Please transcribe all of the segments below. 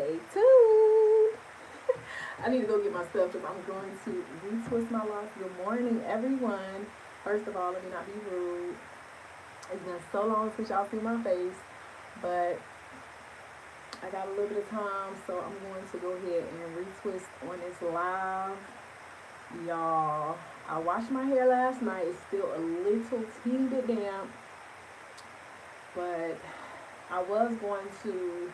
stay tuned. I need to go get my stuff because I'm going to retwist my locks. Good morning, everyone. First of all, let me not be rude. It's been so long since y'all seen my face, but I got a little bit of time, so I'm going to go ahead and retwist on this live. Y'all, I washed my hair last night. It's still a little teeny bit damp, but I was going to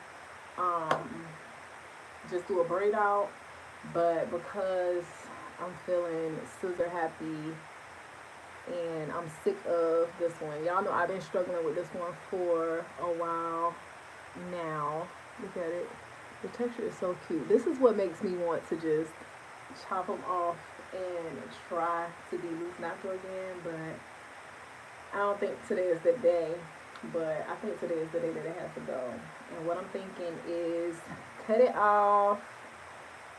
just do a braid out, but because I'm feeling scissor happy and I'm sick of this one. Y'all know I've been struggling with this one for a while now. Look at it. The texture is so cute. This is what makes me want to just chop them off and try to be loose natural again, but I don't think today is the day. But I think today is the day that it has to go. And what I'm thinking is cut it off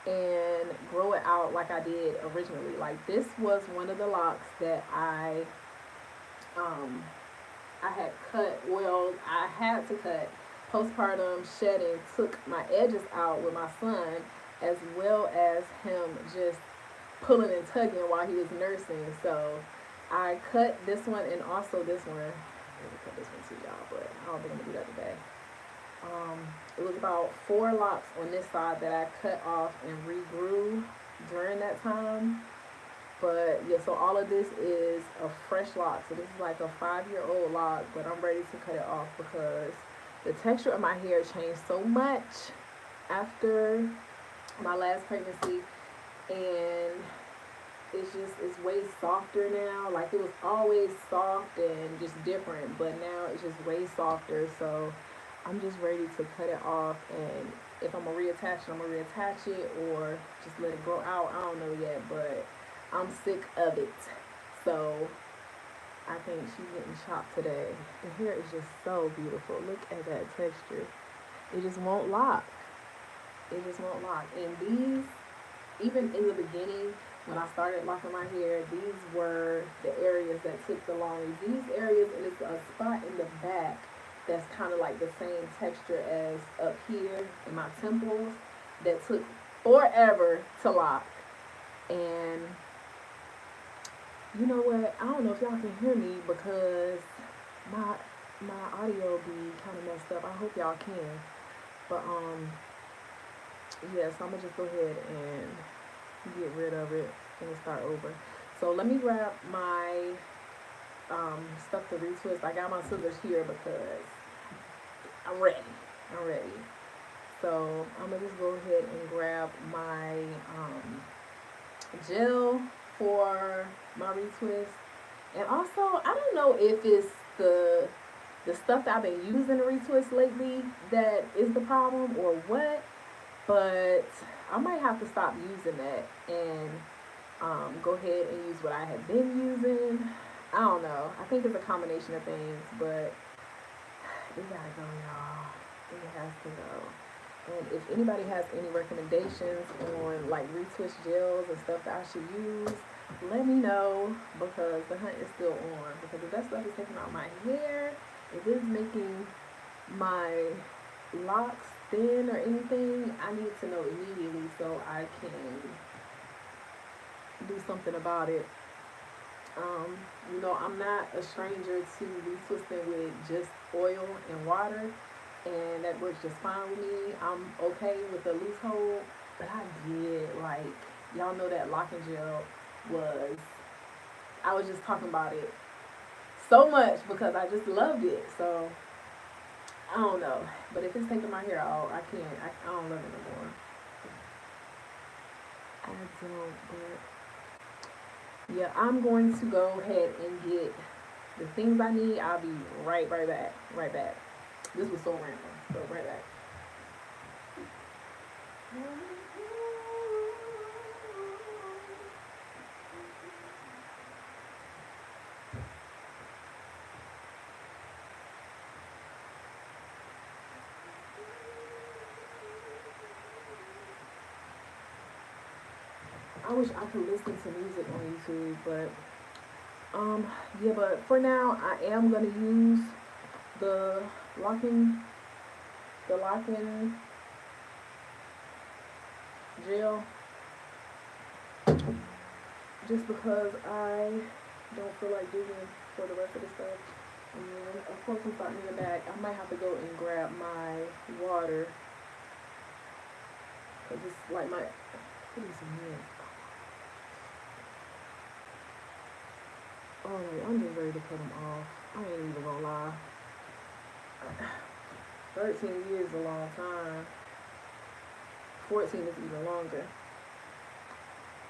and grow it out like I did originally. Like this was one of the locks that I had cut. Well, I had to cut postpartum shedding. Took my edges out with my son, as well as him just pulling and tugging while he was nursing. So I cut this one and also this one. Let me cut this one too, y'all, but I don't think I'm gonna do that today. It was about 4 locks on this side that I cut off and regrew during that time. But yeah, so all of this is a fresh lock. So this is like a 5-year-old lock, but I'm ready to cut it off because the texture of my hair changed so much after my last pregnancy, and it's way softer now. Like it was always soft and just different, but now it's just way softer. So I'm just ready to cut it off, and if I'm gonna reattach it, I'm gonna reattach it or just let it grow out. I don't know yet, but I'm sick of it. So I think she's getting chopped today. The hair is just so beautiful. Look at that texture. It just won't lock. It just won't lock. And these, even in the beginning, when I started locking my hair, these were the areas that took the longest. These areas, and it's a spot in the back that's kind of like the same texture as up here in my temples that took forever to lock. And you know what? I don't know if y'all can hear me because my audio be kind of messed up. I hope y'all can. But yeah, so I'm gonna just go ahead and get rid of it and start over. So let me grab my stuff to retwist. I got my scissors here because I'm ready. I'm ready. So I'm gonna just go ahead and grab my gel for my retwist. And also, I don't know if it's the stuff that I've been using to retwist lately that is the problem or what, but I might have to stop using that and go ahead and use what I had been using. I don't know. I think it's a combination of things, but it gotta go, y'all. It has to go. And if anybody has any recommendations on like retwist gels and stuff that I should use, let me know because the hunt is still on. Because if that stuff is taking out my hair, if it's making my locks thin or anything, I need to know immediately so I can do something about it. You know, I'm not a stranger to retwisting with just oil and water, and that works just fine with me. I'm okay with the loose hold, but I did like, y'all know that locking gel was, I was just talking about it so much because I just loved it. So I don't know, but if it's taking my hair out, I can't. I don't love it no more. I don't, but yeah, I'm going to go ahead and get the things I need. I'll be right back. Right back. This was so random. So right back. I wish I could listen to music on YouTube, but yeah, but for now I am gonna use the locking gel, just because I don't feel like digging for the rest of the stuff. And then, of course, I'm starting in the back. I might have to go and grab my water. Cause it's like my, what is it? Oh, I'm just ready to put them off. I ain't even gonna lie. 13 years is a long time. 14 is even longer.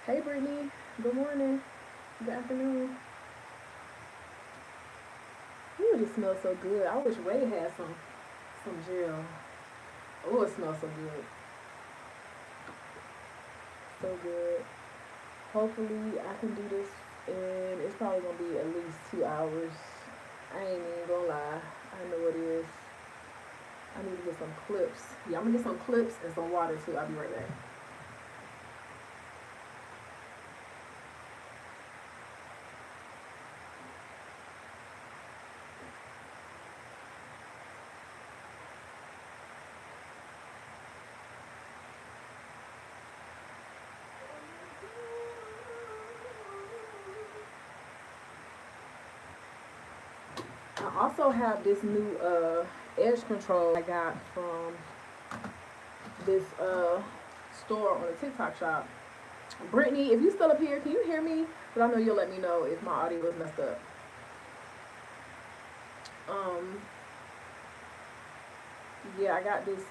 Hey, Brittany. Good morning. Good afternoon. Ooh, it just smells so good. I wish Ray had some gel. Oh, it smells so good. So good. Hopefully, I can do this, and it's probably gonna be at least 2 hours. I ain't even gonna lie. I know it is. I need to get some clips. Yeah, I'm gonna get some clips and some water too. I'll be right back. I also have this new edge control I got from this store on the TikTok shop. Brittany, if you still up here, can you hear me? Because I know you'll let me know if my audio is messed up. Um, yeah, I got this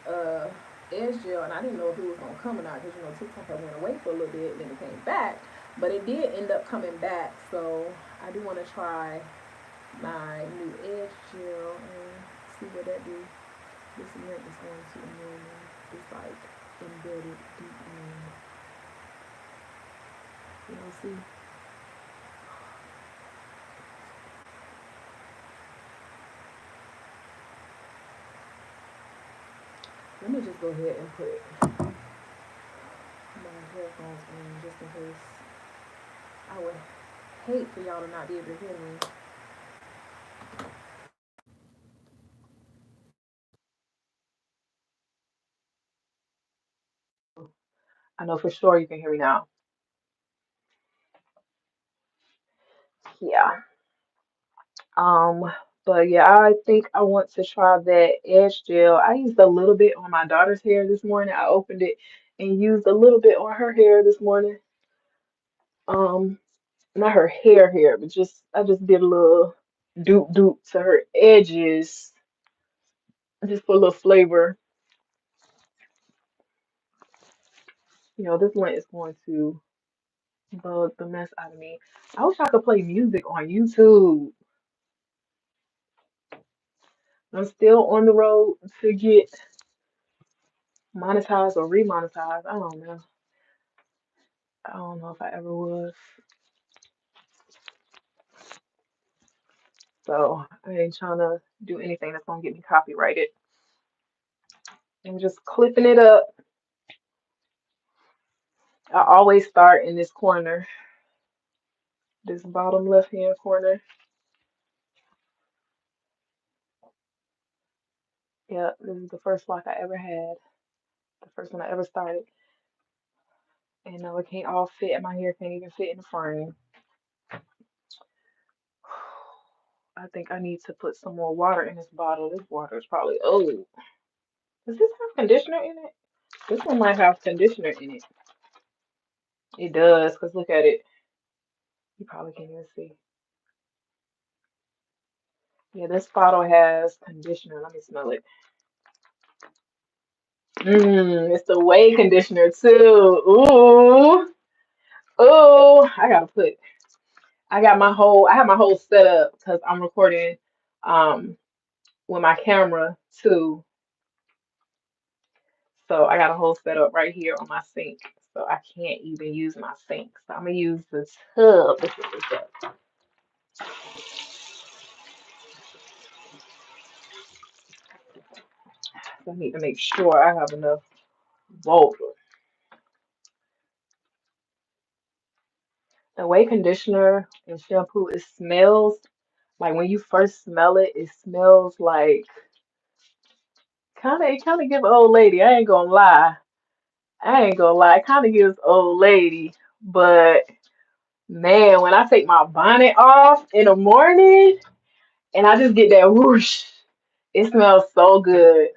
edge gel, and I didn't know if it was gonna come or not because TikTok had went away for a little bit, and then it came back, but it did end up coming back. So I do want to try my new edge gel and see what that do. This lint is going to annoy me. It's like embedded deep in. Y'all see? Let me just go ahead and put my headphones in just in case. I would hate for y'all to not be able to hear me. I know for sure you can hear me now. Yeah. Um, but yeah, I think I want to try that edge gel. I used a little bit on my daughter's hair this morning. I opened it and used a little bit on her hair this morning. Um, Not her hair, but just I just did a little doop to her edges, just for a little flavor. This lint is going to bug the mess out of me. I wish I could play music on YouTube. I'm still on the road to get monetized or remonetized. I don't know. I don't know if I ever was. So I ain't trying to do anything that's gonna get me copyrighted. I'm just clipping it up. I always start in this corner, this bottom left hand corner. Yeah, this is the first lock I ever had, the first one I ever started. And no, it can't all fit, and my hair can't even fit in the frame. I think I need to put some more water in this bottle. This water is probably old. Does this have conditioner in it? This one might have conditioner in it. It does, because look at it. You probably can't even see. Yeah, this bottle has conditioner. Let me smell it. It's the whey conditioner too. Ooh, ooh. I have my whole setup because I'm recording um with my camera too. So I got a whole setup right here on my sink. So I can't even use my sink. So I'm gonna use the tub. This is the tub. So I need to make sure I have enough water. The whey conditioner and shampoo, it smells like when you first smell it, it smells like it kind of gives an old lady. I ain't gonna lie. I ain't gonna lie, it kind of gives old lady, but man, when I take my bonnet off in the morning and I just get that whoosh, it smells so good.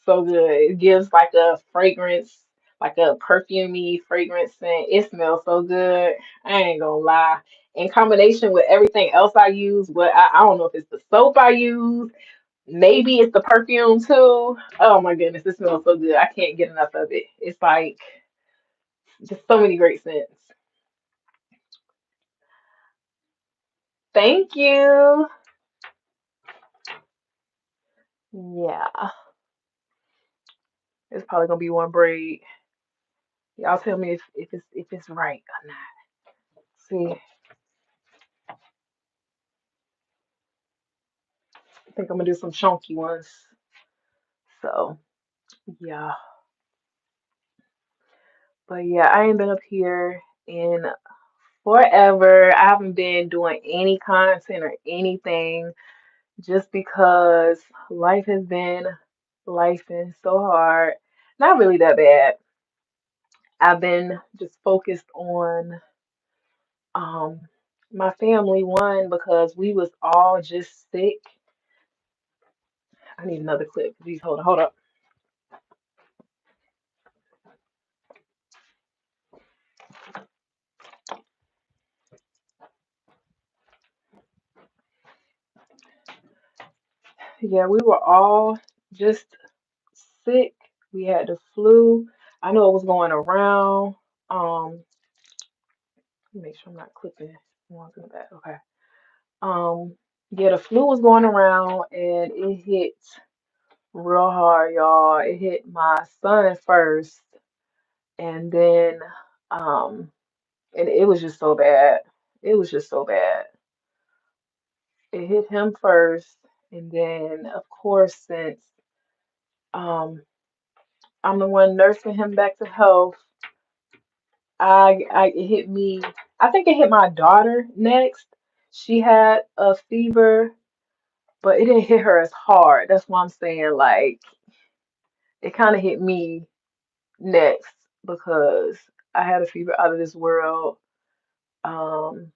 So good. It gives like a fragrance, like a perfumey fragrance scent. It smells so good. I ain't gonna lie. In combination with everything else I use, I don't know if it's the soap I use, maybe it's the perfume too. Oh my goodness, it smells so good. I can't get enough of it. It's like just so many great scents. Thank you. Yeah, it's probably gonna be one braid. Y'all tell me if it's right or not. See, I think I'm gonna do some chunky ones. So yeah, but yeah, I ain't been up here in forever. I haven't been doing any content or anything just because life been so hard. Not really that bad. I've been just focused on um my family one because we was all just sick. I need another clip. Please hold up. Yeah, we were all just sick. We had the flu. I know it was going around. Let me make sure I'm not clipping ones in the back. Okay. Um, yeah, the flu was going around and it hit real hard, y'all. It hit my son first, and then and it was just so bad. It was just so bad. It hit him first, and then of course, since um I'm the one nursing him back to health, it hit me. I think it hit my daughter next. She had a fever, but it didn't hit her as hard. That's what I'm saying. Like it kind of hit me next because I had a fever out of this world. Um,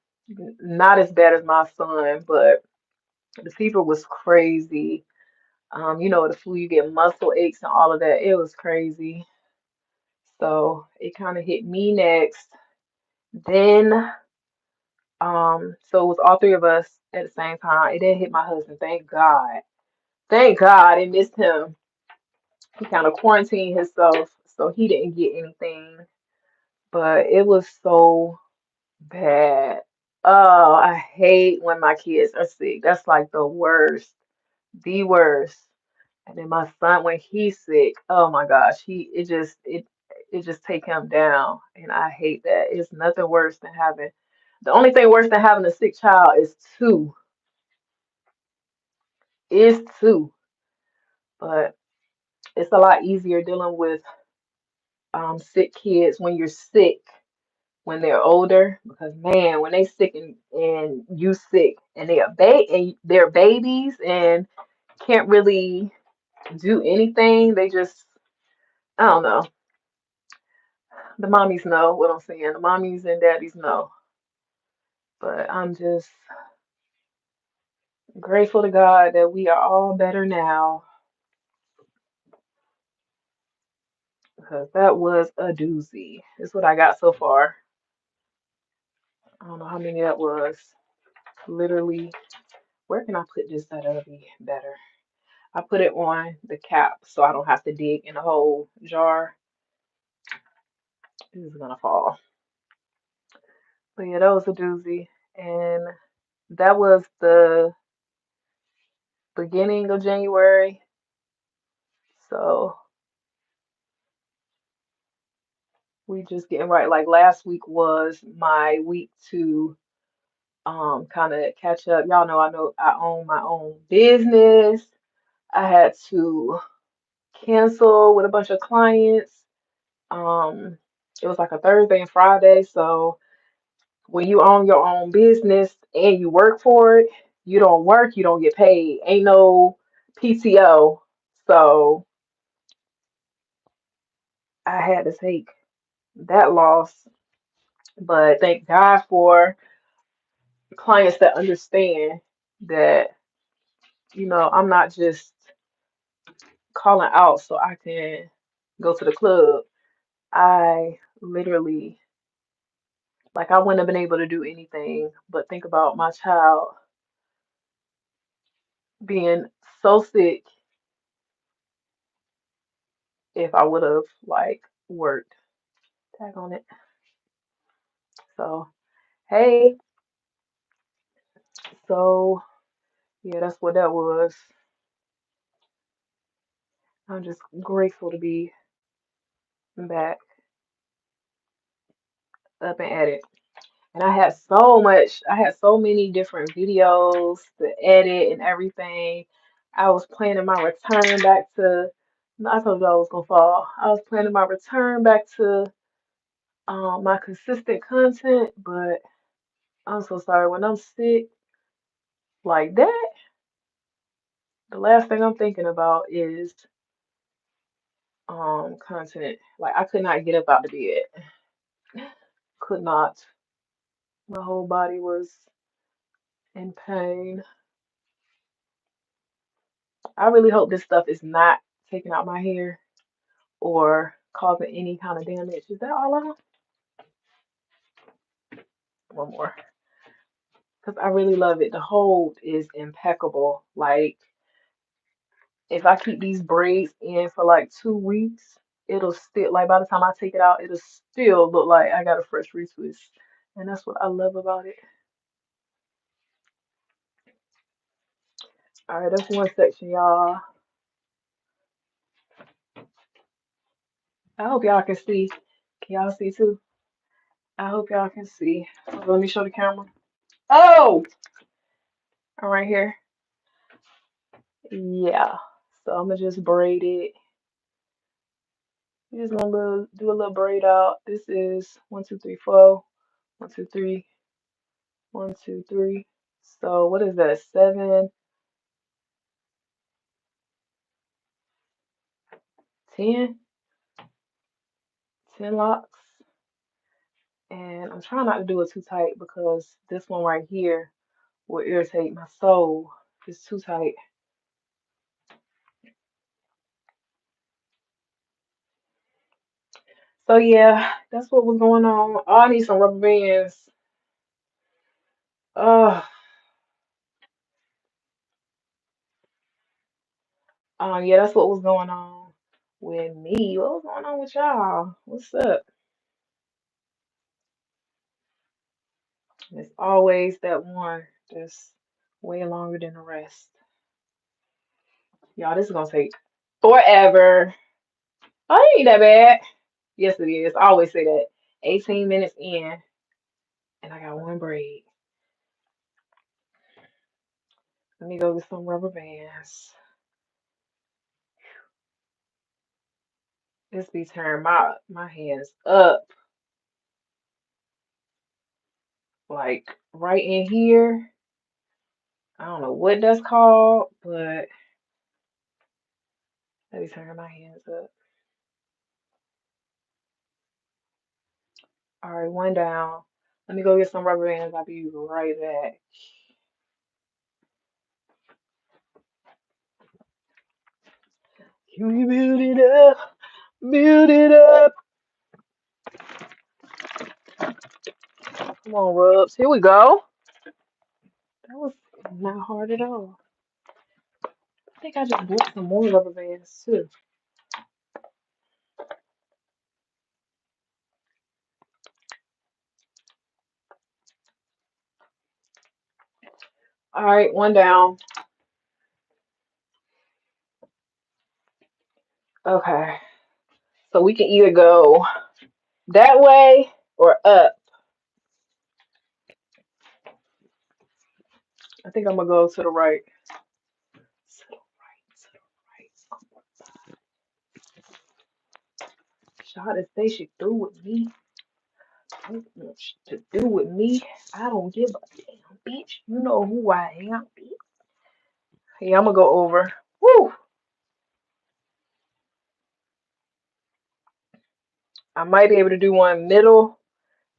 Not as bad as my son, but the fever was crazy. The flu, you get muscle aches and all of that. It was crazy. So it kind of hit me next. Then, so it was all three of us at the same time. It didn't hit my husband, thank God. Thank God it missed him. He kind of quarantined himself, so he didn't get anything. But it was so bad. Oh, I hate when my kids are sick. That's like the worst, the worst. And then my son, when he's sick, oh my gosh, it just take him down, and I hate that. It's nothing worse than having. The only thing worse than having a sick child is two, but it's a lot easier dealing with sick kids when you're sick when they're older because man, when they sick and you sick and they're babies and can't really do anything, they just I don't know. The mommies know what I'm saying. The mommies and daddies know. But I'm just grateful to God that we are all better now because that was a doozy. It's what I got so far. I don't know how many that was. Literally, where can I put this that'll be better? I put it on the cap so I don't have to dig in the whole jar. This is gonna fall. But yeah, that was a doozy. And that was the beginning of January. So we just getting right. Like last week was my week to kind of catch up. Y'all know I own my own business. I had to cancel with a bunch of clients. Um, it was like a Thursday and Friday, so when you own your own business and you work for it, you don't work, you don't get paid. Ain't no PTO. So I had to take that loss. But thank God for clients that understand that, I'm not just calling out so I can go to the club. I literally, like, I wouldn't have been able to do anything but think about my child being so sick if I would have, like, worked. Tag on it. So, hey, so yeah, that's what that was. I'm just grateful to be back up and at it. And I had so many different videos to edit and everything. I was planning my return back to, no, I told you I was gonna fall. I was planning my return back to my consistent content, but I'm so sorry. When I'm sick like that, the last thing I'm thinking about is content. Like I could not get up out of bed. Could not. My whole body was in pain. I really hope this stuff is not taking out my hair or causing any kind of damage. Is that all of them? One more. Because I really love it. The hold is impeccable. Like, if I keep these braids in for like 2 weeks, it'll still, like, by the time I take it out, it'll still look like I got a fresh retwist. And that's what I love about it. All right, that's one section, y'all. I hope y'all can see. Can y'all see too? I hope y'all can see. Let me show the camera. Oh, I'm right here. Yeah. So I'm gonna just braid it. You just gonna do a little braid out. This is 1, 2, 3, 4. 1, 2, 3. 1, 2, 3. So what is that? 7, 10, 10 locks. And I'm trying not to do it too tight because this one right here will irritate my soul. It's too tight. So yeah, that's what was going on. Oh, I need some rubber bands. Uh, yeah, that's what was going on with me. What was going on with y'all? What's up? It's always that one that's way longer than the rest. Y'all, this is gonna take forever. Oh, it ain't that bad. Yes, it is. I always say that. 18 minutes in, and I got one braid. Let me go get some rubber bands. This be turning my hands up, like right in here. I don't know what that's called, but let me turn my hands up. All right, one down. Let me go get some rubber bands. I'll be right back. Can we build it up? Build it up. Come on, Rubs. Here we go. That was not hard at all. I think I just bought some more rubber bands too. All right, one down. Okay. So we can either go that way or up. I think I'm gonna go to the right. To the right, to the right. Shot if they should do with me. What to do with me? I don't give a damn, bitch. You know who I am, bitch. Yeah, I'm gonna go over. Woo! I might be able to do one middle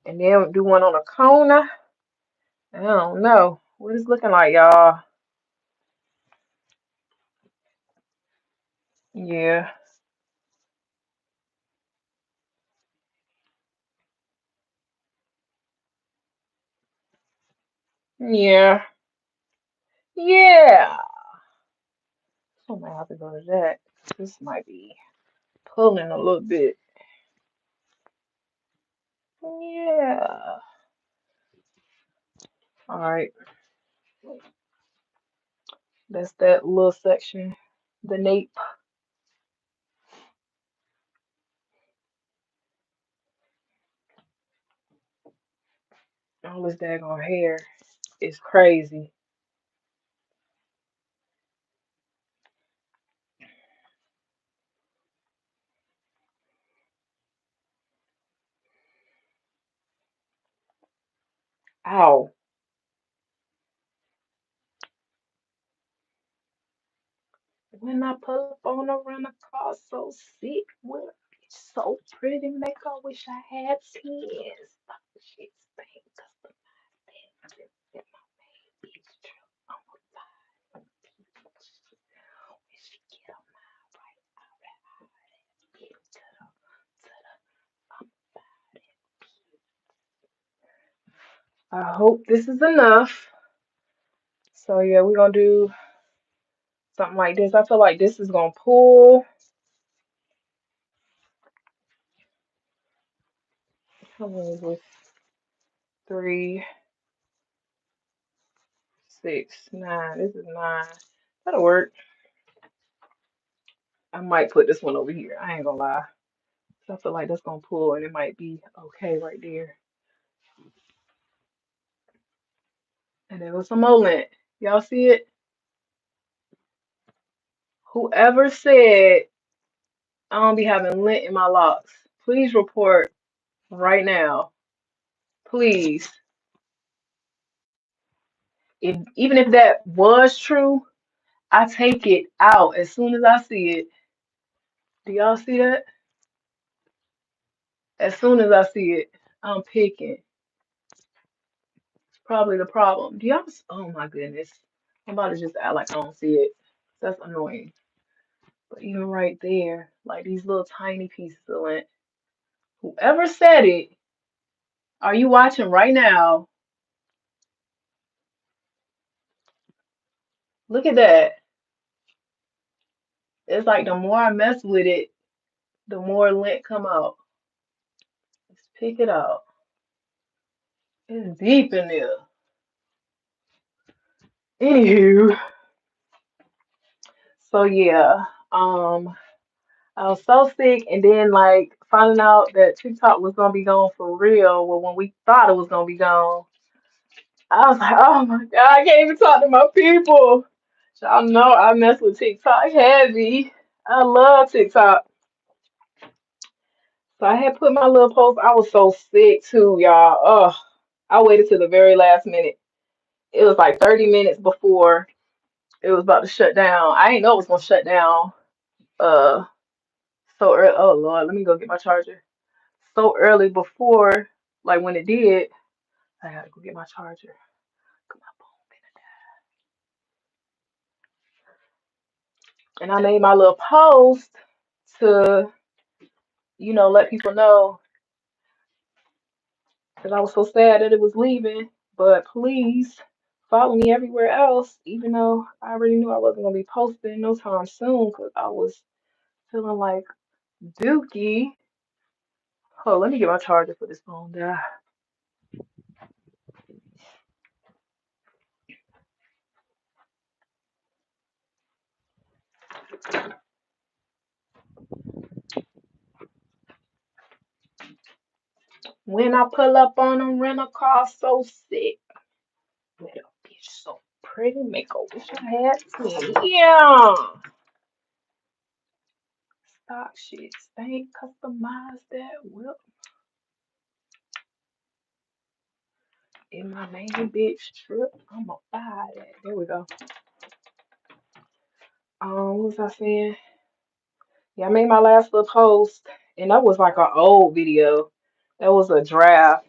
and then do one on a corner. I don't know. What it's looking like, y'all. Yeah. Yeah. Yeah. So I might have to go to that. This might be pulling a little bit. Yeah. All right. That's that little section. The nape. All this daggone hair is crazy. Ow. When I pull up on her in a car so sick, well, it's so pretty, make her wish I had tears. Shit stink, cause the in my bitch trip. I'm a when she get on my right, I get I hope this is enough. So yeah, we're gonna do something like this. I feel like this is gonna pull. How many is this? 3, 6, 9. This is 9. That'll work. I might put this one over here. I ain't gonna lie. I feel like that's gonna pull and it might be okay right there. And there goes some more lint. Y'all see it? Whoever said I don't be having lint in my locks, please report right now. Please. If even if that was true, I take it out as soon as I see it. Do y'all see that? As soon as I see it, I'm picking. It's probably the problem. Do y'all? Oh my goodness. I'm about to just act like I don't see it. That's annoying. But even right there, like these little tiny pieces of lint. Whoever said it, are you watching right now? Look at that. It's like the more I mess with it, the more lint come out. Let's pick it out. It's deep in there. Anywho, so yeah, I was so sick, and then like finding out that TikTok was gonna be gone for real. Well, when we thought it was gonna be gone, I was like, oh my god, I can't even talk to my people. Y'all know I mess with TikTok heavy. I love TikTok. So I had put my little post. I was so sick too, y'all. Ugh. I waited to the very last minute. It was like 30 minutes before it was about to shut down. I didn't know it was gonna shut down. Uh, so early. Oh Lord, let me go get my charger. So early before, like when it did, I had to go get my charger. Come on. And I made my little post to, let people know that I was so sad that it was leaving. But please follow me everywhere else, even though I already knew I wasn't gonna be posting no time soon because I was feeling like Dookie. Oh, let me get my charger for this phone die. When I pull up on them, rent a car so sick. Little bitch so pretty, make a wish I had 10. Yeah. Stock shit, stink, customize that whip in my main bitch trip. I'ma buy that. There we go. What was I saying? Yeah, I made my last little post And that was like an old video. That was a draft.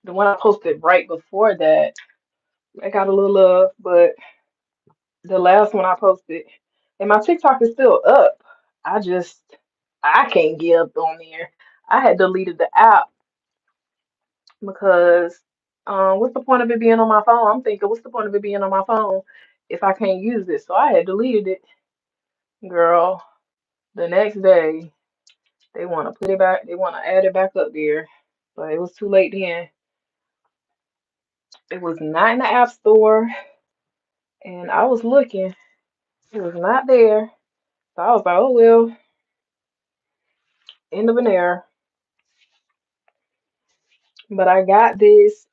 The one I posted right before that, I got a little love, but the last one I posted, and my TikTok is still up. I just, I can't get up on there. I had deleted the app because, what's the point of it being on my phone? I'm thinking, what's the point of it being on my phone if I can't use it? So I had deleted it, girl. The next day, they want to put it back, they want to add it back up there, but it was too late then. It was not in the app store, and I was looking, it was not there. So I was like, oh well, end of an era. But I got this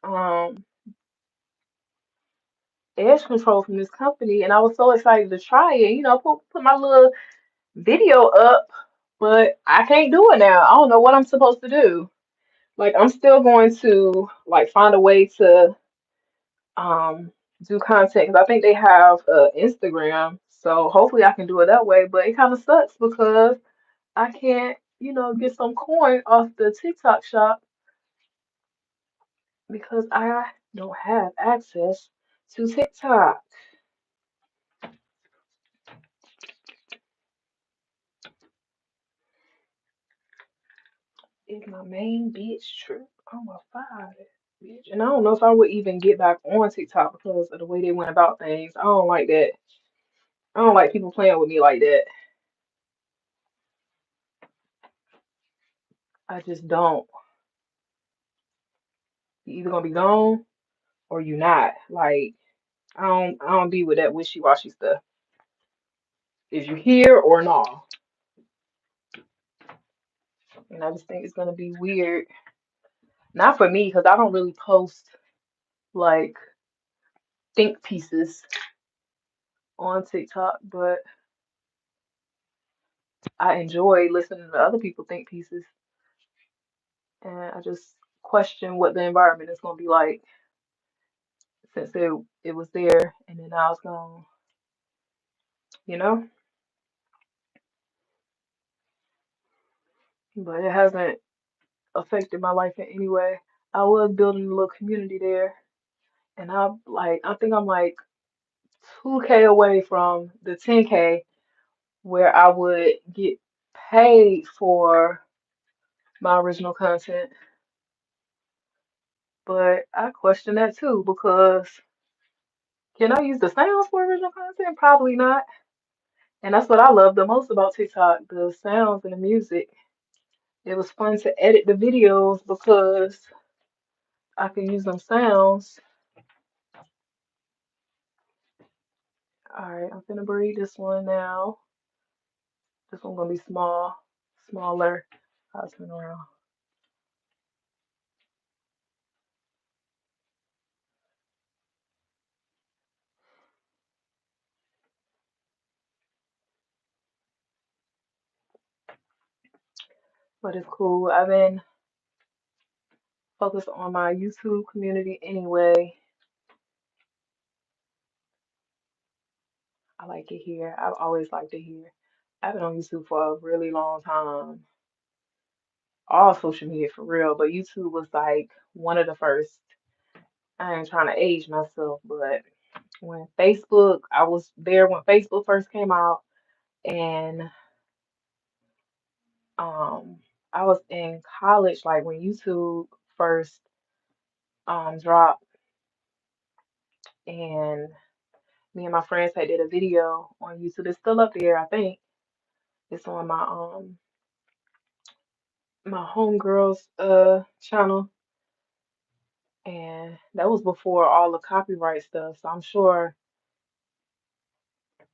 edge control from this company, and I was so excited to try it. Put my little video up, but I can't do it now. I don't know what I'm supposed to do. Like I'm still going to like find a way to um do content because I think they have Instagram, so hopefully I can do it that way. But it kind of sucks because I can't, get some coin off the TikTok shop because I don't have access to TikTok. Is my main bitch trip? I'm a five bitch. And I don't know if I would even get back on TikTok because of the way they went about things. I don't like that. I don't like people playing with me like that. I just don't. You either gonna be gone or you not. Like I don't be with that wishy washy stuff. Is you here or not? And I just think it's gonna be weird. Not for me, because I don't really post like think pieces on TikTok, but I enjoy listening to other people think pieces. And I just question what the environment is gonna be like since it was there and then now it's gone, you know? But it hasn't affected my life in any way. I was building a little community there, and I think I'm like 2K away from the 10K where I would get paid for my original content. But I question that too because can I use the sounds for original content? Probably not. And that's what I love the most about TikTok, the sounds and the music. It was fun to edit the videos because I can use them sounds. All right, I'm gonna breed this one now. This one gonna be smaller. I'll turn around. But it's cool. I've been focused on my YouTube community anyway. I like it here. I've always liked it here. I've been on YouTube for a really long time. All social media for real, but YouTube was like one of the first. I ain't trying to age myself, but when Facebook, I was there when Facebook first came out, and um, I was in college like when YouTube first dropped, and me and my friends had did a video on YouTube. It's still up there, I think. It's on my homegirl's channel, and that was before all the copyright stuff. So I'm sure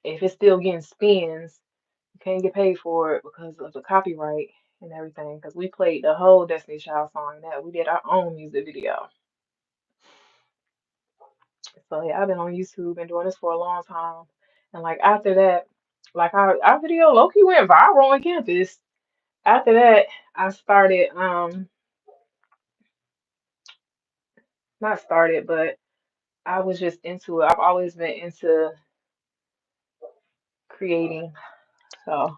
if it's still getting spins, you can't get paid for it because of the copyright and everything. Because we played the whole Destiny Child song that we did our own music video. So yeah, I've been on YouTube, been doing this for a long time. And like after that, like our video Loki went viral on campus. After that, I started not started, but I was just into it. I've always been into creating. So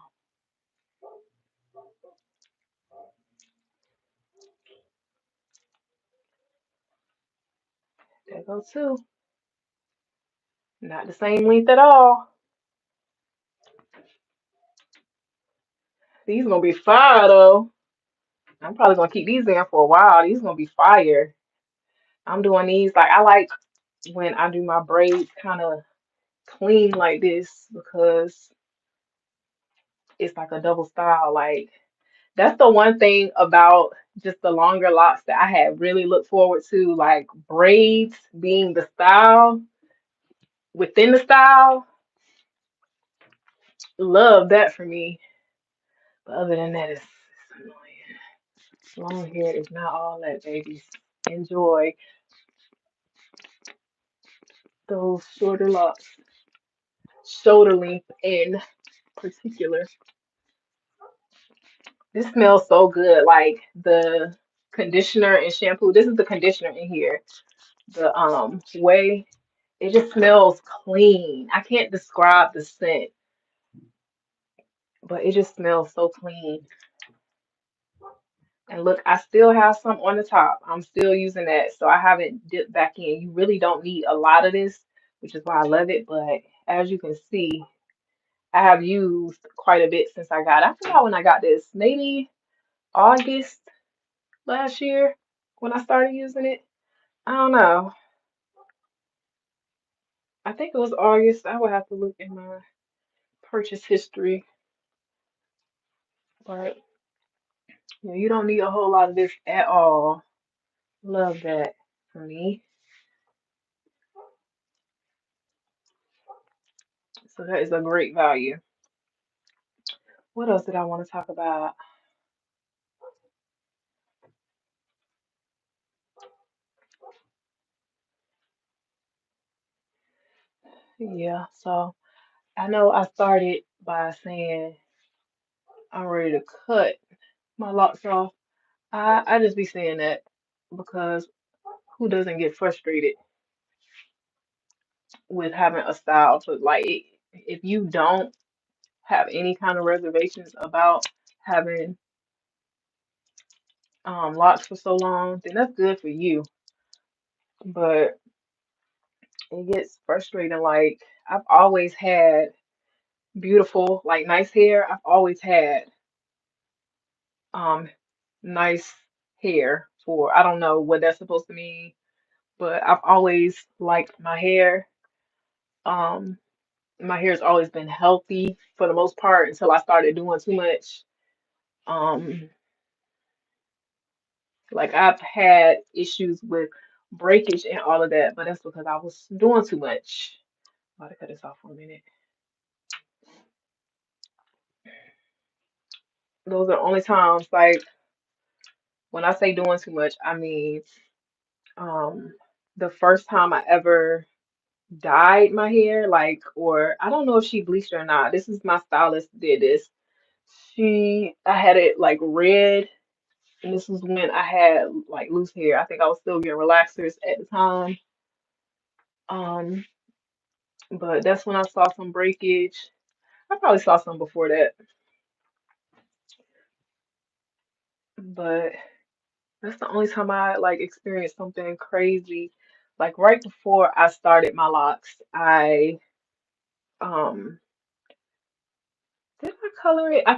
There go two. Not the same length at all. These gonna be fire though. I'm probably gonna keep these in for a while. These gonna be fire. I'm doing these like I like when I do my braids kind of clean like this because it's like a double style. Like that's the one thing about just the longer locks that I had really looked forward to, like braids being the style within the style. Love that for me. But other than that, it's annoying. Long hair is not all that, babies. Enjoy those shorter locks, shoulder length in particular. This smells so good. Like the conditioner and shampoo. This is the conditioner in here. The way it just smells clean. I can't describe the scent, but it just smells so clean. And look, I still have some on the top. I'm still using that, so I haven't dipped back in. You really don't need a lot of this, which is why I love it. But as you can see, I have used quite a bit since I got it. I forgot when I got this. Maybe August last year when I started using it. I don't know. I think it was August. I would have to look in my purchase history. But yeah, you don't need a whole lot of this at all. Love that for me. So that is a great value. What else did I want to talk about? Yeah, so I know I started by saying I'm ready to cut my locks off. I just be saying that because who doesn't get frustrated with having a style? So like if you don't have any kind of reservations about having locks for so long, then that's good for you. But it gets frustrating. Like I've always had beautiful, like nice hair. I've always had um nice hair for I don't know what that's supposed to mean, but I've always liked my hair. Um my hair's always been healthy for the most part until I started doing too much. Um like I've had issues with breakage and all of that, but that's because I was doing too much. I'm about to cut this off for a minute. Those are the only times like when I say doing too much, I mean um the first time I ever dyed my hair, like, or I don't know if she bleached or not. This is my stylist did this. I had it like red, and this was when I had like loose hair. I think I was still getting relaxers at the time. Um, but that's when I saw some breakage. I probably saw some before that, but that's the only time I like experienced something crazy. Like right before I started my locks, um did I color it? I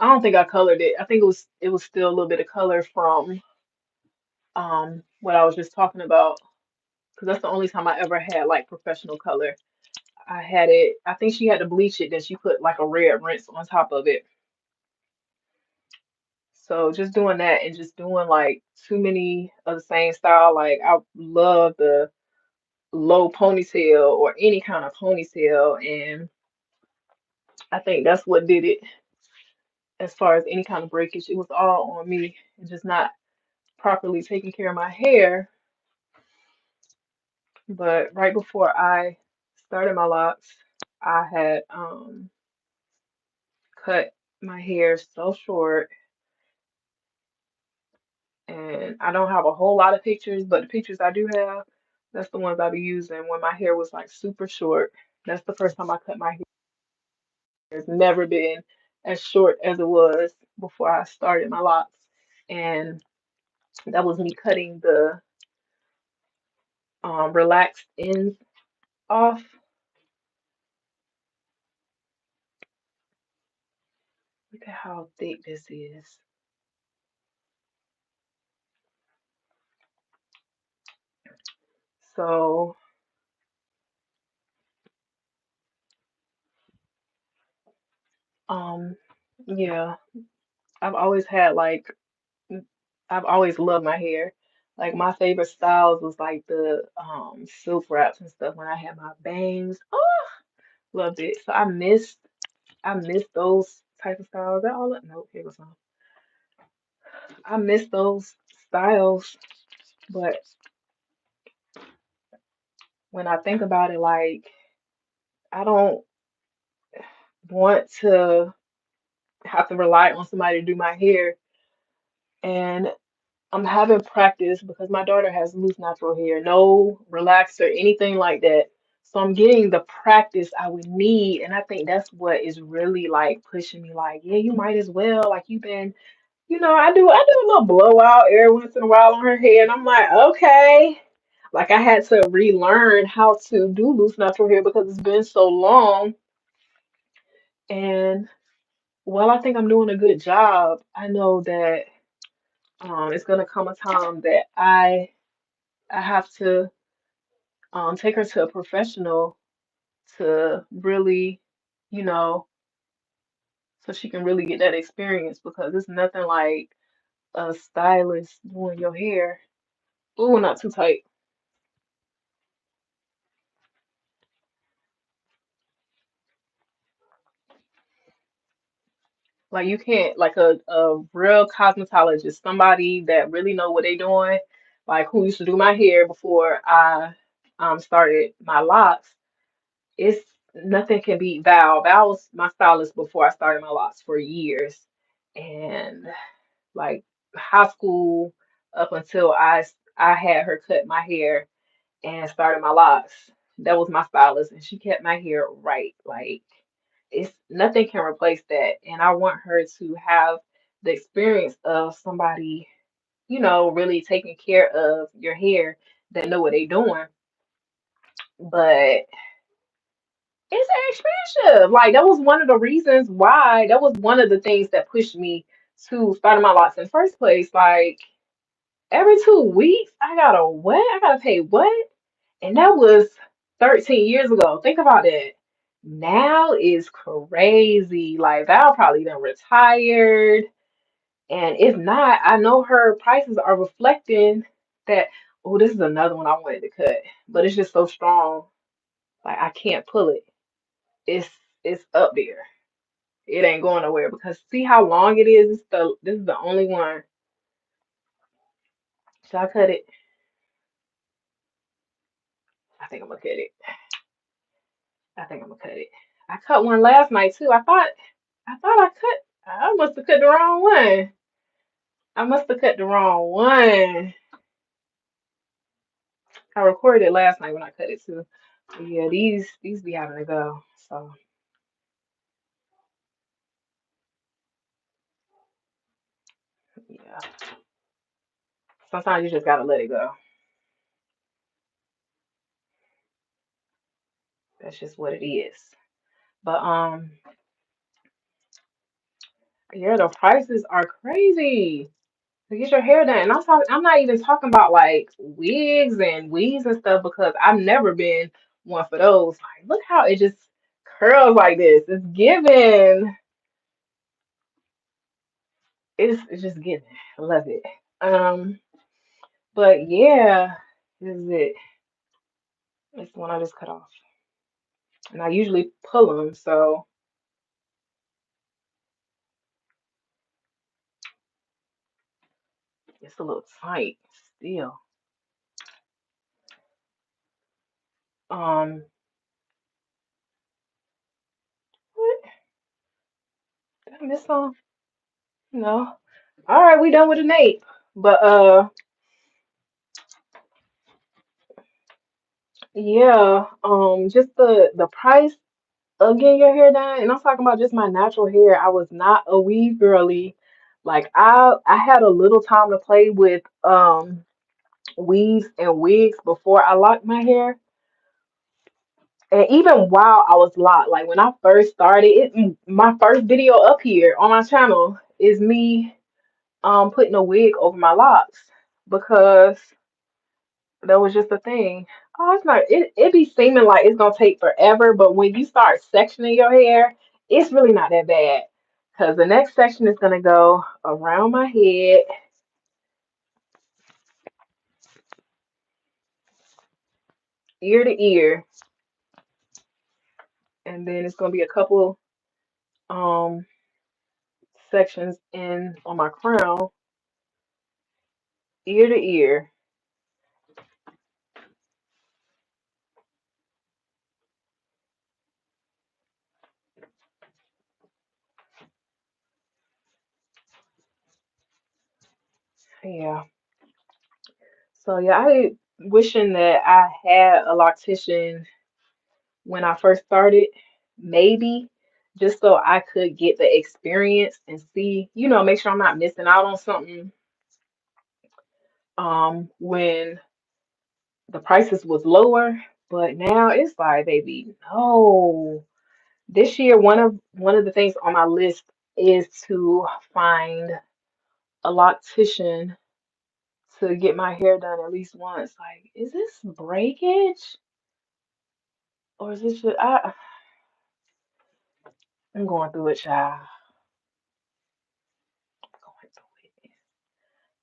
don't think I colored it. I think it was still a little bit of color from what I was just talking about because that's the only time I ever had like professional color. I had it. I think she had to bleach it, then she put like a red rinse on top of it. So just doing that and just doing like too many of the same style. Like I love the low ponytail or any kind of ponytail, and I think that's what did it as far as any kind of breakage. It was all on me and just not properly taking care of my hair. But right before I started my locks, I had cut my hair so short, and I don't have a whole lot of pictures, but the pictures I do have, that's the ones I be using when my hair was like super short. That's the first time I cut my hair. It's never been as short as it was before I started my locks. And that was me cutting relaxed ends off. Look at how thick this is. So, um, yeah, I've always had like I've always loved my hair. Like my favorite styles was like the silk wraps and stuff when I had my bangs. Oh, loved it. So I miss those type of styles. Is that all? No, here was some. I miss those styles, but when I think about it, like I don't want to have to rely on somebody to do my hair, and I'm having practice because my daughter has loose natural hair, no relaxer, anything like that. So I'm getting the practice I would need, and I think that's what is really like pushing me. Like, yeah, you might as well. Like you've been, I do a little blowout every once in a while on her hair, and I'm like, okay. Like I had to relearn how to do loose natural hair because it's been so long. And while I think I'm doing a good job, I know that it's gonna come a time that I have to take her to a professional to really, you know, so she can really get that experience because it's nothing like a stylist doing your hair. Ooh, not too tight. Like you can't like a real cosmetologist, somebody that really know what they doing, like who used to do my hair before I started my locks. It's nothing can beat Val. Val was my stylist before I started my locks for years. And like high school up until I had her cut my hair and started my locks. That was my stylist, and she kept my hair right. Like it's nothing can replace that. And I want her to have the experience of somebody, really taking care of your hair that know what they doing. But it's expensive. Like that was one of the reasons why. That was one of the things that pushed me to start my locks in the first place. Like every 2 weeks, I gotta what? I gotta pay what? And that was 13 years ago. Think about it. Now is crazy. Like Val probably done retired. And if not, I know her prices are reflecting that. Oh, this is another one I wanted to cut, but it's just so strong. Like I can't pull it. It's it's up there. It ain't going nowhere because see how long it is. This is the only one. Should I cut it? I think I'm gonna cut it. I think I'm gonna cut it. I cut one last night too. I thought I must have cut the wrong one. I must have cut the wrong one. I recorded it last night when I cut it too. But yeah, these be having to go. So yeah, sometimes you just gotta let it go. That's just what it is. But yeah, the prices are crazy to get your hair done. And I'm not even talking about like wigs and weaves and stuff because I've never been one for those. Like, look how it just curls like this. It's giving. It's just giving. I love it. Um, but yeah, this is it. It's the one I just cut off. And I usually pull them, so it's a little tight still. Um, what? Did I miss some? No. All right, we done with the nape. But yeah, just the price of getting your hair done, and I'm talking about just my natural hair. I was not a weave girly. Like I had a little time to play with weaves and wigs before I locked my hair. And even while I was locked, like when I first started, my first video up here on my channel is me putting a wig over my locks because that was just a thing. Oh, it's not it be seeming like it's gonna take forever, but when you start sectioning your hair, it's really not that bad. Cause the next section is gonna go around my head, ear to ear, and then it's gonna be a couple um sections in on my crown, ear to ear. Yeah. So yeah, I wishing that I had a loctician when I first started, maybe just so I could get the experience and see, make sure I'm not missing out on something when the prices was lower. But now it's like, baby, no. This year, one of the things on my list is to find a loctician to get my hair done at least once. Like, is this breakage or is this just, I'm going through it, child. Going through it.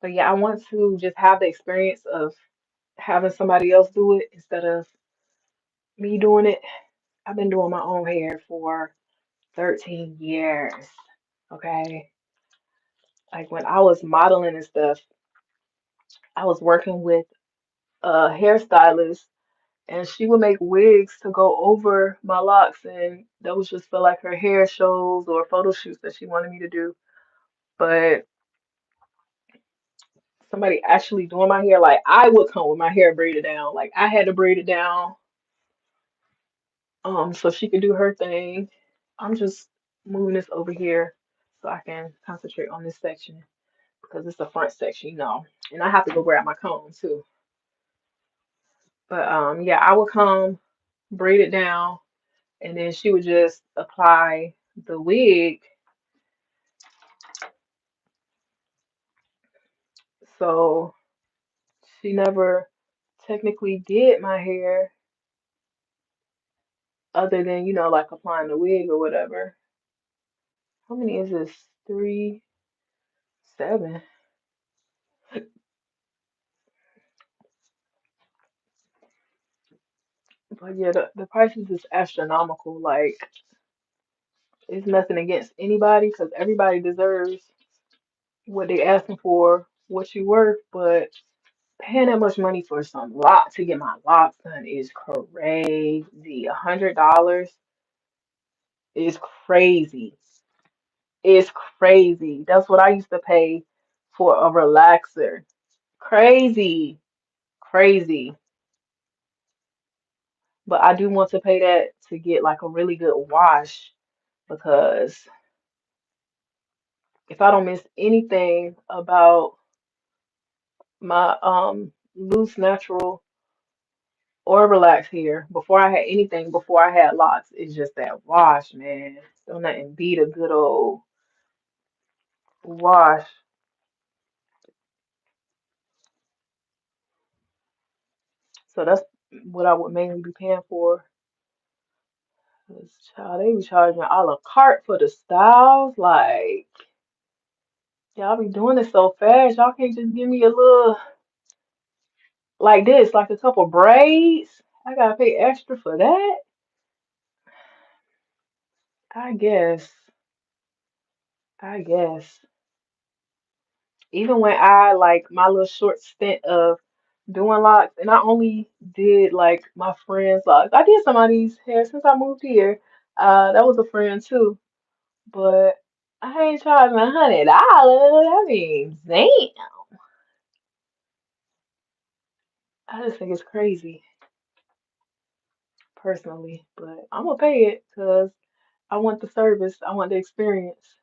But yeah, I want to just have the experience of having somebody else do it instead of me doing it. I've been doing my own hair for 13 years. Okay. Like when I was modeling and stuff, I was working with a hairstylist and she would make wigs to go over my locks and that was just for like her hair shows or photo shoots that she wanted me to do. But somebody actually doing my hair, like I would come with my hair braided down. Like I had to braid it down so she could do her thing. I'm just moving this over here so I can concentrate on this section because it's the front section. And I have to go grab my comb too. But yeah, I would come braid it down and then she would just apply the wig. So she never technically did my hair other than, like applying the wig or whatever. How many is this? Three, 7. But yeah, the prices is astronomical. Like it's nothing against anybody because everybody deserves what they asking for, what you worth, but paying that much money for some lock to get my locks done is crazy. $100 is crazy. It's crazy. That's what I used to pay for a relaxer. Crazy. Crazy. But I do want to pay that to get like a really good wash because if I don't miss anything about my loose natural or relax here before I had anything before I had locks, it's just that wash, man. Don't nothing beat a good old wash. So that's what I would mainly be paying for. 'Cause, child, they be charging a la carte for the styles. Like, y'all be doing it so fast. Y'all can't just give me a little like this, like a couple braids. I gotta pay extra for that. I guess. I guess. Even when I like my little short stint of doing locks, and I only did like my friends' locks. I did somebody's hair since I moved here. That was a friend too, but I ain't charging $100. I mean, damn. I just think it's crazy personally, but I'm gonna pay it because I want the service. I want the experience.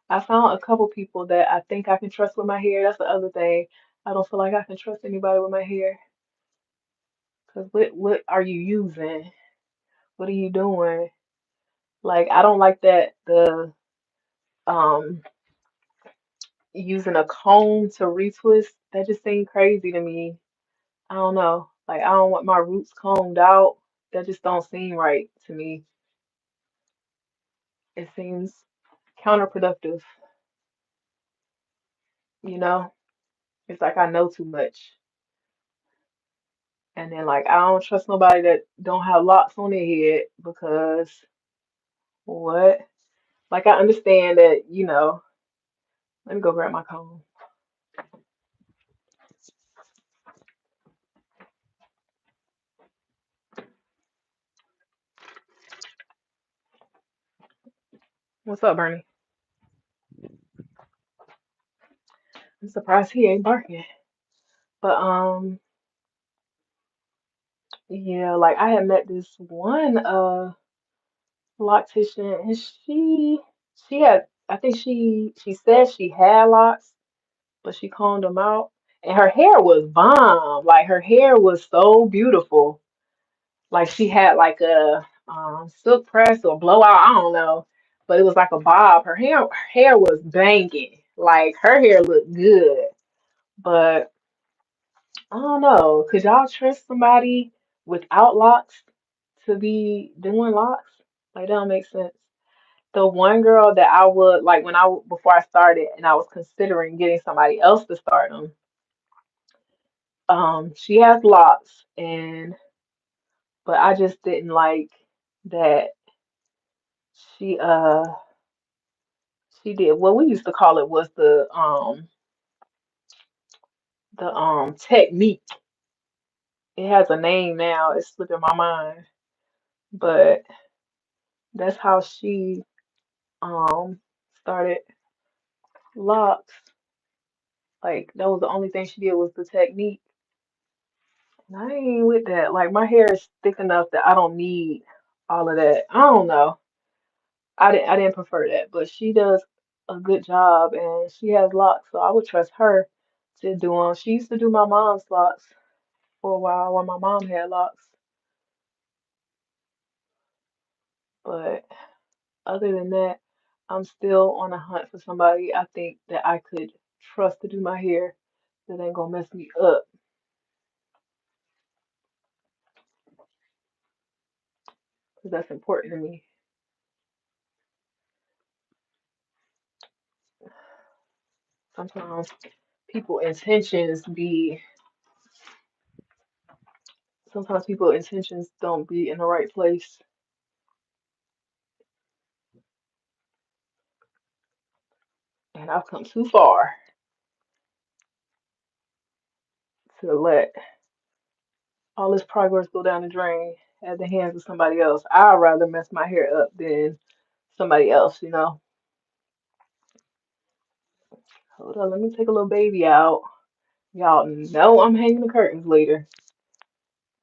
I found a couple people that I think I can trust with my hair. That's the other thing. I don't feel like I can trust anybody with my hair. Cause what are you using? What are you doing? Like I don't like that the um using a comb to retwist. That just seemed crazy to me. I don't know. Like I don't want my roots combed out. That just don't seem right to me. It seems counterproductive, you know? It's like I know too much. And then like I don't trust nobody that don't have locks on their head because what? Like I understand that, let me go grab my comb. What's up, Bernie? I'm surprised he ain't barking. But yeah, like I had met this one loctician and she had I think she said she had locks, but she combed them out. And her hair was bomb. Like her hair was so beautiful. Like she had like a silk press or blowout, I don't know. But it was like a bob. Her hair was banging. Like her hair looked good. But I don't know. Could y'all trust somebody without locks to be doing locks? Like that don't make sense. The one girl that I would like when before I started and I was considering getting somebody else to start them, she has locks and but I just didn't like that she she did what we used to call it was the technique. It has a name now, it's slipping my mind. But that's how she um started locks. Like that was the only thing she did was the technique. And I ain't with that. Like my hair is thick enough that I don't need all of that. I don't know. I didn't prefer that, but she does a good job and she has locks, so I would trust her to do them. She used to do my mom's locks for a while when my mom had locks, but other than that, I'm still on a hunt for somebody I think that I could trust to do my hair that ain't gonna mess me up because that's important to me. Sometimes people intentions be sometimes people intentions don't be in the right place, and I've come too far to let all this progress go down the drain at the hands of somebody else. I'd rather mess my hair up than somebody else. Hold on, let me take a little baby out. Y'all know I'm hanging the curtains later.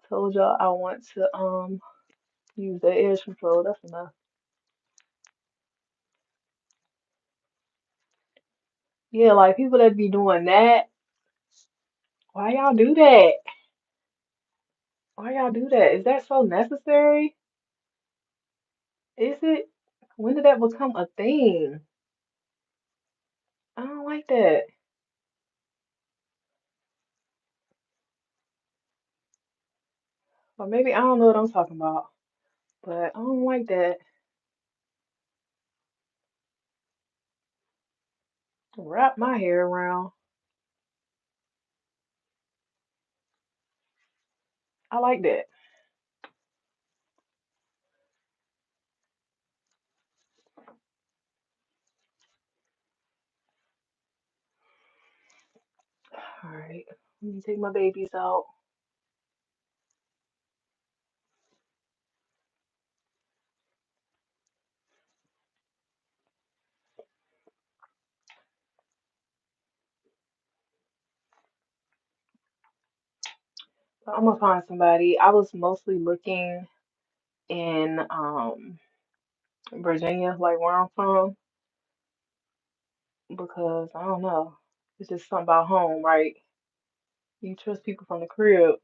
Told y'all I want to use the edge control. That's enough. Yeah, like people that be doing that, why y'all do that? Why y'all do that? Is that so necessary? Is it? When did that become a thing? I don't like that. Or maybe I don't know what I'm talking about, but I don't like that. Wrap my hair around. I like that. All right, let me take my babies out. I'm gonna find somebody. I was mostly looking in Virginia, like where I'm from, because I don't know. It's just something about home, right? You trust people from the crib,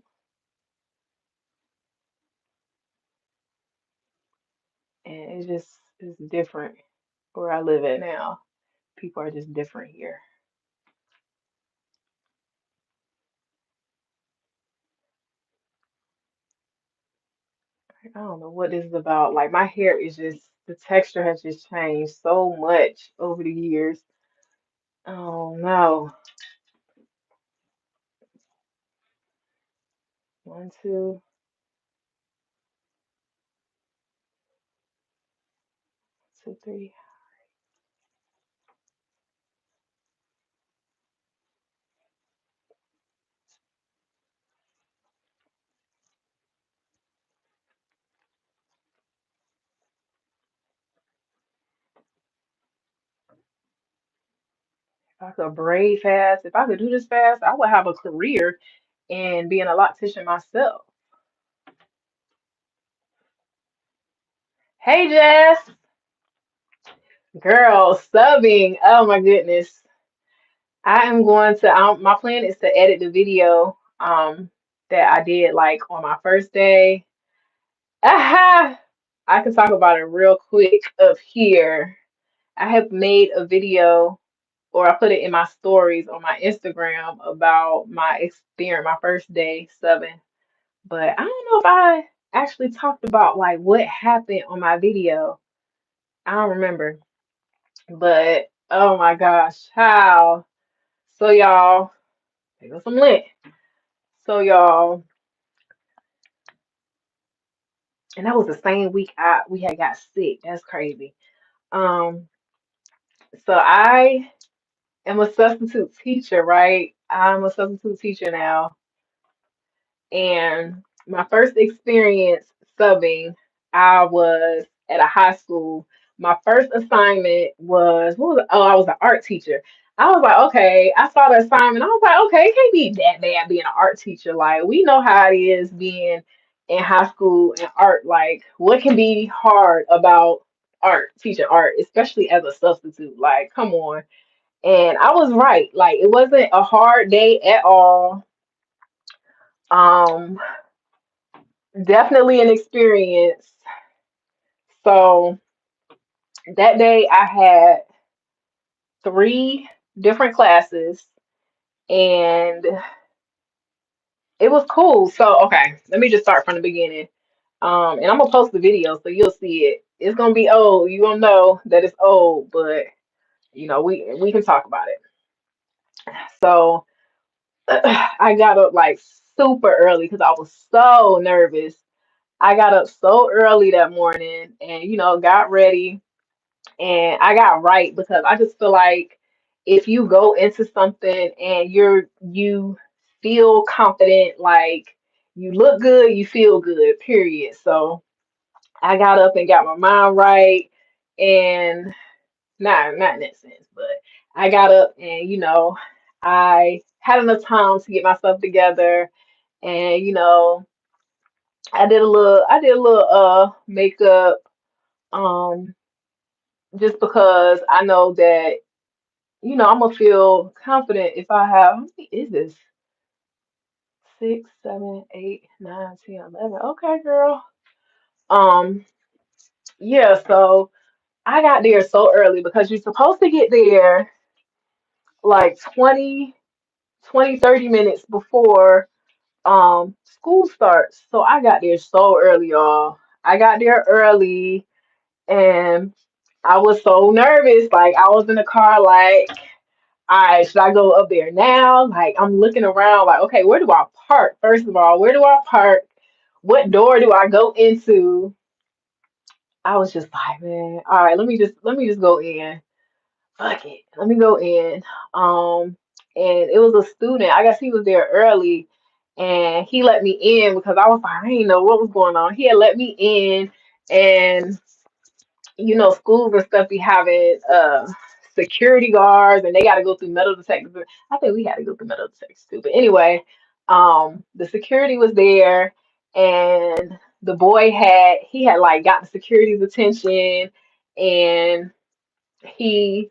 and it's different where I live at now. People are just different here. I don't know what this is about. Like my hair is just the texture has just changed so much over the years. Oh no. One, two, three. If I could braid fast, if I could do this fast, I would have a career in being a loctician myself. Hey Jess, girl, subbing. Oh my goodness. I am going to my plan is to edit the video that I did like on my first day. Aha! I can talk about it real quick up here. I have made a video or I put it in my stories on my Instagram about my experience, my first day subbing. But I don't know if I actually talked about like what happened on my video. I don't remember. But oh my gosh, how? So y'all, there goes some lint. So y'all, and that was the same week we had got sick. That's crazy. Um, so I am a substitute teacher, right? I'm a substitute teacher now. And my first experience subbing, I was at a high school. My first assignment was, what was it? Oh, I was an art teacher. I was like, okay, I saw the assignment. I was like, okay, it can't be that bad being an art teacher. Like, we know how it is being in high school and art. Like, what can be hard about art, teaching art, especially as a substitute? Like, come on. And I was right. Like, it wasn't a hard day at all. Um, Definitely an experience. So that day I had three different classes and it was cool. So okay, let me just start from the beginning. And I'm gonna post the video so you'll see it. It's gonna be old. You gonna know that it's old, but we can talk about it. So I got up like super early because I was so nervous. I got up so early that morning and got ready. And I got right because I just feel like if you go into something and you feel confident, like you look good, you feel good, period. So I got up and got my mind right and not in that sense, but I got up and I had enough time to get myself together and I did a little makeup um just because I know that I'm gonna feel confident if I have, how many is this? 6, 7, 8, 9, 10, 11. Okay, girl. Um, yeah, so I got there so early because you're supposed to get there like 30 minutes before school starts. So I got there so early, y'all. I got there early and I was so nervous. Like I was in the car like all right, should I go up there now? Like, I'm looking around, like, okay, where do I park? First of all, where do I park? What door do I go into? I was just like, man, all right, let me just go in. Fuck it, let me go in. And it was a student. I guess he was there early, and he let me in because I was like, I didn't know what was going on. He had let me in, and schools and stuff be having security guards and they gotta go through metal detectors. I think we had to go through metal detectors too. But anyway, the security was there and the boy he had like got the security's attention and he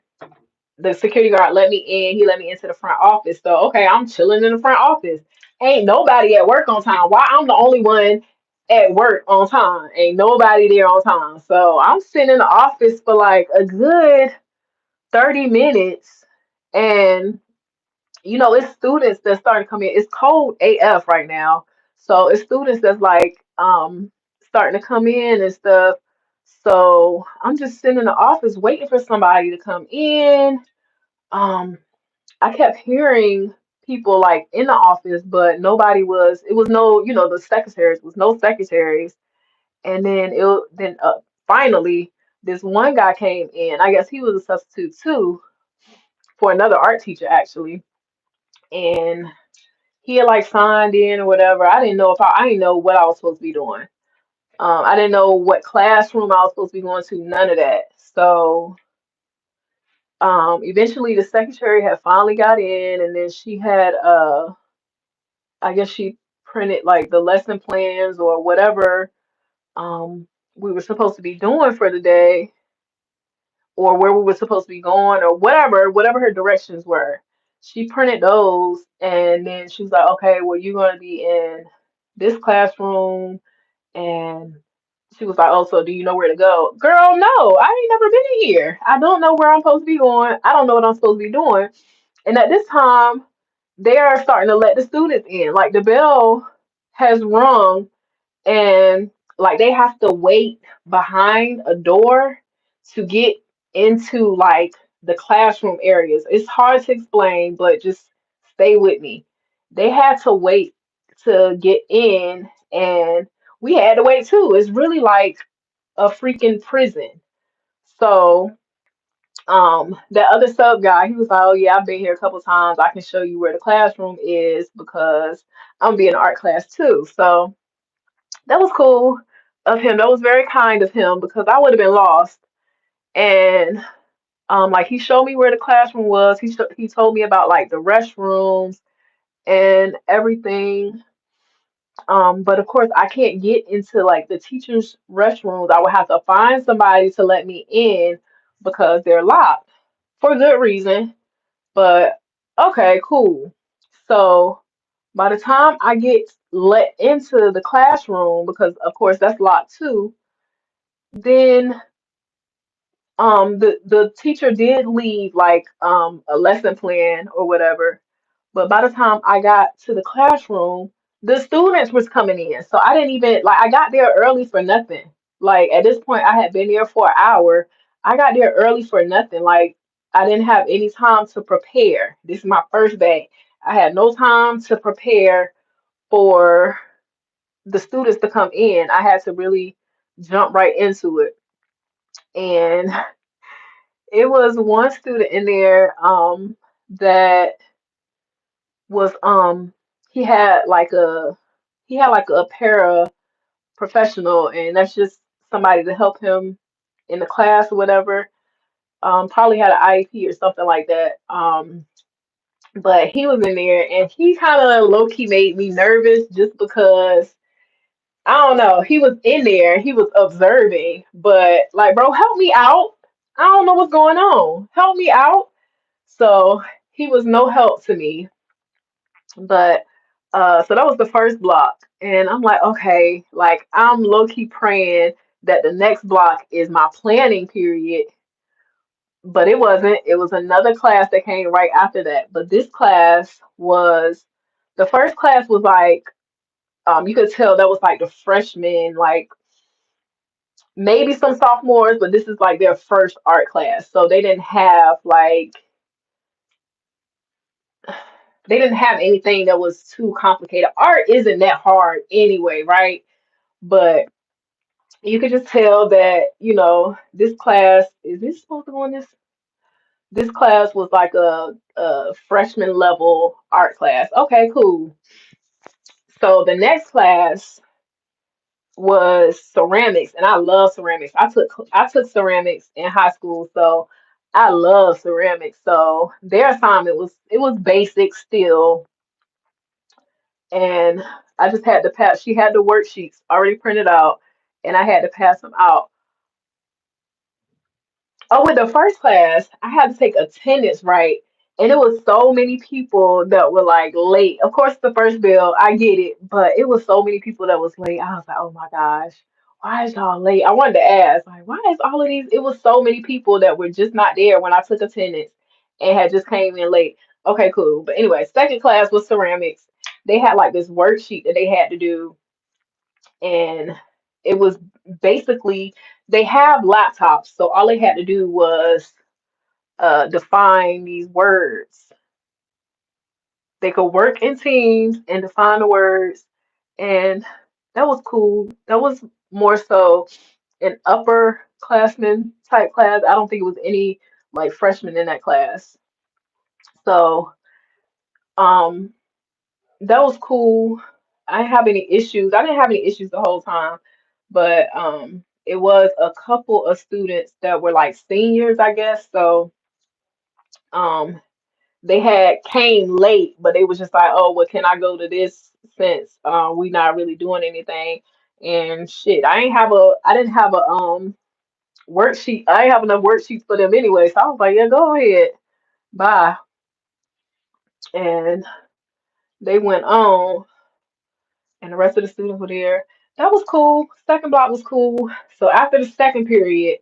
the security guard let me in. He let me into the front office. So okay, I'm chilling in the front office. Ain't nobody at work on time. Why I'm the only one at work on time? Ain't nobody there on time. So I'm sitting in the office for like a good 30 minutes. And it's students that's starting to come in. It's cold AF right now. So it's students that's like starting to come in and stuff. So I'm just sitting in the office waiting for somebody to come in. Um, I kept hearing people like in the office, but nobody was. It was no, the secretaries was no secretaries. And then finally this one guy came in. I guess he was a substitute too for another art teacher actually, and he had like signed in or whatever. I didn't know what I was supposed to be doing. I didn't know what classroom I was supposed to be going to. None of that. So eventually the secretary had finally got in, and then she had I guess she printed like the lesson plans or whatever um we were supposed to be doing for the day, or where we were supposed to be going, or whatever her directions were. She printed those, and then she was like, okay, well, you're going to be in this classroom. And she was like, oh, so do you know where to go? Girl, no, I ain't never been in here. I don't know where I'm supposed to be going. I don't know what I'm supposed to be doing. And at this time, they are starting to let the students in. Like the bell has rung, and like they have to wait behind a door to get into like the classroom areas. It's hard to explain, but just stay with me. They had to wait to get in, and we had to wait too. It's really like a freaking prison. So that other sub guy, he was like, oh yeah, I've been here a couple times. I can show you where the classroom is because I'm being art class too. So that was cool of him. That was very kind of him because I would have been lost. And like he showed me where the classroom was. He told me about like the restrooms and everything. But of course, I can't get into like the teachers' restrooms. I would have to find somebody to let me in because they're locked for good reason. But okay, cool. So by the time I get let into the classroom, because of course that's locked too, then the teacher did leave like a lesson plan or whatever. But by the time I got to the classroom, the students was coming in. So I didn't even like I got there early for nothing. Like at this point I had been there for an hour. I got there early for nothing. Like I didn't have any time to prepare. This is my first day. I had no time to prepare for the students to come in. I had to really jump right into it. And it was one student in there that was he had like a para professional, and that's just somebody to help him in the class or whatever. Probably had an IEP or something like that. But he was in there, and he kind of low key made me nervous just because I don't know. He was in there, he was observing, but like, bro, help me out. I don't know what's going on. Help me out. So he was no help to me. But so that was the first block. And I'm like, okay, like I'm low key praying that the next block is my planning period. But it wasn't. It was another class that came right after that. But this class was the first class was like you could tell that was like the freshmen, like maybe some sophomores, but this is like their first art class. So they didn't have anything that was too complicated. Art isn't that hard anyway, right? But you could just tell that, this class, is this supposed to go in this? This class was like a freshman level art class. Okay, cool. So the next class was ceramics, and I love ceramics. I took ceramics in high school, so I love ceramics. So their assignment was basic still, and I just had to pass. She had the worksheets already printed out, and I had to pass them out. Oh, with the first class, I had to take attendance, right? And it was so many people that were like late. Of course, the first bill, I get it, but it was so many people that was late. I was like, oh my gosh, why is y'all late? I wanted to ask, like, why is all of these? It was so many people that were just not there when I took attendance and had just came in late. Okay, cool. But anyway, second class was ceramics. They had like this worksheet that they had to do, and it was basically they have laptops, so all they had to do was define these words. They could work in teams and define the words, and that was cool. That was more so an upper classman type class. I don't think it was any like freshmen in that class. So um that was cool. I didn't have any issues. I didn't have any issues the whole time, but it was a couple of students that were like seniors, I guess. So um they had came late, but they was just like, oh, well, can I go to this since we not really doing anything? And shit, I didn't have a worksheet. I didn't have enough worksheets for them anyway. So I was like, yeah, go ahead, bye. And they went on, and the rest of the students were there. That was cool. Second block was cool. So after the second period,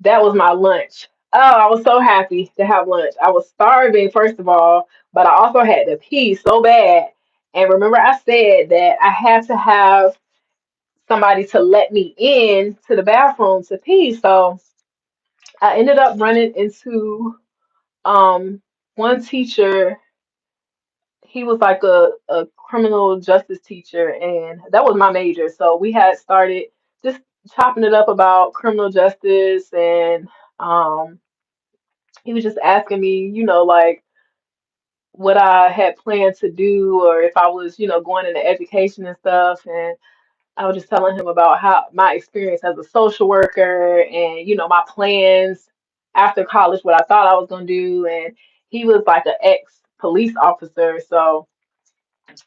that was my lunch. Oh, I was so happy to have lunch. I was starving, first of all, but I also had to pee so bad. And remember, I said that I had to have somebody to let me in to the bathroom to pee. So I ended up running into um, one teacher. He was like a criminal justice teacher, and that was my major. So we had started just chopping it up about criminal justice, and um, he was just asking me, like what I had planned to do or if I was, going into education and stuff. And I was just telling him about how my experience as a social worker and, my plans after college, what I thought I was going to do. And he was like an ex police officer. So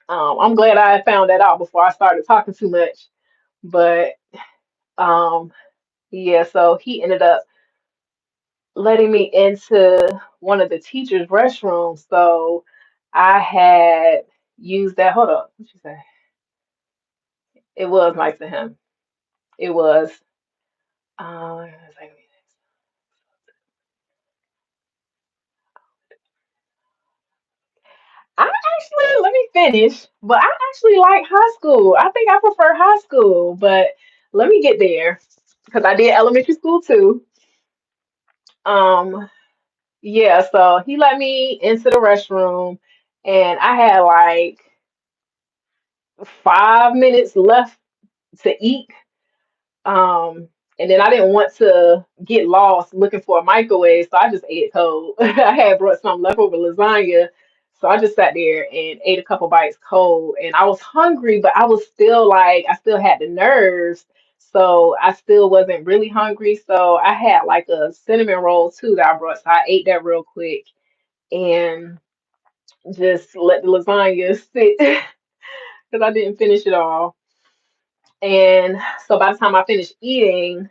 I'm glad I had found that out before I started talking too much. But um, yeah, so he ended up letting me into one of the teachers' restrooms. So I had used that. Hold up, what you say? It was nice to him. It was. It's like- I actually let me finish. But I actually like high school. I think I prefer high school. But let me get there because I did elementary school too. Um, yeah. So he let me into the restroom, and I had like 5 minutes left to eat. And then I didn't want to get lost looking for a microwave, so I just ate it cold. I had brought some leftover lasagna, so I just sat there and ate a couple bites cold. And I was hungry, but I was still like, I still had the nerves, so I still wasn't really hungry. So I had like a cinnamon roll too that I brought, so I ate that real quick and just let the lasagna sit because I didn't finish it all. And so by the time I finished eating,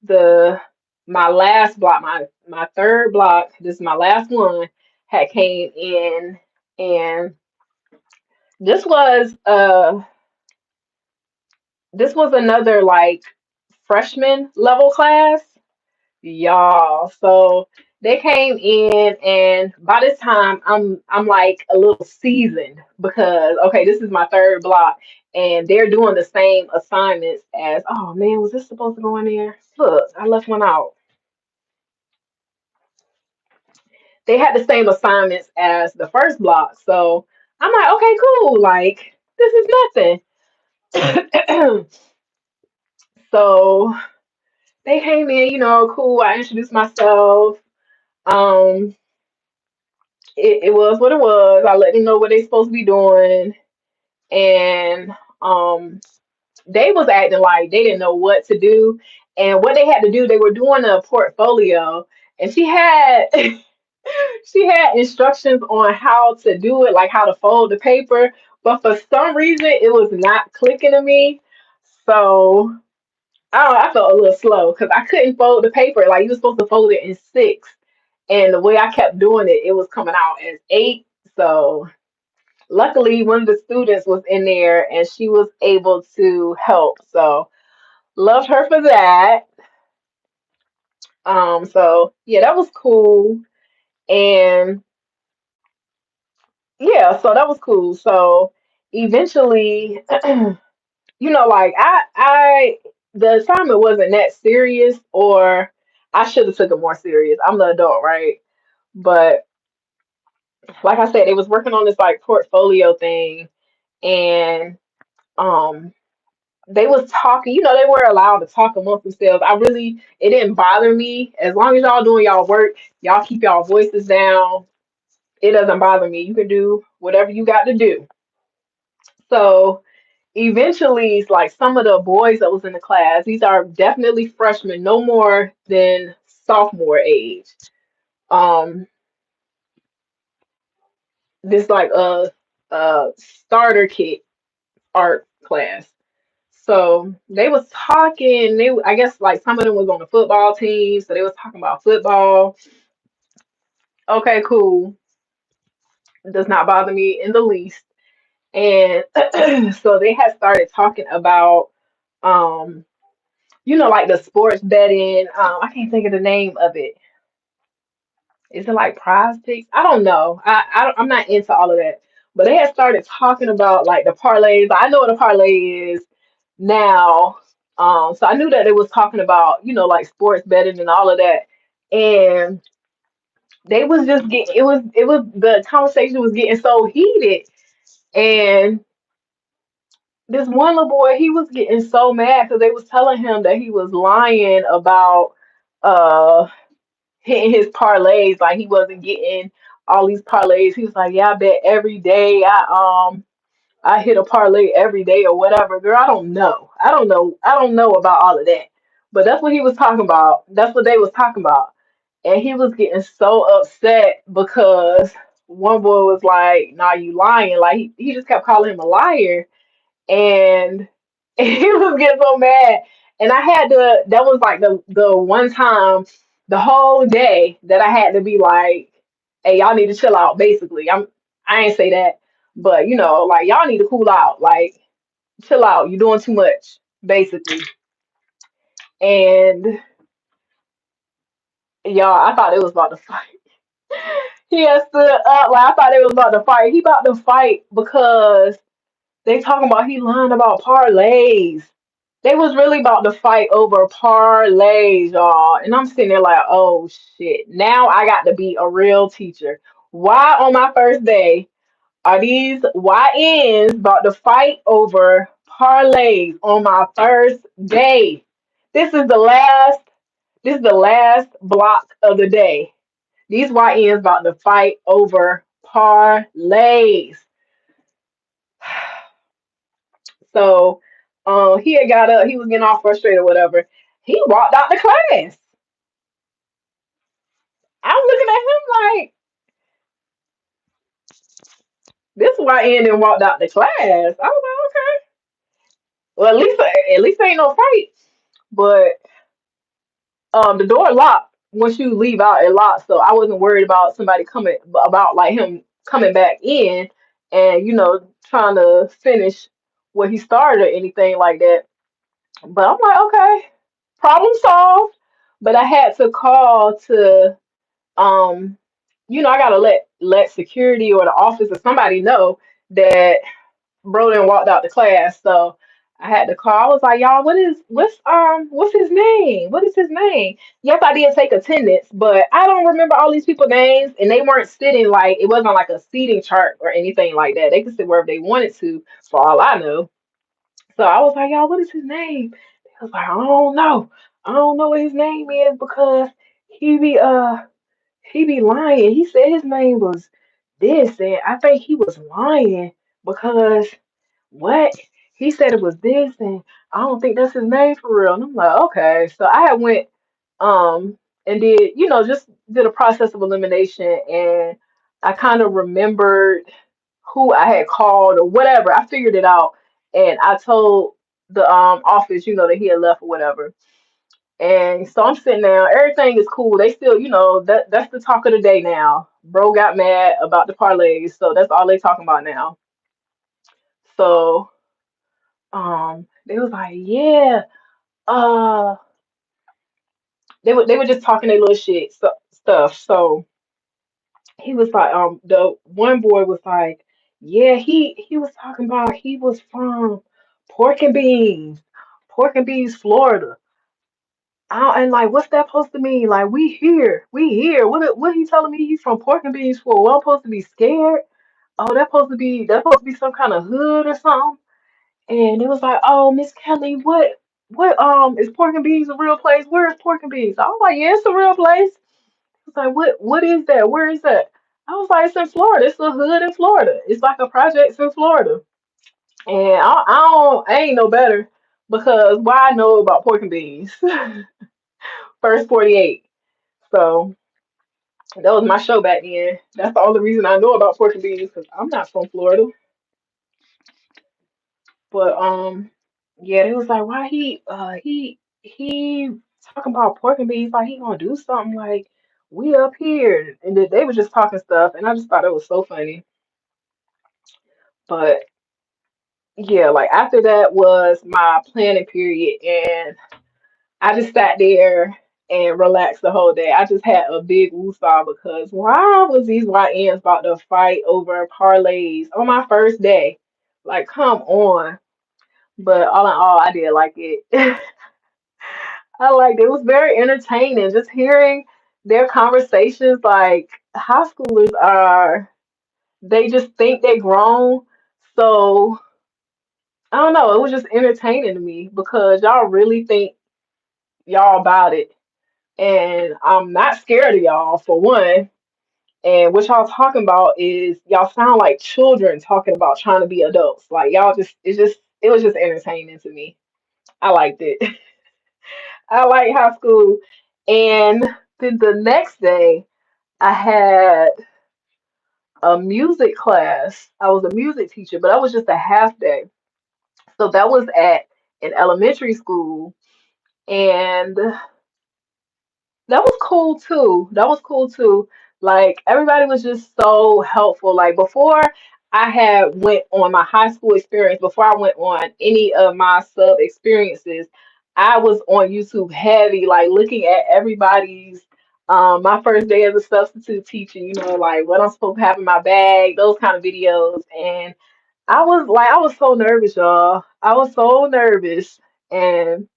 the my last block, my third block, this is my last one, had came in, and this was uh this was another like freshman level class, y'all. So they came in, and by this time I'm like a little seasoned because okay, this is my third block, and they're doing the same assignments as. Oh man, was this supposed to go in there? Look, I left one out. They had the same assignments as the first block. So I'm like, okay, cool. Like, this is nothing. So they came in, cool. I introduced myself. Um, it was what it was. I let them know what they supposed to be doing. And they was acting like they didn't know what to do. And what they had to do, they were doing a portfolio. And she had she had instructions on how to do it, like how to fold the paper, but for some reason it was not clicking to me. So I felt a little slow because I couldn't fold the paper. Like you were supposed to fold it in six, and the way I kept doing it, it was coming out as eight. So luckily, one of the students was in there, and she was able to help. So loved her for that. So yeah, that was cool. And yeah, so that was cool. So eventually, like the assignment wasn't that serious, or I should have took it more serious. I'm the adult, right? But like I said, they was working on this like portfolio thing, and um, they was talking. They were allowed to talk amongst themselves. It didn't bother me as long as y'all doing y'all work. Y'all keep y'all voices down. It doesn't bother me. You can do whatever you got to do. So eventually, it's like some of the boys that was in the class, these are definitely freshmen, no more than sophomore age. Um, this like a starter kit art class. So they was talking. I guess like some of them was on the football team, so they was talking about football. Okay, cool. Does not bother me in the least. And so they had started talking about um like the sports betting. I can't think of the name of it. Is it like prize picks? I don't know. I'm not into all of that. But they had started talking about like the parlays. I know what a parlay is now. So I knew that it was talking about, like sports betting and all of that. And they was just getting it was the conversation was getting so heated. And this one little boy, he was getting so mad because they was telling him that he was lying about uh hitting his parlays, like he wasn't getting all these parlays. He was like, "Yeah, I bet every day I hit a parlay every day or whatever." Girl, I don't know. I don't know about all of that. But that's what he was talking about. That's what they was talking about. And he was getting so upset because one boy was like, "Nah, you lying." Like he just kept calling him a liar, and he was getting so mad. And I had to. That was like the one time the whole day that I had to be like, "Hey, y'all need to chill out." Basically, I ain't say that, but like y'all need to cool out. Like, chill out. You're doing too much, basically. And y'all, I thought it was about to fight. He had stood up like I thought it was about to fight. He about to fight because they talking about he lying about parlays. They was really about to fight over parlays, y'all. And I'm sitting there like, oh shit. Now I got to be a real teacher. Why on my first day are these YNs about to fight over parlays on my first day? This is the last this is the last block of the day. These YNs about to fight over parlays. So he had got up, he was getting all frustrated or whatever. He walked out the class. I'm looking at him like, this YN and walked out the class. I was like, okay. Well, at least ain't no fight. But the door locked. Once you leave out, it locks. So I wasn't worried about somebody coming about like him coming back in and trying to finish what he started or anything like that. But I'm like, okay, problem solved. But I had to call to um I gotta let security or the office or somebody know that bro then walked out the class. So I had to call. I was like, y'all, what's his name? What is his name? Yes, I did take attendance, but I don't remember all these people's names, and they weren't sitting like it wasn't like a seating chart or anything like that. They could sit wherever they wanted to, for all I know. So I was like, y'all, what is his name? They was like, I don't know. I don't know what his name is because he be he be lying. He said his name was this, and I think he was lying because what? He said it was this, and I don't think that's his name for real. And I'm like, okay. So I had went and did, just did a process of elimination, and I kind of remembered who I had called or whatever. I figured it out, and I told the office, that he had left or whatever. And so I'm sitting there, everything is cool. They still, that's the talk of the day now. Bro got mad about the parlays, so that's all they talking about now. So they was like, yeah, uh they were just talking their little shit stuff. So he was like, the one boy was like, yeah, he was talking about he was from Pork and Beans, Pork and Beans, Florida. And like, what's that supposed to mean? Like, we here. What he telling me he's from Pork and Beans for? Well, I'm supposed to be scared. Oh, that's supposed to be some kind of hood or something. And it was like, oh, Miss Kelly, what is Pork and Beans a real place? Where is Pork and Beans? I was like, yeah, it's a real place. It's like, what is that? Where is that? I was like, it's in Florida. It's a hood in Florida. It's like a project in Florida. And I ain't no better because why I know about Pork and Beans. First 48. So that was my show back then. That's the only reason I know about Pork and Beans because I'm not from Florida. But yeah, it was like why he talking about Pork and Beans like he gonna do something like we up here and they were just talking stuff and I just thought it was so funny. But yeah, like after that was my planning period and I just sat there and relaxed the whole day. I just had a big woosah because why was these YNs about to fight over parlays on my first day? Like, come on. But all in all, I did like it. I liked it. It was very entertaining just hearing their conversations. Like, high schoolers are, they just think they're grown. So, I don't know. It was just entertaining to me because y'all really think y'all about it. And I'm not scared of y'all for one. And what y'all talking about is y'all sound like children talking about trying to be adults. Like y'all it was just entertaining to me. I liked it. I like high school. And then the next day I had a music class. I was a music teacher, but that was just a half day. So that was at an elementary school. And that was cool too. That was cool too. Like everybody was just so helpful. Like before I had went on my high school experience, before I went on any of my sub experiences, I was on YouTube heavy, like looking at everybody's my first day as a substitute teacher, like what I'm supposed to have in my bag, those kind of videos. And I was so nervous, y'all. I was so nervous. And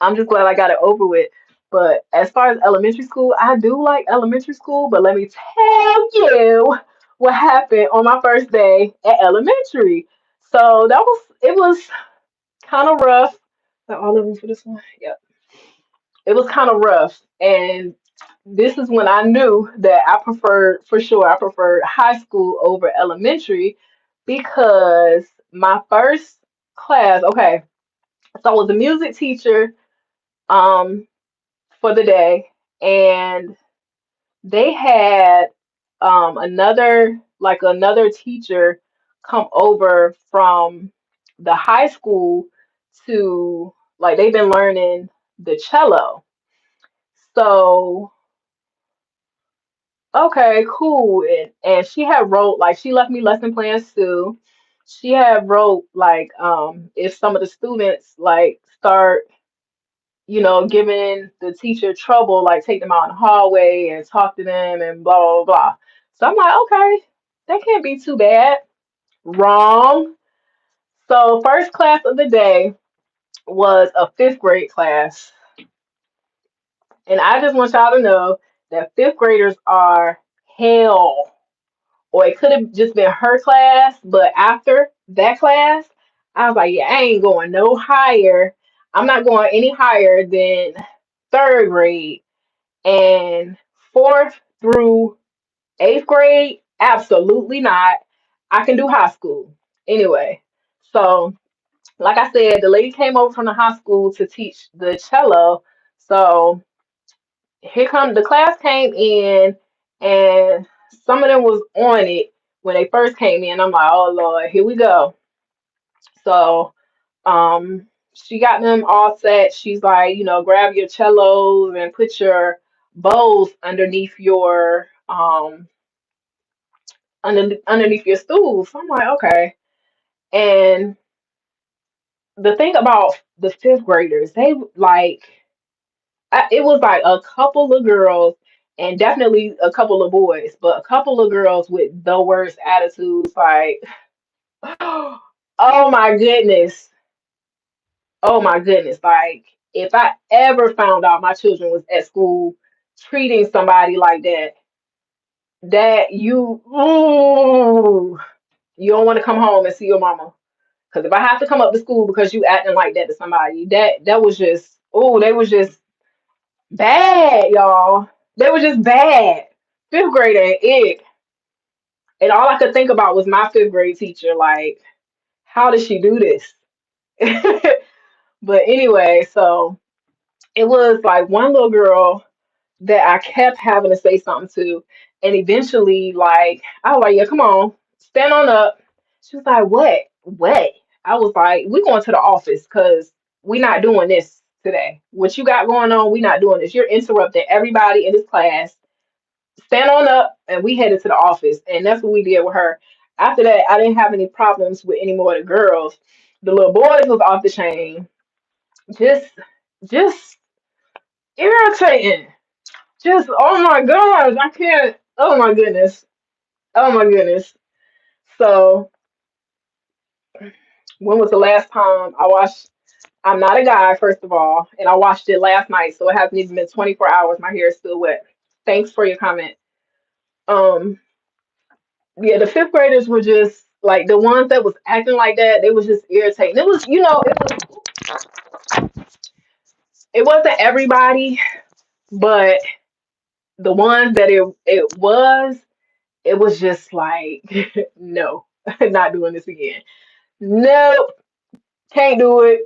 I'm just glad I got it over with. But as far as elementary school, I do like elementary school, but let me tell you what happened on my first day at elementary. So it was kind of rough. Got all of them for this one? Yep. It was kind of rough. And this is when I knew that I preferred high school over elementary because my first class, okay, so I was a music teacher. Um, for the day, and they had another teacher come over from the high school to like they've been learning the cello. So okay, cool. And she had wrote like she left me lesson plans too. She had wrote like if some of the students like start giving the teacher trouble, like take them out in the hallway and talk to them and blah, blah, blah. So I'm like, okay, that can't be too bad. Wrong. So first class of the day was a fifth grade class. And I just want y'all to know that fifth graders are hell. Or it could have just been her class, but after that class, I was like, yeah, I ain't going no higher. I'm not going any higher than third grade. And fourth through eighth grade, absolutely not. I can do high school. Anyway, so like I said, the lady came over from the high school to teach the cello. So here come the class came in and some of them was on it when they first came in. I'm like, oh Lord, here we go. So She got them all set. She's like, grab your cellos and put your bows underneath your stool. So I'm like, okay. And the thing about the fifth graders, they like it was like a couple of girls and definitely a couple of boys, but a couple of girls with the worst attitudes. Like, oh my goodness, oh my goodness. Like, if I ever found out my children was at school treating somebody like that, that you don't want to come home and see your mama. Because if I have to come up to school because you acting like that to somebody, that was just, oh, they was just bad, y'all. They were just bad. Fifth grade ain't it. And all I could think about was my fifth grade teacher. Like, how did she do this? But anyway, so it was like one little girl that I kept having to say something to. And eventually, like, I was like, yeah, come on, stand on up. She was like, what? What? I was like, we going to the office because we not doing this today. What you got going on, we not doing this. You're interrupting everybody in this class. Stand on up. And we headed to the office. And that's what we did with her. After that, I didn't have any problems with any more of the girls. The little boys was off the chain. Just, just irritating. Just, oh my gosh, I can't. Oh my goodness. Oh my goodness. So, when was the last time I watched? I'm not a guy, first of all, and I watched it last night, so it hasn't even been 24 hours. My hair is still wet. Thanks for your comment. Um, yeah, the fifth graders were just like the ones that was acting like that. They was just irritating. It was, it wasn't everybody, but the ones that it was just like, no, not doing this again. Nope, can't do it.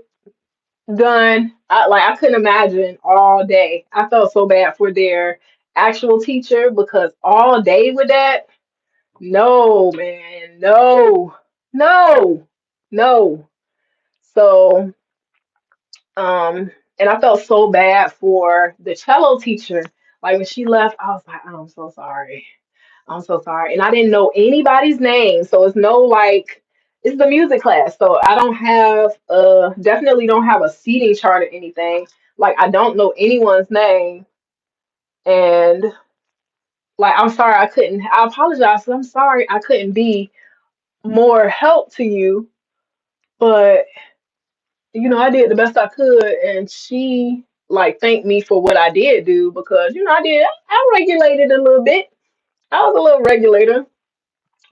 Done. I couldn't imagine all day. I felt so bad for their actual teacher because all day with that, no, man, no, no, no. So, and I felt so bad for the cello teacher. Like when she left, I was like, I'm so sorry. I'm so sorry. And I didn't know anybody's name. So it's no like it's the music class. So I don't have definitely don't have a seating chart or anything. Like I don't know anyone's name. And like I'm sorry I apologize. I'm sorry I couldn't be more help to you. But I did the best I could and she like thanked me for what I did do because I regulated a little bit. I was a little regulator.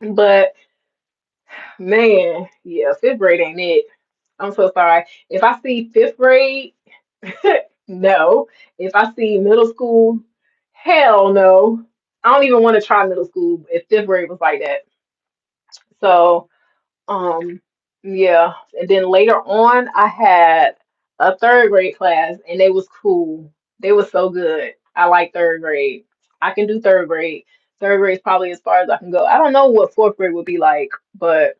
But man, yeah, fifth grade ain't it. I'm so sorry. If I see fifth grade, no. If I see middle school, hell no. I don't even want to try middle school if fifth grade was like that. So, um, yeah. And then later on, I had a third grade class, and they was cool. They was so good. I like third grade. I can do third grade. Third grade is probably as far as I can go. I don't know what fourth grade would be like, but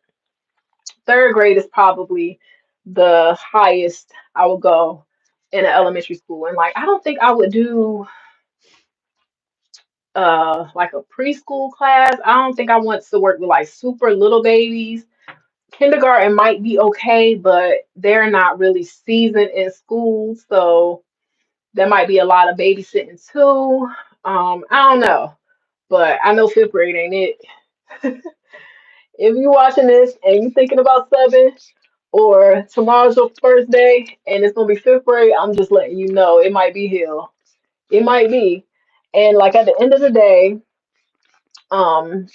third grade is probably the highest I would go in an elementary school. And like I don't think I would do like a preschool class. I don't think I want to work with like super little babies. Kindergarten might be okay, but they're not really seasoned in school, so there might be a lot of babysitting too. I don't know. But I know fifth grade ain't it. If you watching this and you thinking about subbing, or tomorrow's your first day and it's gonna be fifth grade, I'm just letting you know it might be hell. It might be. And like at the end of the day, um,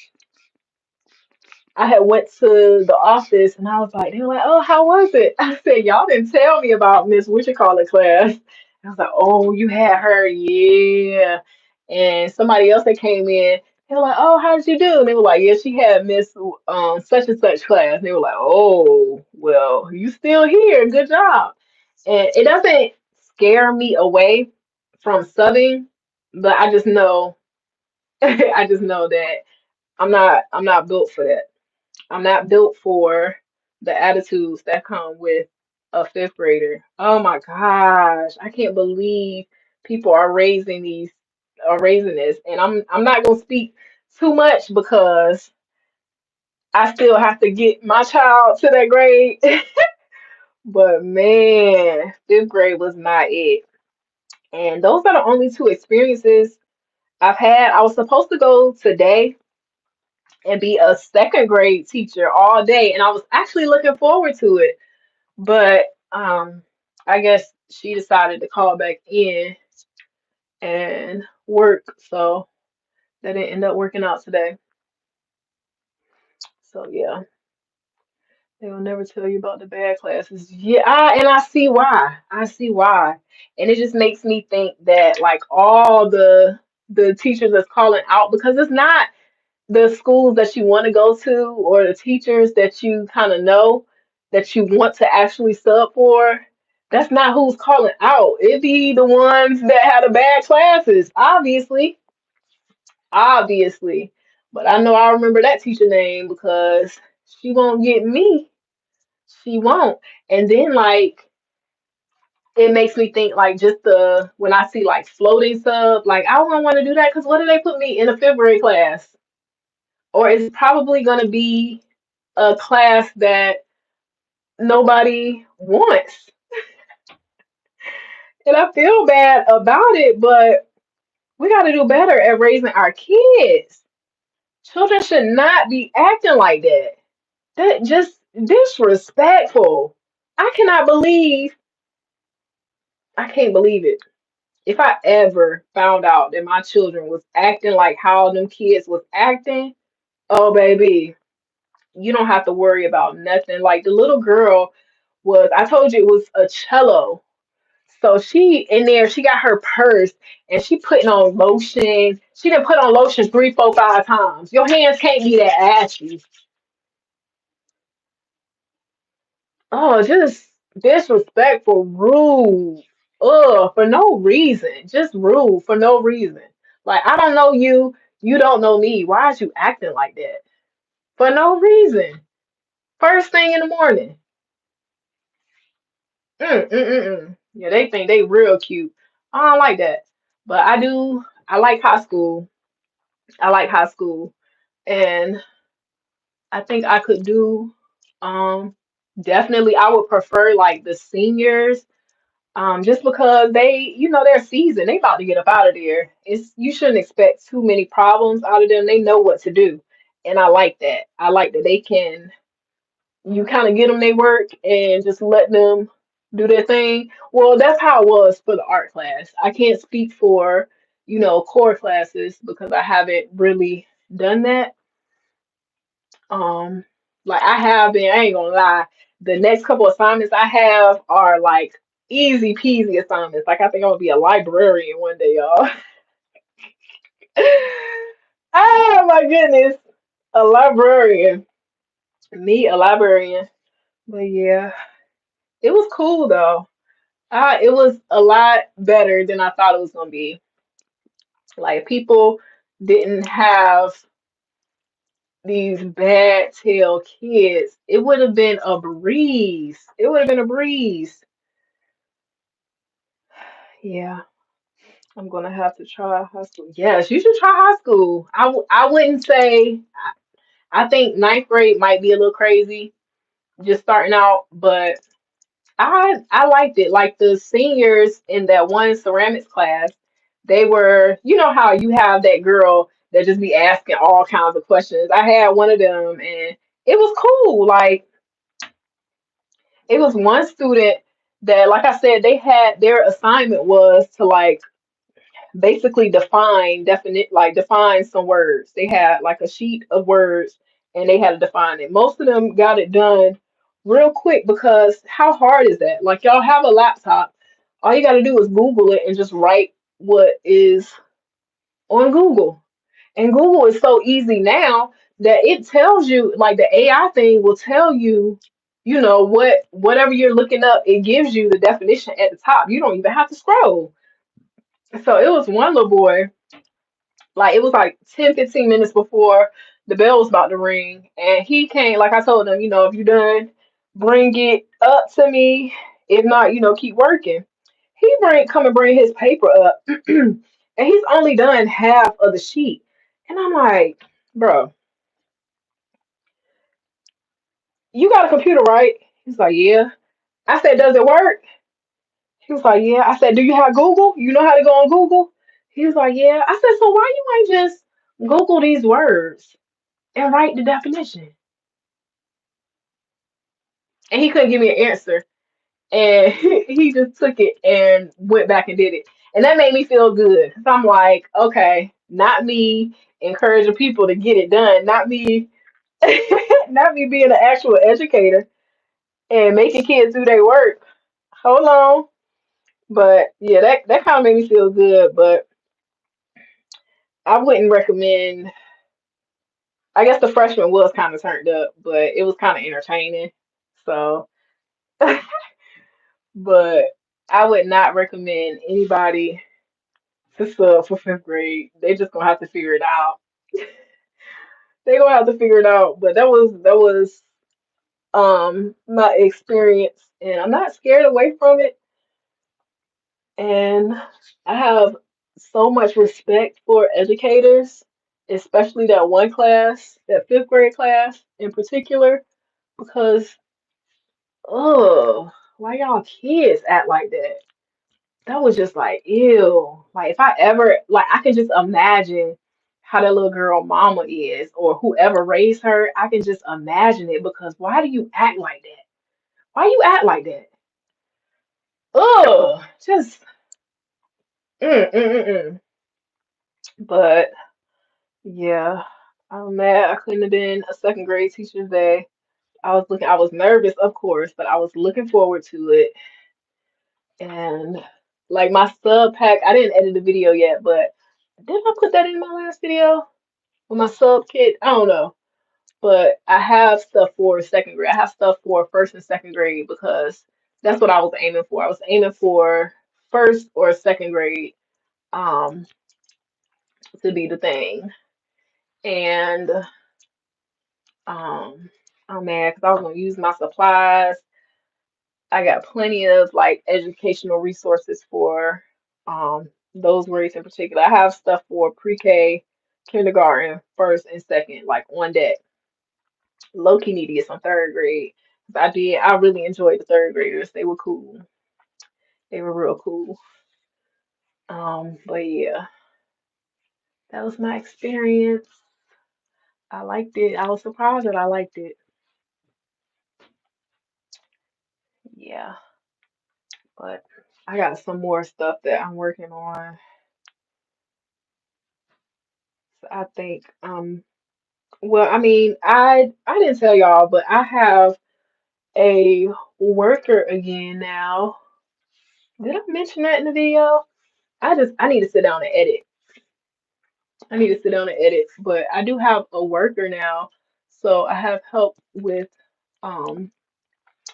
I had went to the office and I was like, they were like, oh, how was it? I said, y'all didn't tell me about Miss Whatchamacallit class. I was like, oh, you had her, yeah. And somebody else that came in, they were like, oh, how did you do? And they were like, yeah, she had Miss such and such class. And they were like, oh, well, you still here. Good job. And it doesn't scare me away from subbing, but I just know I just know that I'm not built for that. I'm not built for the attitudes that come with A fifth grader. Oh my gosh. I can't believe people are raising this. And I'm not gonna speak too much because I still have to get my child to that grade. But man, fifth grade was not it. And those are the only two experiences I've had. I was supposed to go today and be a second grade teacher all day, and I was actually looking forward to it. But I guess she decided to call back in and work, so that didn't end up working out today. So yeah, they will never tell you about the bad classes. Yeah, and I see why. I see why, and it just makes me think that like all the teachers that's calling out because it's not the schools that you want to go to or the teachers that you kind of know that you want to actually sub for, that's not who's calling out. It be the ones that had the bad classes, obviously, obviously. But I know I remember that teacher name because she won't get me. She won't. And then like it makes me think like just the when I see like floating sub, like I don't want to do that because what do they put me in a fifth grade class? Or it's probably gonna be a class that nobody wants. And I feel bad about it, but we got to do better at raising our kids. Children should not be acting like that. That just disrespectful. I cannot believe, I can't believe it. If I ever found out that my children was acting like how them kids was acting, oh baby, you don't have to worry about nothing. Like the little girl was, I told you it was a cello. So she in there, she got her purse and she putting on lotion. She done put on lotion three, four, 5 times. Your hands can't be that ashy. Oh, just disrespectful, rude. Ugh, for no reason. Just rude for no reason. Like I don't know you, you don't know me. Why is you acting like that? For no reason. First thing in the morning. Yeah, they think they real cute. I don't like that. But I do. I like high school. I like high school, and I think I could do. Um, definitely, I would prefer like the seniors. Just because they, they're seasoned. They about to get up out of there. It's you shouldn't expect too many problems out of them. They know what to do, and I like that. I like that they can you kind of get them they work and just let them do their thing. Well, that's how it was for the art class. I can't speak for, core classes because I haven't really done that. Um, like I have been, I ain't gonna lie. The next couple assignments I have are like easy peasy assignments. Like I think I'm gonna be a librarian one day, y'all. Oh my goodness, a librarian. Me, a librarian. But yeah, it was cool though. It was a lot better than I thought it was gonna be. Like people didn't have these bad tail kids. It would have been a breeze. It would have been a breeze. Yeah, I'm gonna have to try high school. Yes, you should try high school. I wouldn't say. I think ninth grade might be a little crazy, just starting out, but I liked it. Like the seniors in that one ceramics class, they were, you know how you have that girl that just be asking all kinds of questions. I had one of them and it was cool. Like it was one student that, like I said, they had their assignment was to like basically define some words. They had like a sheet of words and they had to define it. Most of them got it done real quick because how hard is that? Like y'all have a laptop. All you got to do is Google it and just write what is on Google. And Google is so easy now that it tells you like the AI thing will tell you whatever you're looking up, it gives you the definition at the top. You don't even have to scroll. So it was one little boy like it was like 10, 15 minutes before the bell was about to ring. And he came, like I told him, if you're done. bring it up to me. If not, keep working. He come and bring his paper up, and he's only done half of the sheet. And I'm like, bro, you got a computer, right? He's like, yeah. I said, does it work? He was like, yeah. I said, do you have Google? You know how to go on Google? He was like, yeah. I said, so why you ain't just Google these words and write the definition? And he couldn't give me an answer. And he just took it and went back and did it. And that made me feel good. So I'm like, okay, not me encouraging people to get it done, not me, not me being an actual educator and making kids do their work. Hold on. But yeah, that kind of made me feel good. But I wouldn't recommend. I guess the freshman was kind of turned up, but it was kind of entertaining. So, but I would not recommend anybody to sub for fifth grade. They just gonna have to figure it out. They gonna have to figure it out. But that was my experience, and I'm not scared away from it. And I have so much respect for educators, especially that one class, that fifth grade class in particular, because oh, why y'all kids act like that? That was just like, ew. Like if I ever like I can just imagine how that little girl mama is or whoever raised her, I can just imagine it because why do you act like that? Why you act like that? Ugh, just mm. But yeah, I'm mad I couldn't have been a second grade teacher today. I was nervous, of course, but I was looking forward to it. And like my sub pack, I didn't edit the video yet, but did I put that in my last video with my sub kit? I don't know. But I have stuff for second grade. I have stuff for first and second grade because that's what I was aiming for. I was aiming for first or second grade um to be the thing. And um I'm mad because I was gonna use my supplies. I got plenty of like educational resources for those grades in particular. I have stuff for pre-K, kindergarten, first and second, like on deck. Low key need to get some third grade. 'Cause I really enjoyed the third graders. They were cool. They were real cool. But yeah, that was my experience. I liked it. I was surprised that I liked it. Yeah, but I got some more stuff that I'm working on. I think well, I mean, I didn't tell y'all, but I have a worker again now. Did I mention that in the video? I need to sit down and edit. I need to sit down and edit, but I do have a worker now, so I have help with um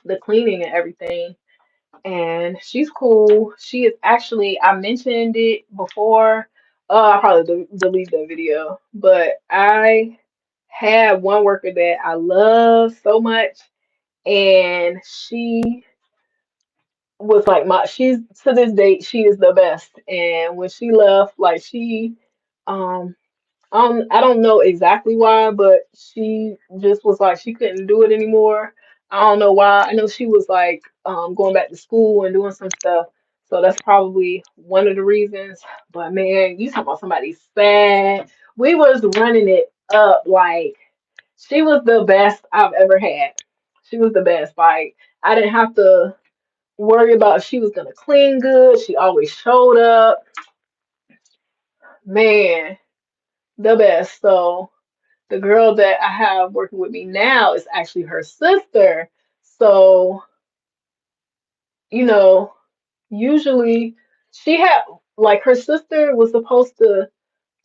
the cleaning and everything. And she's cool. She is actually I mentioned it before. I probably delete that video, but I had one worker that I love so much, and she was like she's to this date she is the best. And when she left, like um I don't know exactly why, but she just was like she couldn't do it anymore. I don't know why. I know she was like going back to school and doing some stuff. So that's probably one of the reasons. But man, you talking about somebody sad. We was running it up like she was the best I've ever had. She was the best. Like I didn't have to worry about if she was gonna clean good. She always showed up. Man, the best. So the girl that I have working with me now is actually her sister. So, you know, usually she had like her sister was supposed to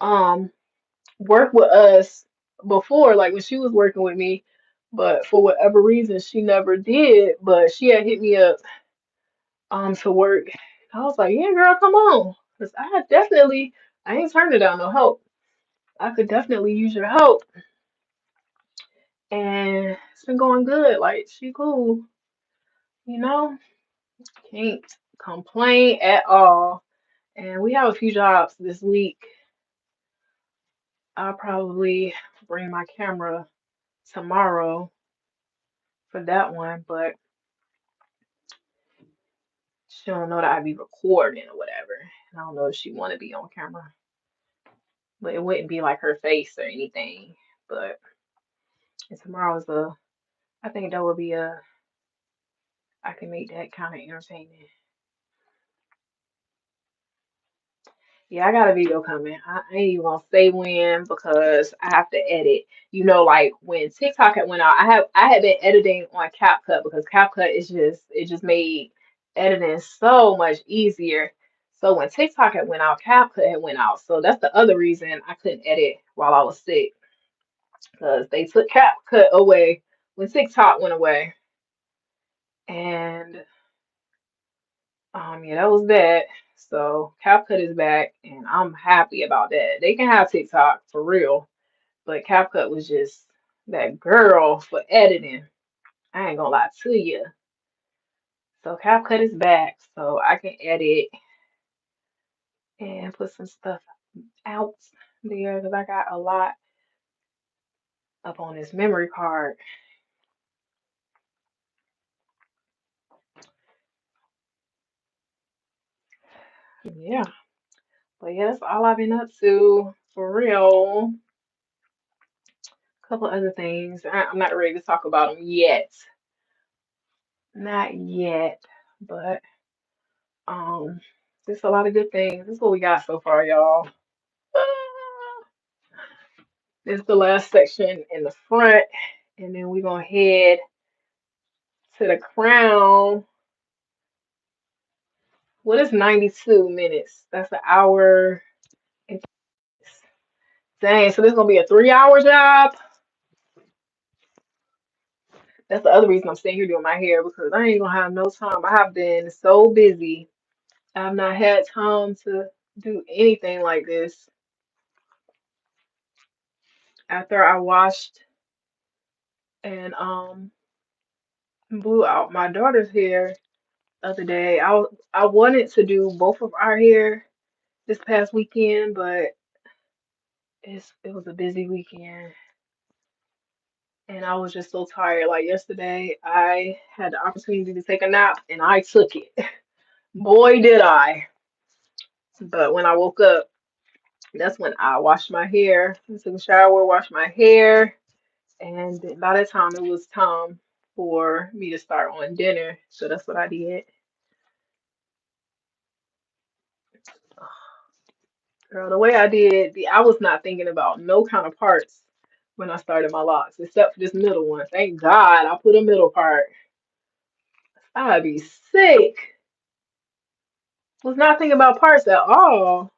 um work with us before, like when she was working with me, but for whatever reason she never did. But she had hit me up to work. I was like, yeah, girl, come on. Because I ain't turning down no help. I could definitely use your help. and it's been going good. Like she cool, you know, can't complain at all. And we have a few jobs this week. I'll probably bring my camera tomorrow for that one, but she don't know that I be recording or whatever. I don't know if she want to be on camera, but it wouldn't be like her face or anything. But and tomorrow's I think that would be I can make that kind of entertaining. Yeah, I got a video coming. I ain't even gonna say when because I have to edit. You know, like when TikTok had went out, I had been editing on CapCut because CapCut is just it just made editing so much easier. So when TikTok had went out, CapCut had went out. So that's the other reason I couldn't edit while I was sick because they took CapCut away when TikTok went away. And yeah, that was bad. So CapCut is back, and I'm happy about that. They can have TikTok for real, but CapCut was just that girl for editing. I ain't gonna lie to you. So CapCut is back, so I can edit and put some stuff out there because I got a lot up on this memory card. Yeah, but yeah, that's all I've been up to for real. A couple other things. I'm not ready to talk about them yet. Not yet, but um, just a lot of good things. This is what we got so far, y'all. Ah, this is the last section in the front, and then we're gonna head to the crown. What is 92 minutes? That's an hour. and- Dang, so this is gonna be a 3 hour job. That's the other reason I'm staying here doing my hair because I ain't gonna have no time. I have been so busy. I've not had time to do anything like this. After I washed and blew out my daughter's hair the other day. I wanted to do both of our hair this past weekend, but it was a busy weekend and I was just so tired. Like yesterday, I had the opportunity to take a nap and I took it. Boy, did I. But when I woke up, that's when I washed my hair, took a shower, washed my hair, and by the time it was time for me to start on dinner, so that's what I did. Girl, the way I did, I was not thinking about no kind of parts when I started my locks, except for this middle one. Thank God I put a middle part. I'd be sick. Was not thinking about parts at all.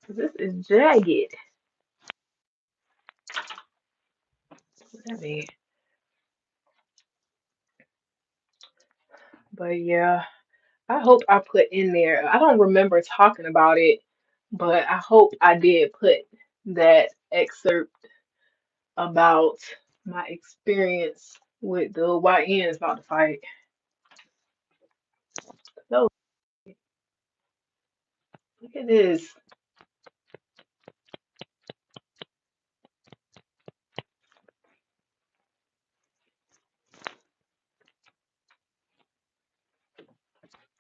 This is jagged. What that mean? But yeah, I hope I put in there. I don't remember talking about it, but I hope I did put that excerpt about my experience with the YNs about to fight. So look at this.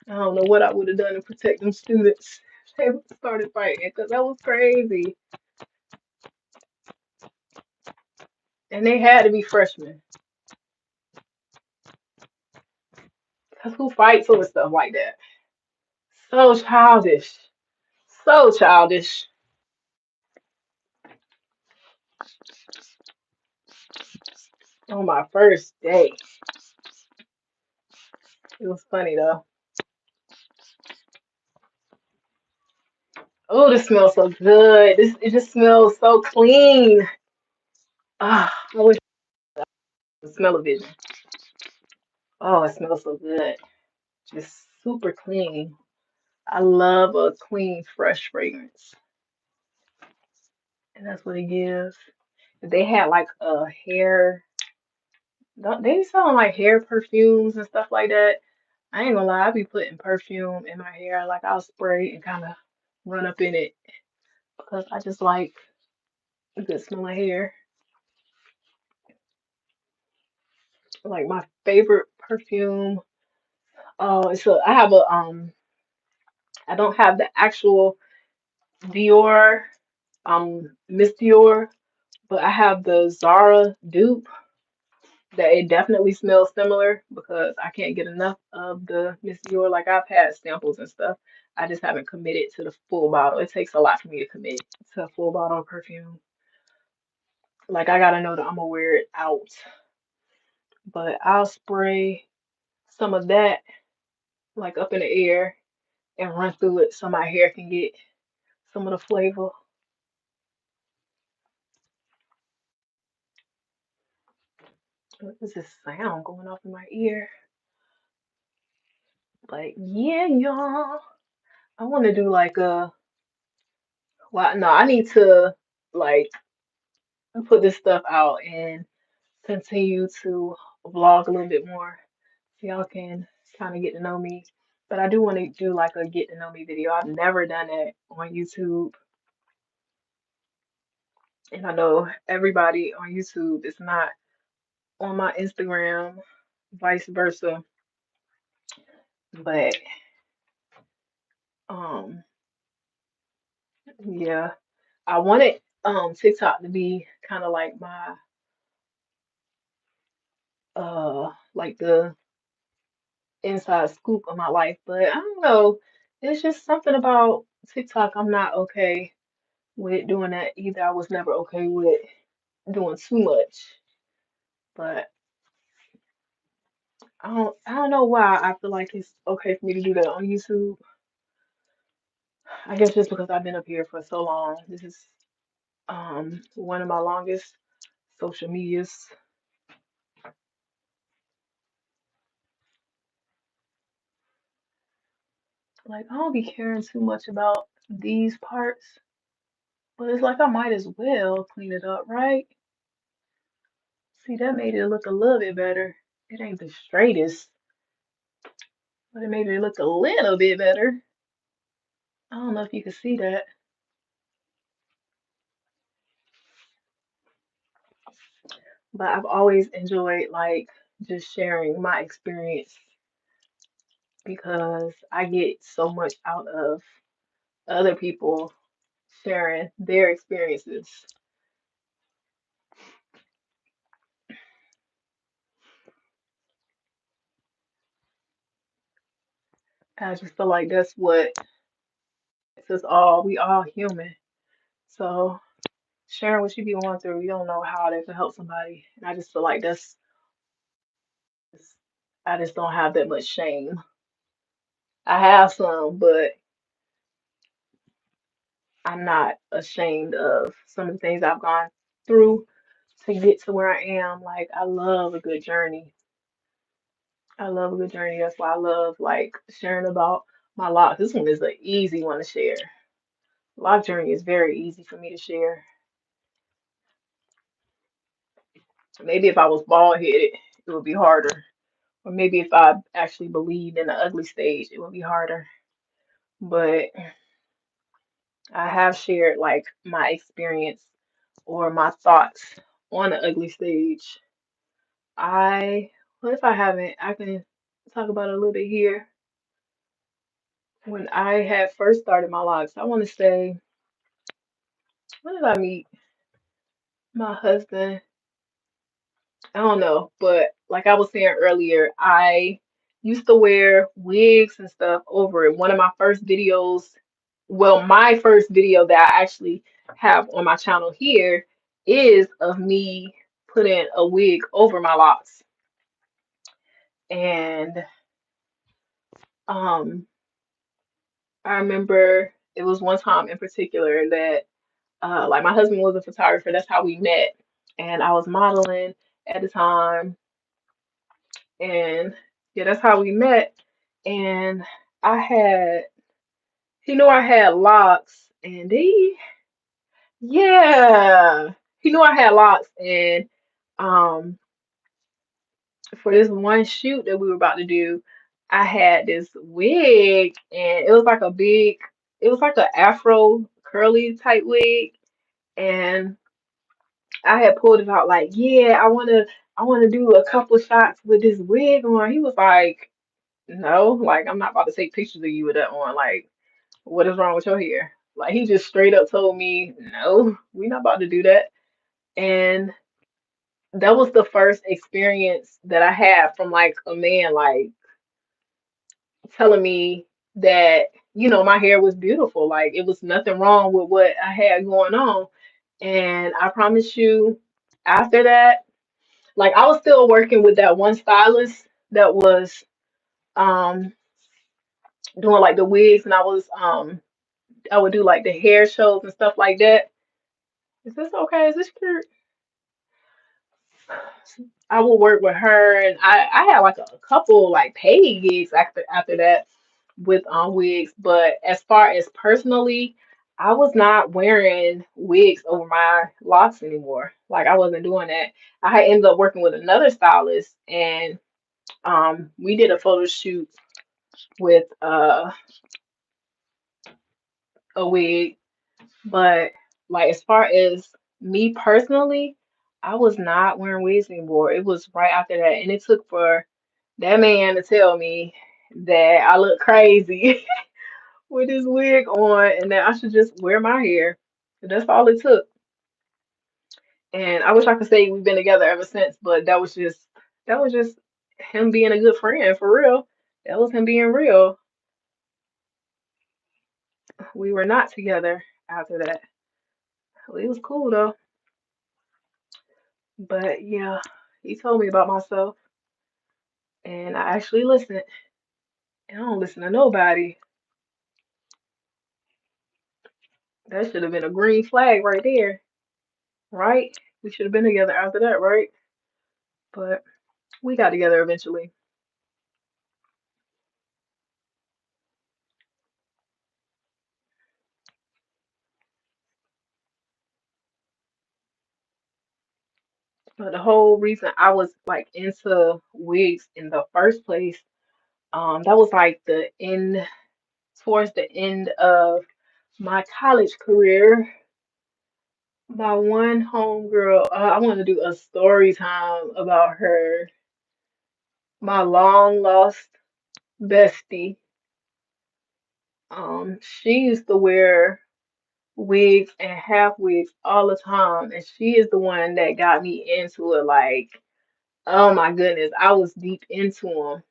I don't know what I would have done to protect them students. They started fighting because that was crazy. And they had to be freshmen. Because who fights over stuff like that? So childish. So childish. On my first day. It was funny though. Oh, this smells so good. It just smells so clean. Ah, I wish I could smell of vision. Oh, it smells so good. Just super clean. I love a clean, fresh fragrance. And that's what it gives. They had like a hair. They selling like hair perfumes and stuff like that. I ain't gonna lie, I be putting perfume in my hair. Like I'll spray and kind of run up in it because I just like a good smell of hair. Like my favorite perfume. Oh, so I have a I don't have the actual Dior, Miss Dior, but I have the Zara dupe that it definitely smells similar because I can't get enough of the Miss Dior. Like I've had samples and stuff. I just haven't committed to the full bottle. It takes a lot for me to commit to a full bottle of perfume. Like I gotta know that I'm gonna wear it out. But I'll spray some of that like up in the air and run through it so my hair can get some of the flavor. What is this sound going off in my ear? Like, yeah, y'all. I want to do like a, well, no, I need to like put this stuff out and continue to vlog a little bit more so y'all can kind of get to know me. But I do want to do like a get to know me video. I've never done it on YouTube. And I know everybody on YouTube is not on my Instagram, vice versa. But um yeah, I wanted TikTok to be kind of like my like the inside scoop of my life, but I don't know. It's just something about TikTok I'm not okay with doing that either. I was never okay with doing too much. But I don't know why I feel like it's okay for me to do that on YouTube. I guess just because I've been up here for so long. This is one of my longest social medias. Like I don't be caring too much about these parts, but it's like I might as well clean it up, right? See, that made it look a little bit better. It ain't the straightest, but it made it look a little bit better. I don't know if you can see that, but I've always enjoyed like just sharing my experience because I get so much out of other people sharing their experiences. I just feel like that's what makes us all, we all human. So sharing what you be going through, you don't know how that could help somebody. And I just feel like I just don't have that much shame. I have some, but I'm not ashamed of some of the things I've gone through to get to where I am. Like I love a good journey. I love a good journey. That's why I love like sharing about my lock. This one is an easy one to share. Lock journey is very easy for me to share. Maybe if I was bald headed, it would be harder. Or maybe if I actually believed in the ugly stage, it would be harder. But I have shared like my experience or my thoughts on the ugly stage. What if I haven't? I can talk about it a little bit here. When I had first started my lives, I want to say, when did I meet my husband? I don't know, but like I was saying earlier, I used to wear wigs and stuff over it. One of my first videos, well, my first video that I actually have on my channel here is of me putting a wig over my locks. And um, I remember it was one time in particular that like my husband was a photographer. That's how we met. And I was modeling at the time. And yeah, that's how we met. And I had, he knew I had locks. And yeah, he knew I had locks, and um, for this one shoot that we were about to do, I had this wig, and it was like a big, it was like an afro curly type wig, and I had pulled it out like, yeah, I wanna do a couple shots with this wig on. He was like, no, like I'm not about to take pictures of you with that on. Like, what is wrong with your hair? Like he just straight up told me, no, we're not about to do that. And that was the first experience that I had from like a man like telling me that, my hair was beautiful. Like it was nothing wrong with what I had going on. And I promise you, after that, like I was still working with that one stylist that was um doing like the wigs, and I would do like the hair shows and stuff like that. Is this okay? Is this cute? I would work with her, and I had like a couple like paid gigs after that with wigs. But as far as personally, I was not wearing wigs over my locks anymore. Like I wasn't doing that. I had ended up working with another stylist, and we did a photo shoot with a wig. But like as far as me personally, I was not wearing wigs anymore. It was right after that, and it took for that man to tell me that I look crazy with this wig on, and that I should just wear my hair. That's all it took. And I wish I could say we've been together ever since, but that was just him being a good friend for real. That was him being real. We were not together after that. It was cool though. But yeah, he told me about myself, and I actually listened. And I don't listen to nobody. That should have been a green flag right there, right? We should have been together after that, right? But we got together eventually. But the whole reason I was like into wigs in the first place, that was like the end, towards the end of my college career. My one homegirl, I want to do a story time about her, my long lost bestie. She used to wear wigs and half wigs all the time, and she is the one that got me into it. Like, oh my goodness, I was deep into them,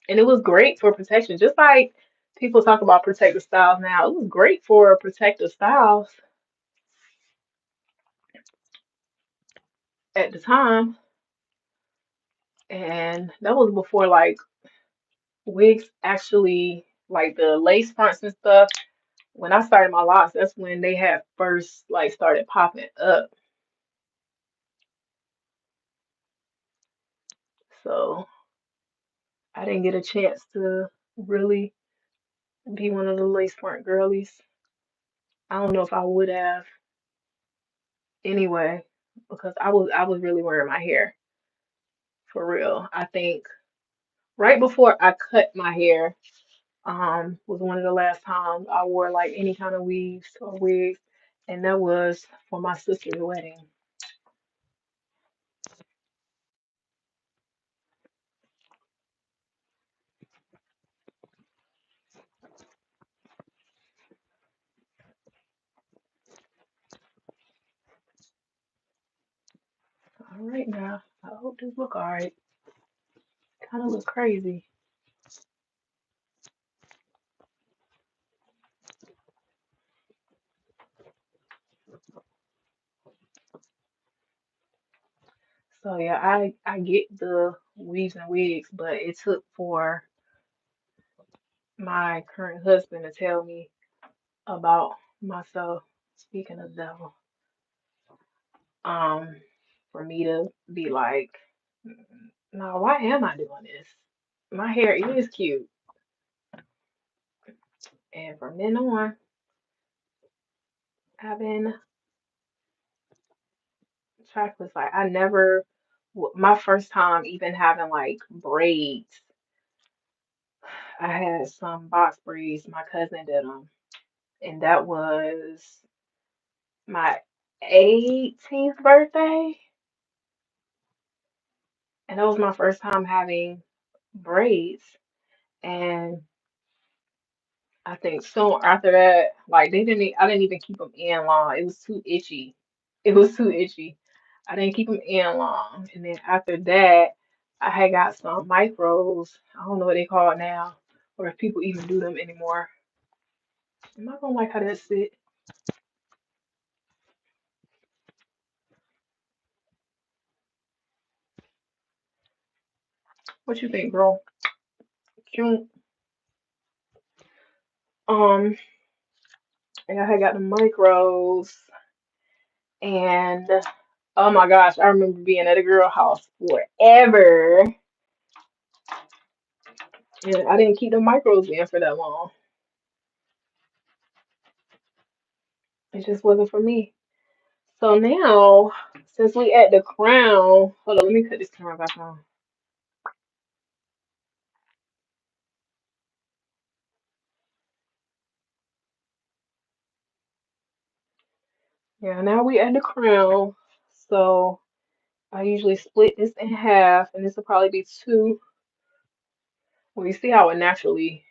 and it was great for protection. Just like people talk about protective styles now, it was great for protective styles at the time, and that was before like wigs actually like the lace fronts and stuff. When I started my locks, that's when they had first like started popping up. So I didn't get a chance to really be one of the lace front girlies. I don't know if I would have anyway, because I was really wearing my hair for real. I think right before I cut my hair, was one of the last times I wore like any kind of weaves or wigs, and that was for my sister's wedding. All right now, I hope this look all right. Kind of look crazy. So yeah, I get the weaves and wigs, but it took for my current husband to tell me about myself. Speaking of devil, um, for me to be like, no, why am I doing this? My hair is cute, and from then on, I've been chocolates. Like I never, my first time even having like braids, I had some box braids. My cousin did them, and that was my 18th birthday, and that was my first time having braids. And I think soon after that, like I didn't even keep them in long. It was too itchy. It was too itchy. I didn't keep them in long. And then after that, I had got some micros. I don't know what they call it now, or if people even do them anymore. Am I gonna like how that sit? What you think, bro? Cute. Um, and I had got the micros, and oh my gosh, I remember being at a girl house forever, and I didn't keep the micros in for that long. It just wasn't for me. So now, since we at the crown, hold on, let me cut this camera back on. Yeah, now we at the crown. So I usually split this in half, and this will probably be two. Well, you see how it naturally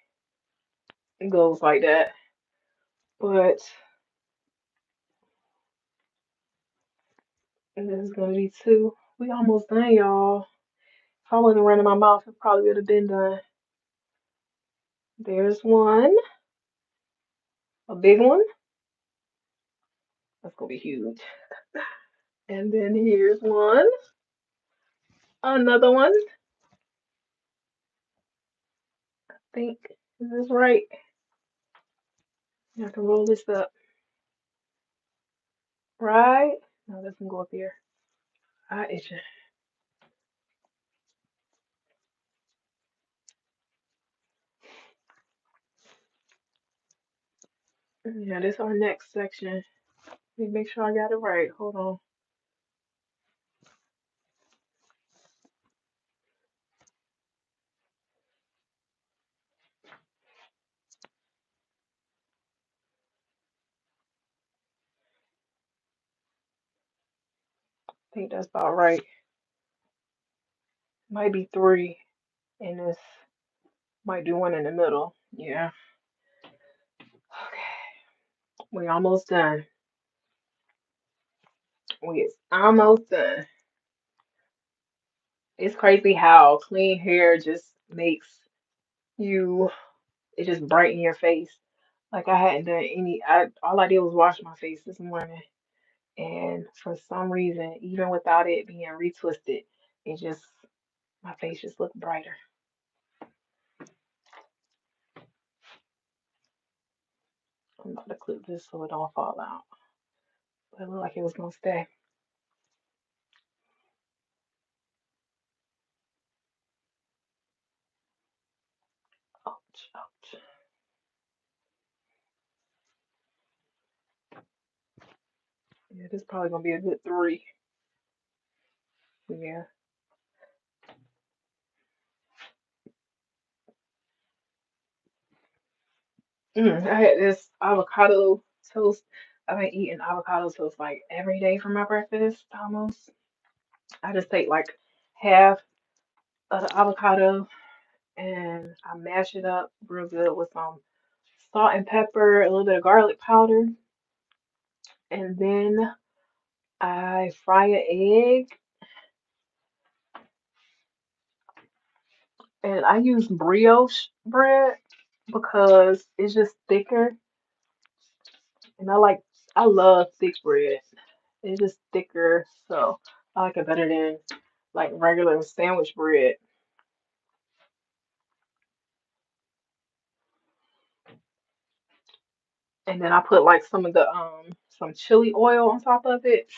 goes like that. But this is gonna be two. We almost done, y'all. If I wasn't running my mouth, it probably would have been done. There's one, a big one. That's gonna be huge. And then here's one, another one. I think is this right? I can roll this up, right? Now this can go up here. I itching. Yeah, this our next section. Let me make sure I got it right. Hold on. I think that's about right. Might be three in this. Might do one in the middle. Yeah. Okay. We almost done. We almost done. It's crazy how clean hair just makes you, it just brighten your face. Like I hadn't done all I did was wash my face this morning. And for some reason, even without it being retwisted, it just, my face just looked brighter. I'm about to clip this so it don't fall out. But it looked like it was gonna stay. Ouch, ouch. Yeah, this is probably gonna be a good three. Yeah. I had this avocado toast. I've been eating avocado toast like every day for my breakfast almost. I just take like half of the avocado and I mash it up real good with some salt and pepper, a little bit of garlic powder, and then I fry an egg and I use brioche bread because it's just thicker and I love thick bread. It's just thicker, so I like it better than like regular sandwich bread. And then I put like some of the some chili oil on top of it.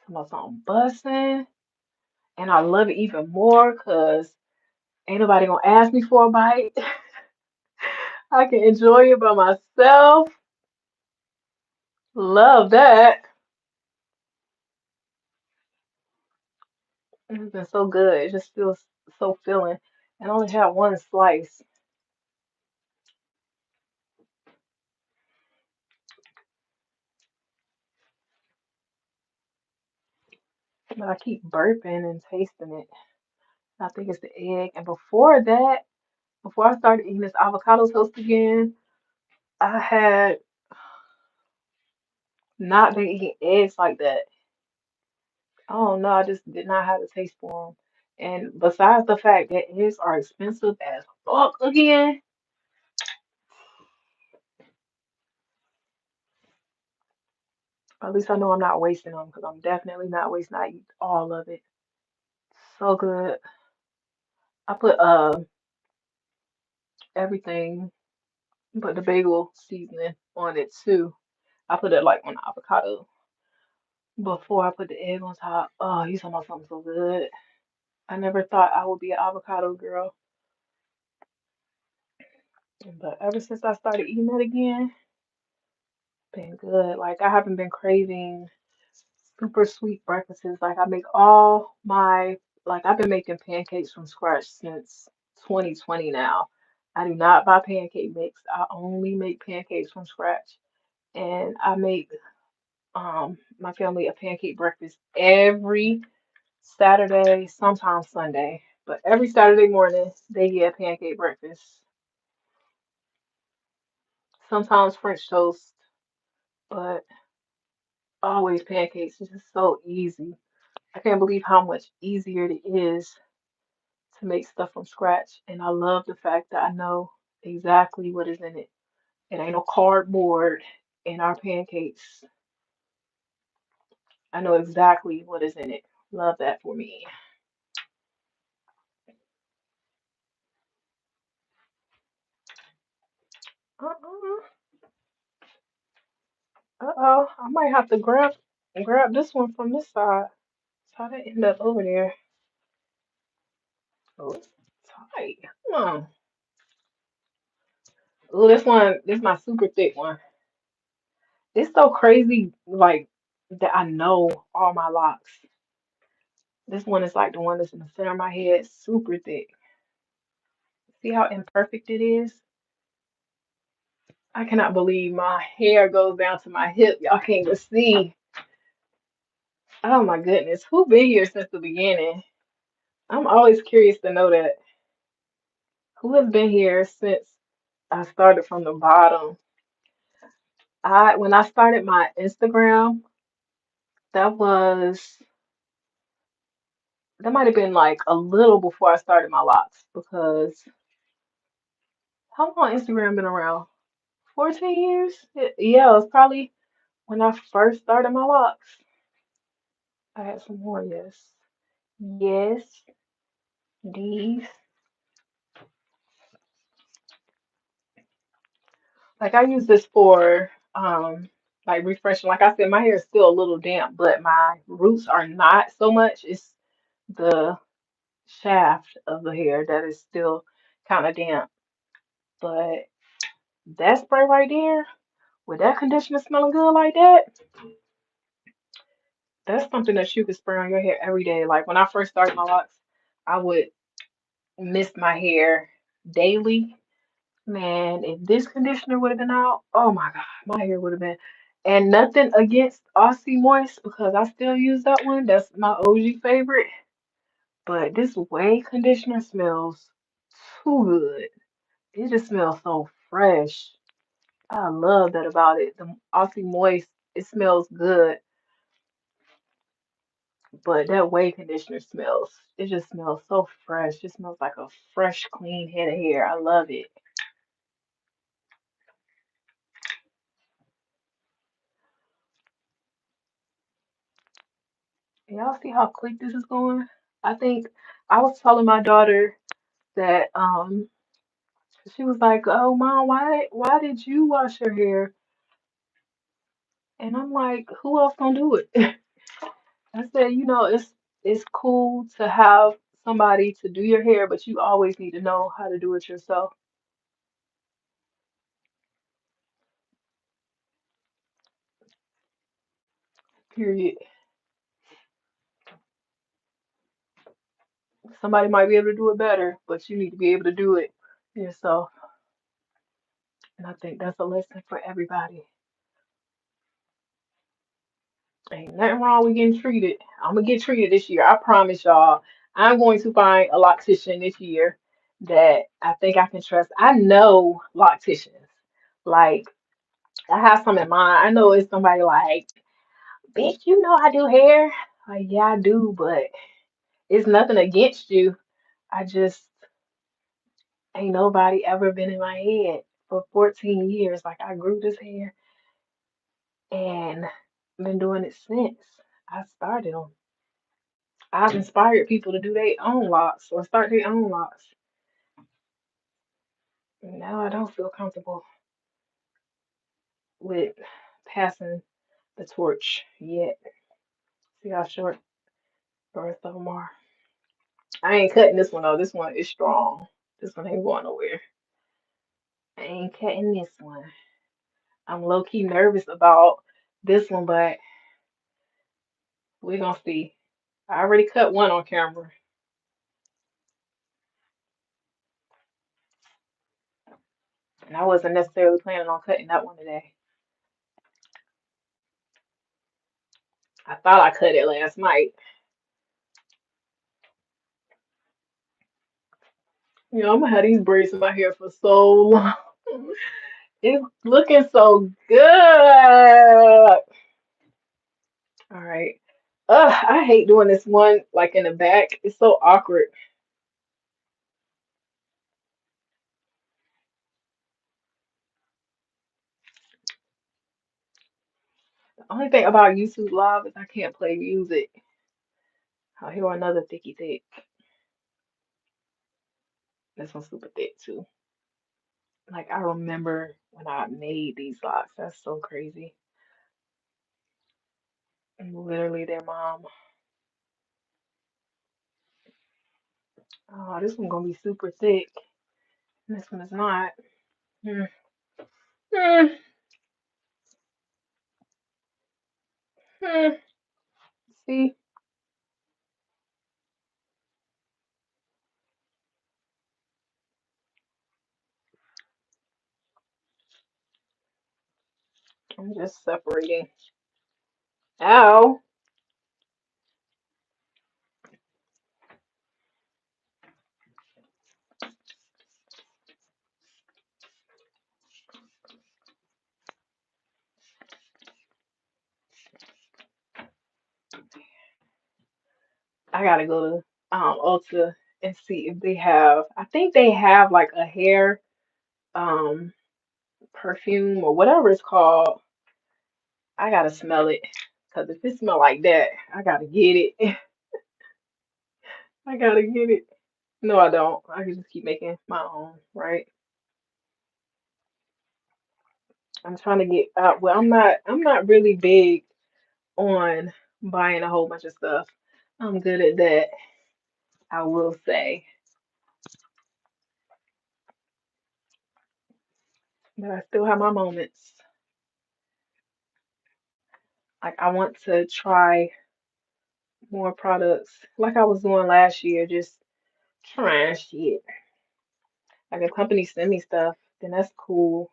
Some busting. And I love it even more because ain't nobody gonna ask me for a bite. I can enjoy it by myself. Love that. It's been so good. It just feels so filling. And I only had one slice, but I keep burping and tasting it. I think it's the egg. And before that, before I started eating this avocado toast again, I had not been eating eggs like that. I don't know. I just did not have a taste for them. And besides the fact that eggs are expensive as fuck again, at least I know I'm not wasting them because I'm definitely not wasting. I eat all of it. So good. I put everything, put the bagel seasoning on it too. I put it like on the avocado before I put the egg on top. Oh, you talking about something so good. I never thought I would be an avocado girl, but ever since I started eating that again, been good. Like I haven't been craving super sweet breakfasts. Like I make all my like I've been making pancakes from scratch since 2020 now. I do not buy pancake mix. I only make pancakes from scratch. And I make my family a pancake breakfast every Saturday, sometimes Sunday. But every Saturday morning they get pancake breakfast. Sometimes French toast, but always pancakes. It's just so easy. I can't believe how much easier it is to make stuff from scratch. And I love the fact that I know exactly what is in it. It ain't no cardboard in our pancakes. I know exactly what is in it. Love that for me. Uh-uh. Uh-oh. I might have to grab this one from this side. How did it end up over there? Oh, it's tight. Come on. Oh, this my super thick one. It's so crazy, like that I know all my locks. This one is like the one that's in the center of my head, super thick. See how imperfect it is? I cannot believe my hair goes down to my hip. Y'all can't even see. Oh my goodness. Who been here since the beginning? I'm always curious to know that. Who has been here since I started from the bottom? When I started my Instagram, that was that might have been like a little before I started my locks because how long Instagram been around? 14 years? Yeah, it was probably when I first started my locks. I had some more, yes. Yes, these. Like I use this for like refreshing. Like I said, my hair is still a little damp, but my roots are not so much. It's the shaft of the hair that is still kind of damp. But that spray right there, with that conditioner smelling good like that, that's something that you could spray on your hair every day. Like when I first started my locks, I would mist my hair daily. Man, if this conditioner would have been out, oh my God, my hair would have been. And nothing against Aussie Moist because I still use that one. That's my OG favorite. But this Way conditioner smells too good. It just smells so fresh. I love that about it. The Aussie Moist, it smells good, but that Way conditioner it just smells so fresh. It smells like a fresh, clean head of hair. I love it. Y'all see how quick this is going? I think I was telling my daughter that she was like, "Oh mom, why did you wash your hair?" And I'm like, "Who else gonna do it?" I said, it's cool to have somebody to do your hair, but you always need to know how to do it yourself. Period. Somebody might be able to do it better, but you need to be able to do it yourself. And I think that's a lesson for everybody. Ain't nothing wrong with getting treated. I'm gonna get treated this year. I promise y'all. I'm going to find a loctician this year that I think I can trust. I know locticians. Like, I have some in mind. I know it's somebody like, bitch, you know I do hair. Like, yeah, I do, but it's nothing against you. I just ain't nobody ever been in my head for 14 years. Like, I grew this hair and been doing it since I started on. I've inspired people to do their own locks or start their own locks. Now I don't feel comfortable with passing the torch yet. See how short the rest of them are. I ain't cutting this one though. This one is strong. This one ain't going nowhere. I ain't cutting this one. I'm low key nervous about this one, but we're gonna see. I already cut one on camera, and I wasn't necessarily planning on cutting that one today. I thought I cut it last night. You know, I'm gonna have these braids in my hair for so long. It's looking so good. All right. Ugh, I hate doing this one like in the back. It's so awkward. The only thing about YouTube Live is I can't play music. I'll hear another thicky thick. This one's super thick too. Like I remember when I made these locks. That's so crazy. And literally their mom. Oh, this one's gonna be super thick. And this one is not. Hmm. Hmm. Hmm. See, I'm just separating. Ow. I gotta go to Ulta and see if they have. I think they have like a hair um perfume or whatever it's called. I gotta smell it because if it smell like that, I gotta get it. I gotta get it. No, I don't. I can just keep making my own, right? I'm trying to get out. Well, I'm not. I'm not really big on buying a whole bunch of stuff. I'm good at that. I will say, but I still have my moments. Like I want to try more products, like I was doing last year, just trying shit. Like if companies send me stuff, then that's cool.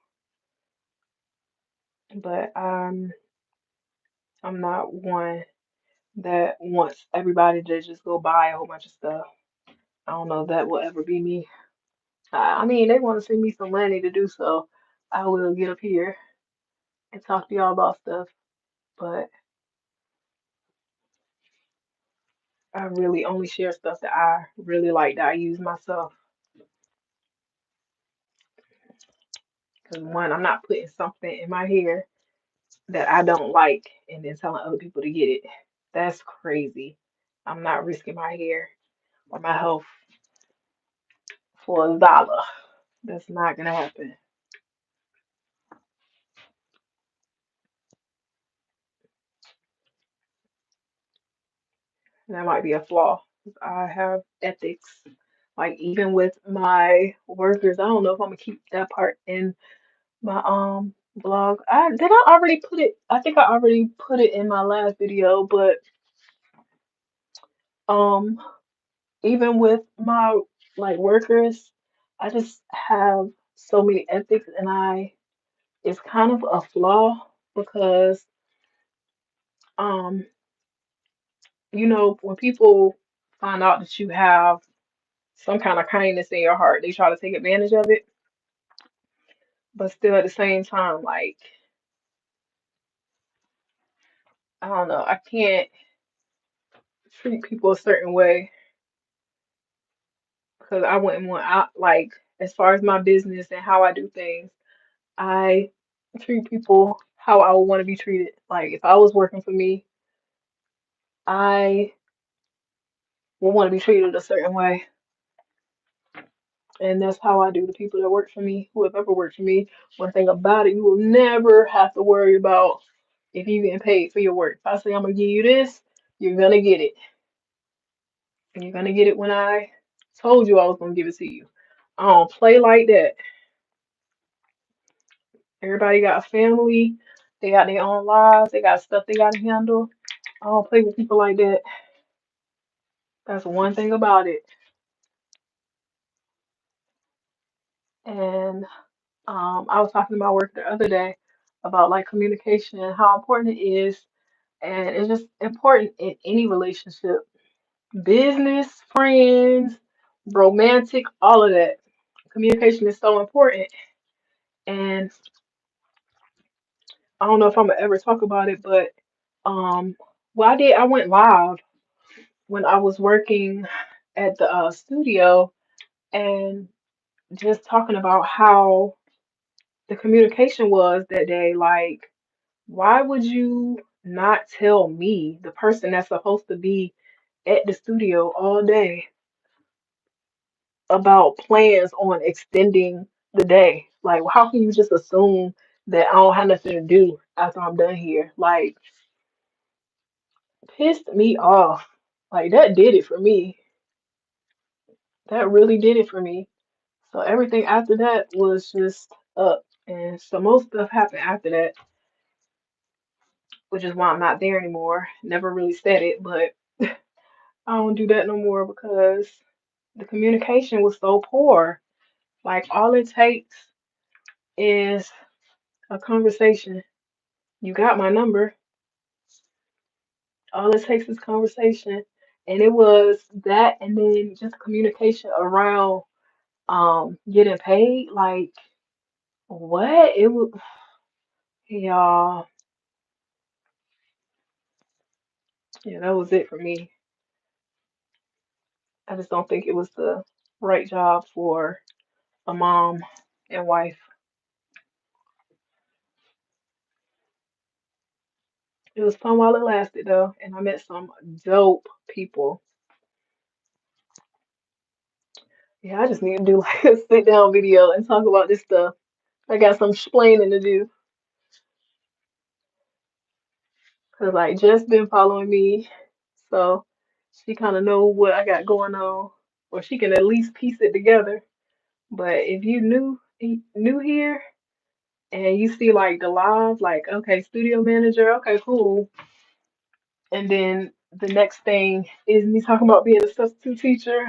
But I'm not one that wants everybody to just go buy a whole bunch of stuff. I don't know if that will ever be me. I mean, they want to send me some money to do so. I will get up here and talk to y'all about stuff. But I really only share stuff that I really like that I use myself. Because one, I'm not putting something in my hair that I don't like and then telling other people to get it. That's crazy. I'm not risking my hair or my health for $1. That's not gonna happen. That might be a flaw. 'Cause I have ethics. Like even with my workers, I don't know if I'm gonna keep that part in my blog. I already put it. I think I already put it in my last video, but um even with my like workers, I just have so many ethics, and I it's kind of a flaw because um when people find out that you have some kind of kindness in your heart, they try to take advantage of it, but still at the same time, like I don't know, I can't treat people a certain way because I wouldn't want I like as far as my business and how I do things, I treat people how I would want to be treated. Like if I was working for me, I would want to be treated a certain way. And that's how I do the people that work for me, who have ever worked for me. One thing about it, you will never have to worry about if you're getting paid for your work. If I say I'm gonna give you this, you're gonna get it. And you're gonna get it when I told you I was gonna give it to you. I don't play like that. Everybody got a family, they got their own lives, they got stuff they gotta handle. I don't play with people like that. That's one thing about it. And I was talking to my work the other day about like communication and how important it is. And it's just important in any relationship, business, friends, romantic, all of that. Communication is so important. And I don't know if I'm gonna ever talk about it, but um, well, I went live when I was working at the studio and just talking about how the communication was that day. Like, why would you not tell me, the person that's supposed to be at the studio all day, about plans on extending the day? Like, how can you just assume that I don't have nothing to do after I'm done here? Like, pissed me off. Like, that did it for me. That really did it for me. So everything after that was just up. And so most stuff happened after that, which is why I'm not there anymore. Never really said it, but I don't do that no more because the communication was so poor. Like, all it takes is a conversation. You got my number. All it takes is conversation. And it was that, and then just communication around getting paid. Like, what? It was, y'all, yeah, that was it for me. I just don't think it was the right job for a mom and wife. It was fun while it lasted though, and I met some dope people. Yeah, I just need to do like a sit down video and talk about this stuff. I got some explaining to do because like Jess been following me, so she kind of know what I got going on, or she can at least piece it together. But if you new here and you see like the live, like okay, studio manager, okay, cool, and then the next thing is me talking about being a substitute teacher.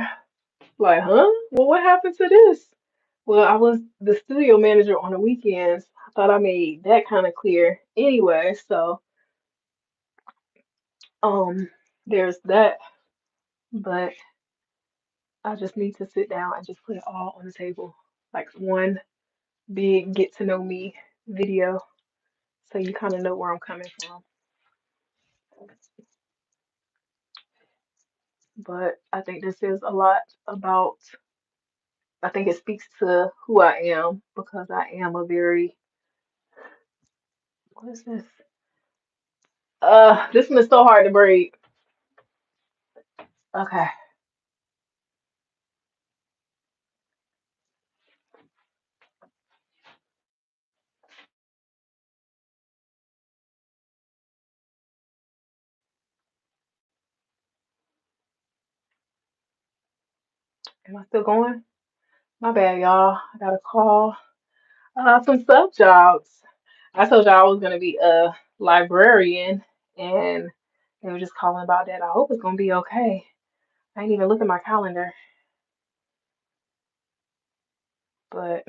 Like, huh? Well, what happened to this? Well, I was the studio manager on the weekends. I thought I made that kind of clear anyway. So, um, there's that. But I just need to sit down and just put it all on the table. Like one big get to know me video. So you kind of know where I'm coming from. But I think this is a lot about, I think it speaks to who I am because I am a very, what is this? This one is so hard to break. Okay. Am I still going? My bad, y'all. I got a call. Some sub jobs. I told y'all I was gonna be a librarian, and they were just calling about that. I hope it's gonna be okay. I ain't even look at my calendar, but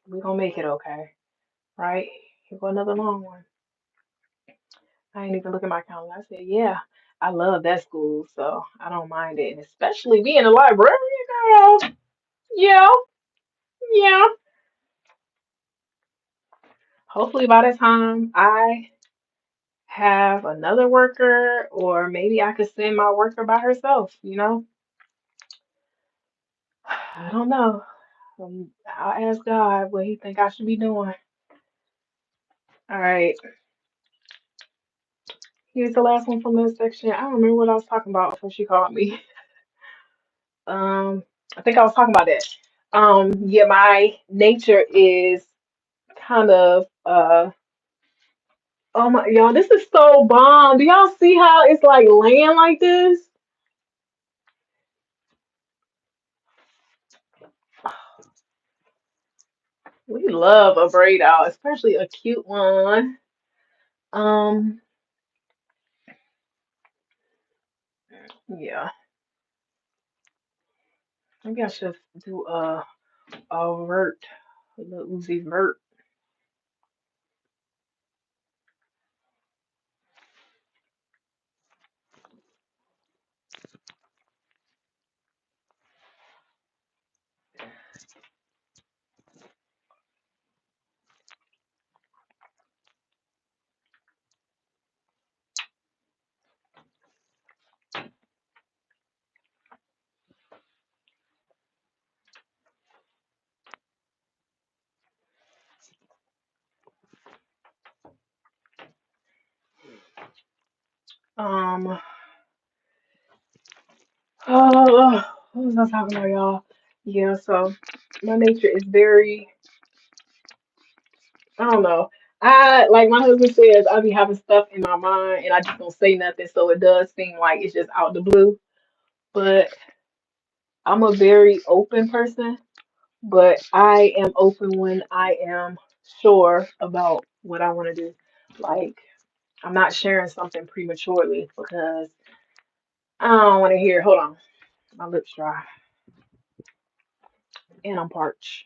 we gonna make it okay, right? Here go another long one. I ain't even look at my calendar. I said, yeah, I love that school, so I don't mind it. And especially being a librarian, girl. Yeah, yeah. Hopefully by the time I have another worker, or maybe I could send my worker by herself. I don't know. I'll ask God what he think I should be doing. All right, here's the last one from this section. I don't remember what I was talking about before she called me. Um, I think I was talking about that. Yeah, my nature is kind of oh my y'all, this is so bomb. Do y'all see how it's like laying like this? We love a braid out, especially a cute one. Um, yeah, maybe I should do a vert, a little Uzi vert. Um, oh, what was I talking about, y'all? Yeah, so my nature is very, I don't know. I like my husband says I be having stuff in my mind and I just don't say nothing, so it does seem like it's just out the blue. But I'm a very open person, but I am open when I am sure about what I want to do. Like I'm not sharing something prematurely because I don't want to hear. Hold on, my lips dry and I'm parched.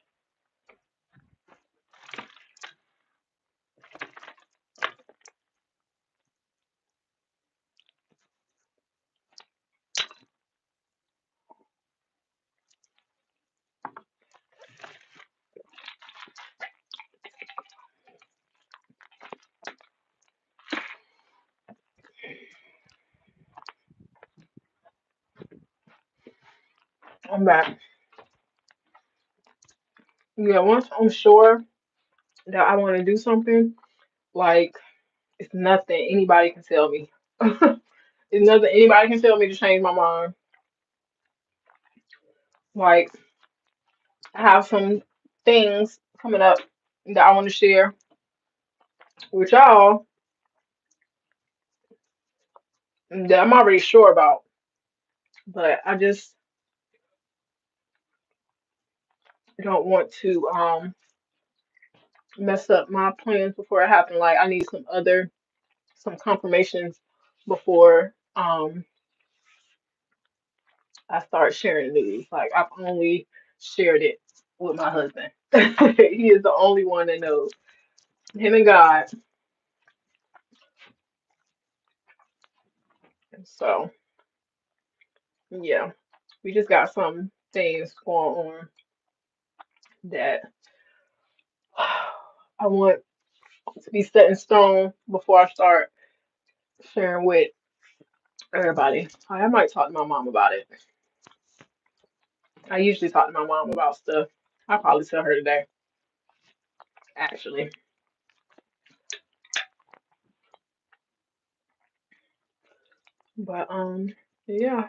I'm back. Yeah, once I'm sure that I want to do something, like it's nothing anybody can tell me. It's nothing anybody can tell me to change my mind. Like I have some things coming up that I want to share with y'all that I'm already sure about, but I just don't want to mess up my plans before it happens. Like I need some confirmations before I start sharing news. Like I've only shared it with my husband. He is the only one that knows. Him and God. And so yeah, we just got some things going on that I want to be set in stone before I start sharing with everybody. I might talk to my mom about it. I usually talk to my mom about stuff. I'll probably tell her today, actually. But yeah,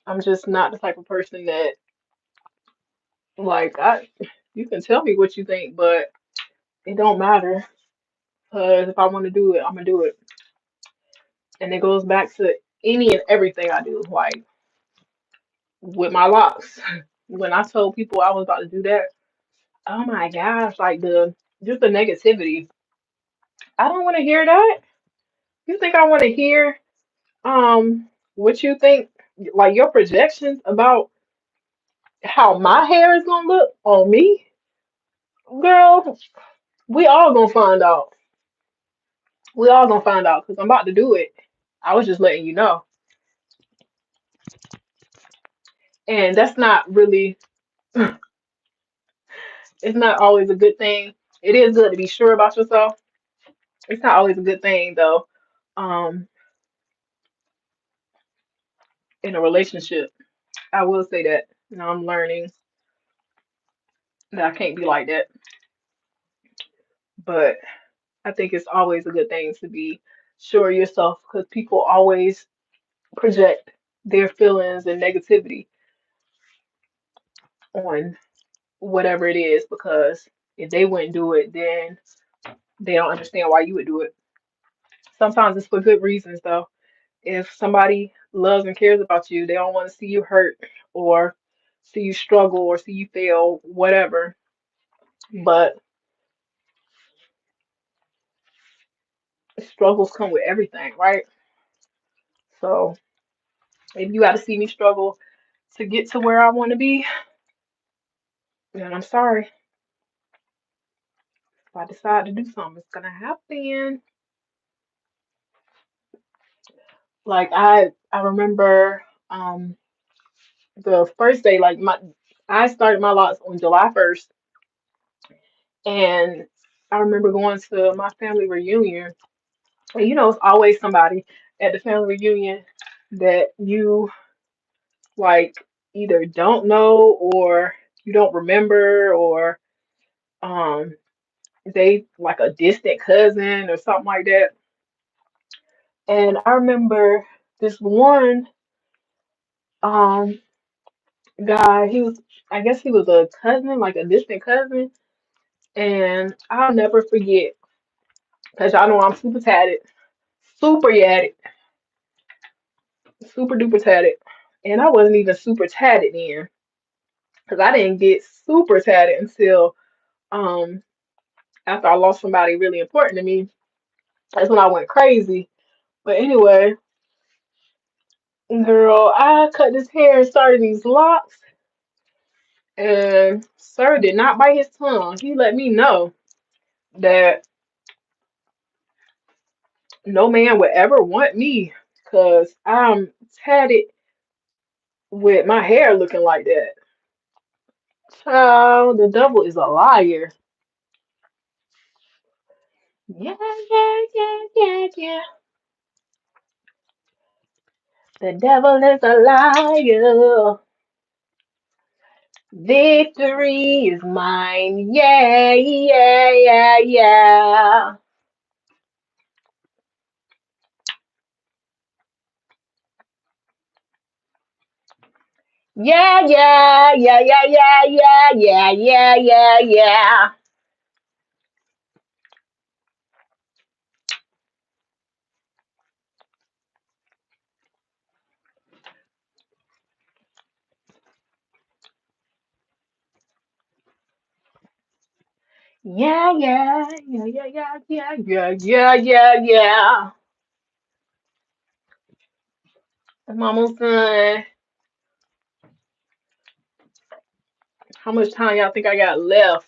I'm just not the type of person that like I. You can tell me what you think, but it don't matter. Cause if I want to do it, I'm gonna do it. And it goes back to any and everything I do. Like with my locks. When I told people I was about to do that, oh my gosh, like the just the negativity. I don't want to hear that. You think I want to hear what you think like your projections about how my hair is gonna look on me, girl, we all gonna find out. We all gonna find out because I'm about to do it. I was just letting you know. And that's not really, it's not always a good thing. It is good to be sure about yourself. It's not always a good thing though, um, in a relationship. I will say that. Now I'm learning that I can't be like that. But I think it's always a good thing to be sure of yourself because people always project their feelings and negativity on whatever it is because if they wouldn't do it, then they don't understand why you would do it. Sometimes it's for good reasons, though. If somebody loves and cares about you, they don't want to see you hurt or see you struggle or see you fail, whatever. But struggles come with everything, right? So if you got to see me struggle to get to where I want to be, then I'm sorry. If I decide to do something, it's gonna happen. Like I remember the first day, like my I started my lots on July 1st, and I remember going to my family reunion. And you know, it's always somebody at the family reunion that you like either don't know or you don't remember or um they like a distant cousin or something like that. And I remember this one um guy, he was I guess he was a cousin, like a distant cousin, and I'll never forget because y'all know I'm super tatted, super yatted, super duper tatted. And I wasn't even super tatted then because I didn't get super tatted until um after I lost somebody really important to me. That's when I went crazy. But anyway, girl, I cut this hair and started these locks, and sir did not bite his tongue. He let me know that no man would ever want me because I'm tatted with my hair looking like that. Child, the devil is a liar. Yeah, yeah, yeah, yeah, yeah. The devil is a liar. Victory is mine. Yeah, yeah, yeah, yeah. Yeah, yeah, yeah, yeah, yeah, yeah, yeah, yeah, yeah, yeah. Yeah, yeah, yeah, yeah, yeah, yeah, yeah, yeah, yeah, yeah. I'm almost done. How much time y'all think I got left?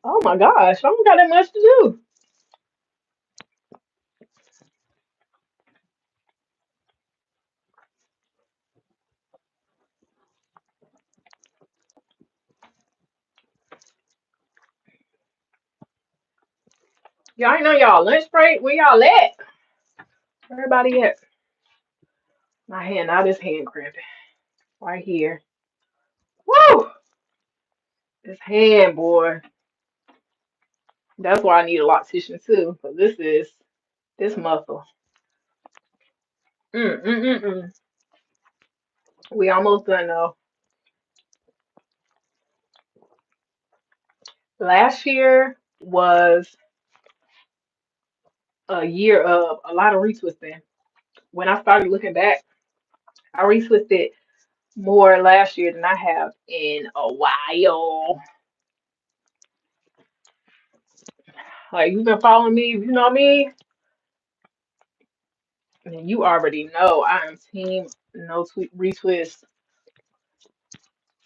Oh my gosh, I don't got that much to do. Y'all ain't know y'all lunch break? Where y'all at? Everybody at? My hand, now this hand cramping. Right here. Woo! This hand, boy. That's why I need a loctician too. Cause this is this muscle. Mm. We almost done though. Last year was a year of a lot of retwisting. When I started looking back, I retwisted more last year than I have in a while. Like you've been following me, you know me. And you already know I am team no tweet retwist.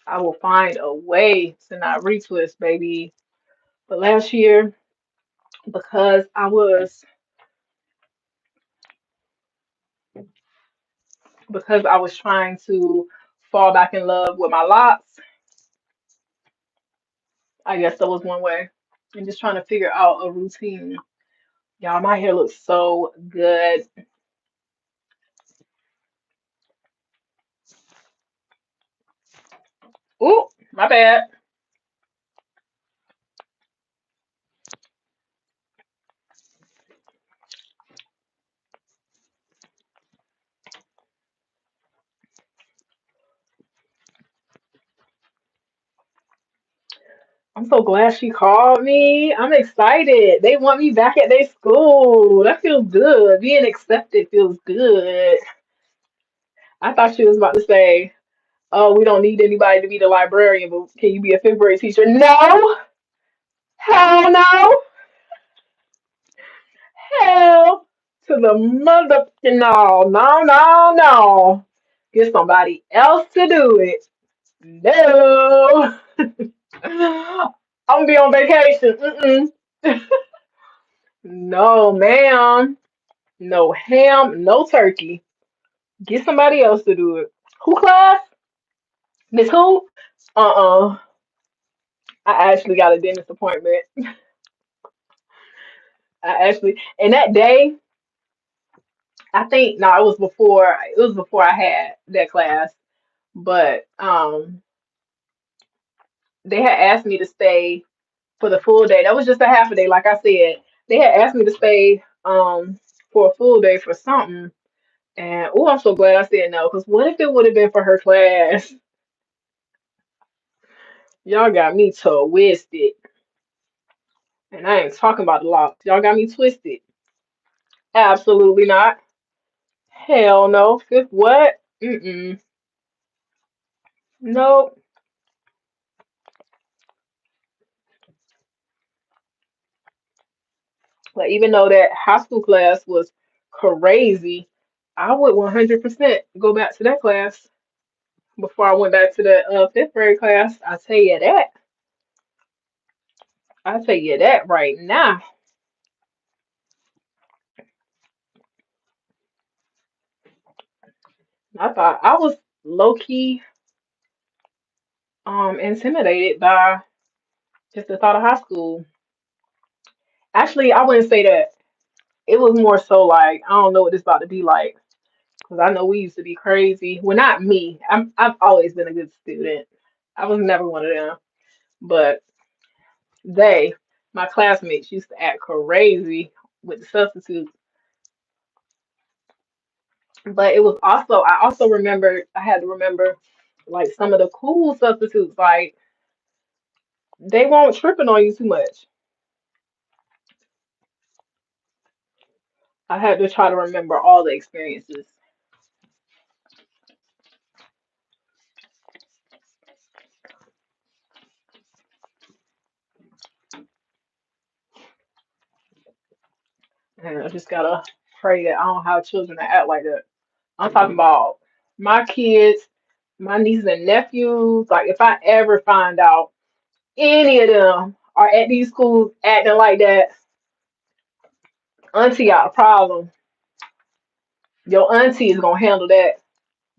I will find a way to not retwist, baby. But last year, because I was trying to fall back in love with my locks, I guess that was one way. And just trying to figure out a routine. Y'all, my hair looks so good. Ooh, my bad. I'm so glad she called me. I'm excited. They want me back at their school. That feels good. Being accepted feels good. I thought she was about to say, "Oh, we don't need anybody to be the librarian, but can you be a fifth grade teacher?" No, hell no, hell to the mother. No, no, no, no. Get somebody else to do it. No, I'm gonna be on vacation. Mm-mm. No, ma'am. No ham, no turkey. Get somebody else to do it. Who class? Miss who? Uh-uh. I actually got a dentist appointment. And that day, I think, no, it was before I had that class, but they had asked me to stay for the full day. That was just a half a day, like I said. They had asked me to stay for a full day for something. And oh, I'm so glad I said no, because what if it would have been for her class? Y'all got me twisted. And I ain't talking about the locks. Y'all got me twisted. Absolutely not. Hell no. Fifth what? Mm-mm. Nope. Like even though that high school class was crazy, I would 100% go back to that class before I went back to the fifth grade class. I tell you that. I tell you that right now. I thought I was low key intimidated by just the thought of high school. Actually, I wouldn't say that. It was more so like I don't know what this about to be like. Because I know we used to be crazy. Well, not me. I've always been a good student. I was never one of them. But they, my classmates, used to act crazy with the substitutes. But it was also, I also remember, I had to remember like some of the cool substitutes, like they won't tripping on you too much. I had to try to remember all the experiences. And I just gotta pray that I don't have children that act like that. I'm talking about my kids, my nieces and nephews. Like if I ever find out any of them are at these schools acting like that, auntie got a problem. Your auntie is gonna handle that.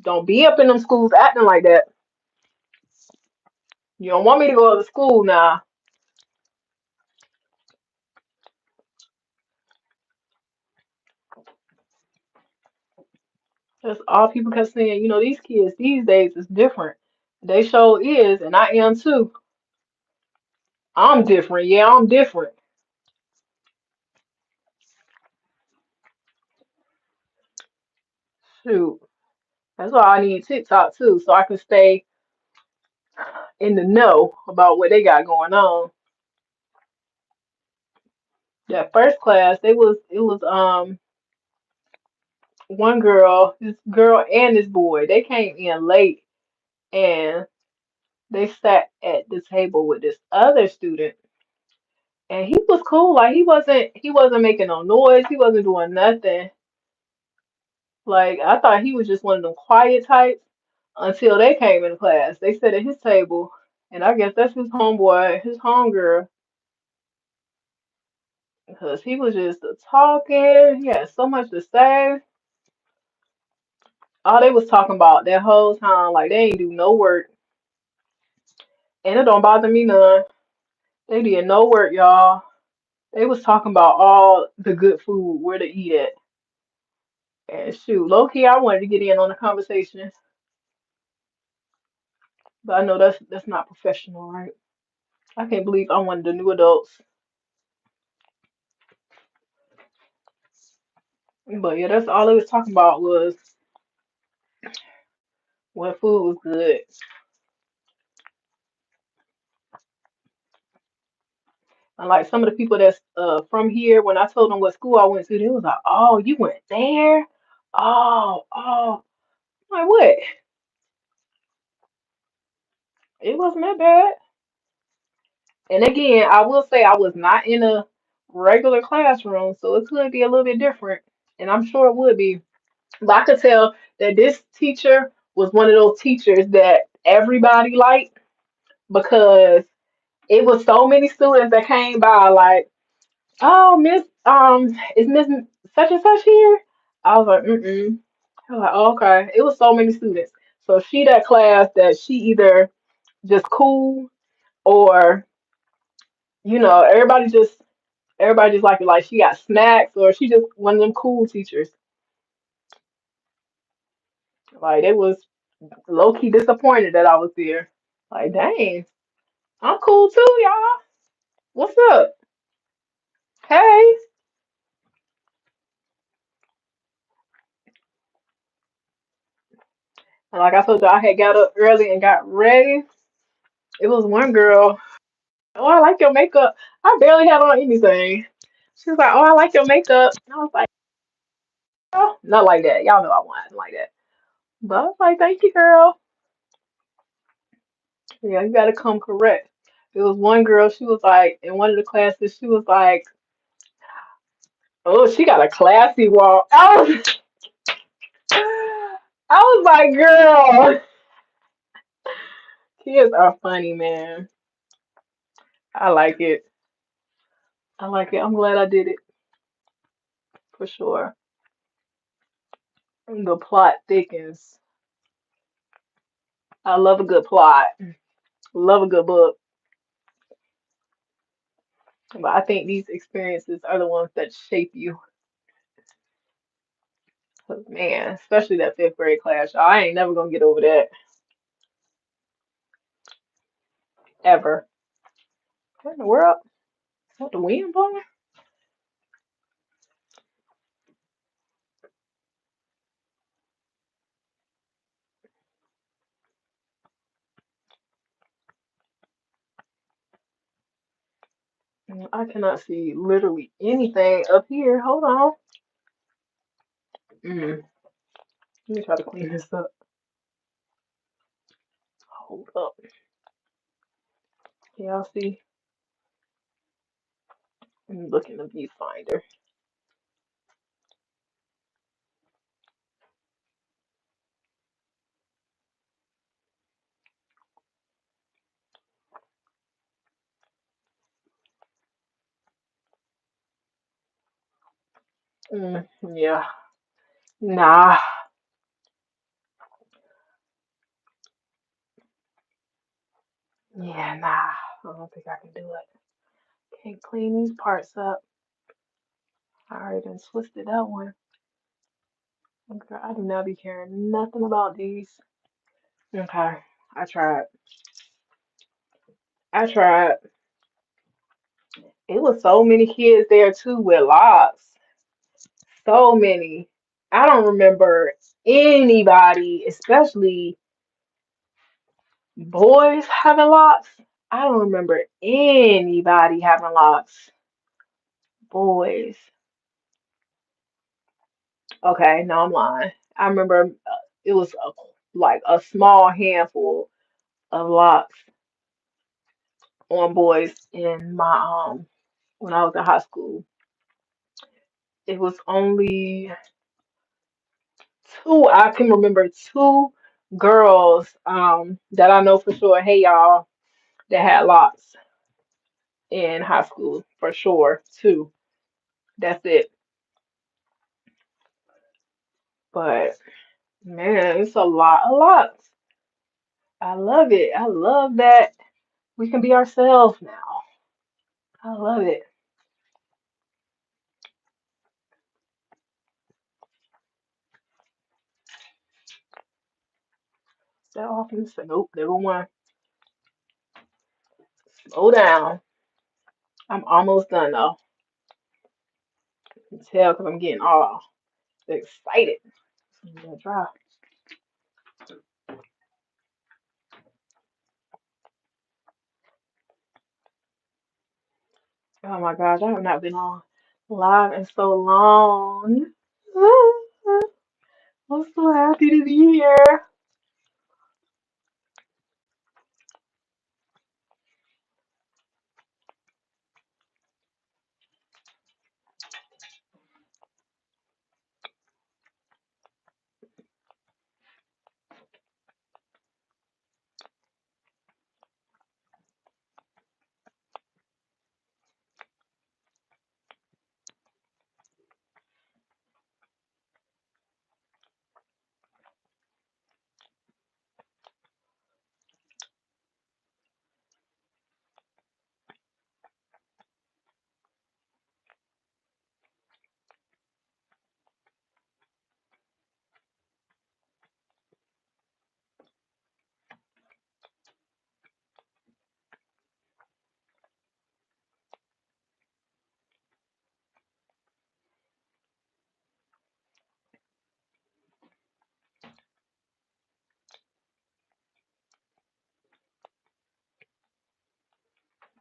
Don't be up in them schools acting like that. You don't want me to go to school now. That's all people kept saying. These kids these days is different. They show is, and I am too. I'm different. Yeah, I'm different. Shoot. That's why I need TikTok too, so I can stay in the know about what they got going on. That first class, it was one girl, this girl and this boy. They came in late and they sat at the table with this other student. And he was cool. Like he wasn't making no noise. He wasn't doing nothing. Like I thought he was just one of them quiet types until they came in class. They sat at his table, and I guess that's his homeboy, his homegirl, because he was just talking. He had so much to say. All they was talking about that whole time, like they ain't do no work, and it don't bother me none. They did no work, y'all. They was talking about all the good food, where to eat at, and shoot, low key, I wanted to get in on the conversation, but I know that's not professional, right? I can't believe I'm one of the new adults. But yeah, that's all they was talking about was what food was good. And like some of the people that's from here, when I told them what school I went to, they was like, "Oh, you went there? Oh." I'm like, what? It wasn't that bad. And again, I will say I was not in a regular classroom, so it could be a little bit different. And I'm sure it would be. But I could tell that this teacher was one of those teachers that everybody liked because it was so many students that came by like, oh, Miss, is Miss such and such here? I was like, mm-mm. I was like, oh, okay. It was so many students. So she that class that she either just cool or, everybody just like she got snacks or she just one of them cool teachers. Like it was low key disappointed that I was there. Like, dang, I'm cool too, y'all. What's up? Hey. And like I told you, I had got up early and got ready. It was one girl. Oh, I like your makeup. I barely had on anything. She was like, oh, I like your makeup. And I was like, oh, not like that. Y'all know I wasn't like that. But I was like, thank you, girl. Yeah, you gotta come correct. There was one girl, she was like, in one of the classes, she was like, oh, she got a classy walk. I was like, girl, kids are funny, man. I like it. I like it. I'm glad I did it for sure. The plot thickens. I love a good plot. Love a good book. But I think these experiences are the ones that shape you. 'Cause, man, especially that fifth grade class. Y'all, I ain't never gonna get over that ever. What in the world? What the wind blowing? I cannot see literally anything up here. Hold on. Let me try to clean this up. Hold up. Can y'all see? Let me look in the viewfinder. Yeah. Nah. Yeah, nah. I don't think I can do it. Can't clean these parts up. I already done twisted that one. Okay, I do not be caring nothing about these. Okay, I tried. I tried. It was so many kids there too with locks. So many. I don't remember anybody, especially boys, having locks. I don't remember anybody having locks. Boys. Okay, no, I'm lying. I remember it was like a small handful of locks on boys in my when I was in high school. It was only two. I can remember two girls that I know for sure. Hey y'all, that had locks in high school for sure. Two. That's it. But man, it's a lot, a lot. I love it. I love that we can be ourselves now. I love it. So often say, nope, never one. Slow down. I'm almost done though. You can tell because I'm getting all excited. I'm gonna try. Oh my gosh, I have not been on live in so long. I'm so happy to be here.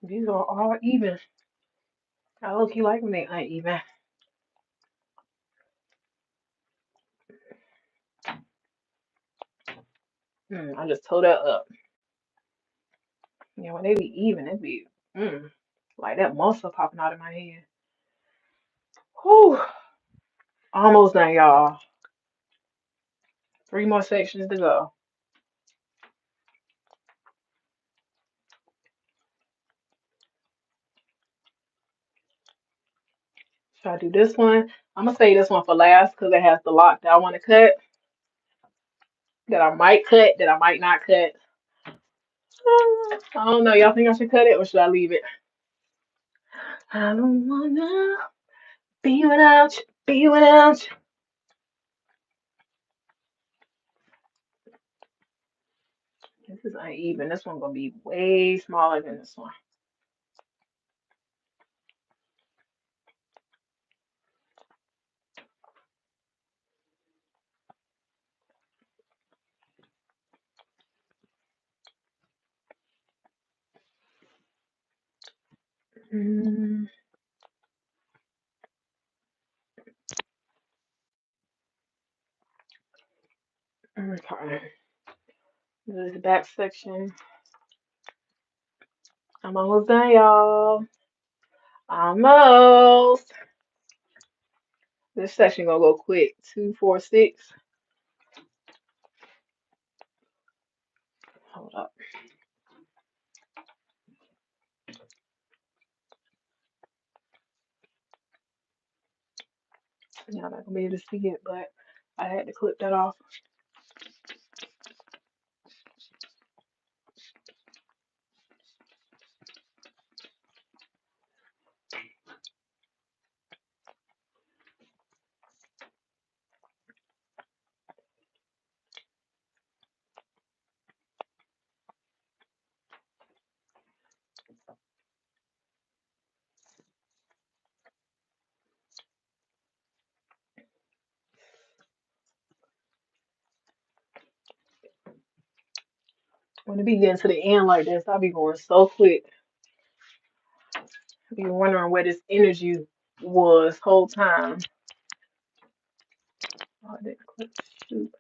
These are all even. I look you like when they uneven. I just tore that up. Yeah, when they be even, it be like that muscle popping out of my head. Whew. Almost done, y'all. Three more sections to go. Should I do this one? I'm gonna say this one for last because it has the lock that I want to cut, that I might cut, that I might not cut. I don't know. Y'all think I should cut it or should I leave it? I don't wanna be without you, be without you. This is uneven. This one gonna be way smaller than this one. Mm, okay. This is the back section. I'm almost done, y'all. Almost. This section gonna go quick. 2, 4, 6. Hold up. Y'all not gonna be able to see it, but I had to clip that off. When it be getting to the end like this, I'll be going so quick. I'll be wondering where this energy was whole time. Oh, I didn't clip. Shoot.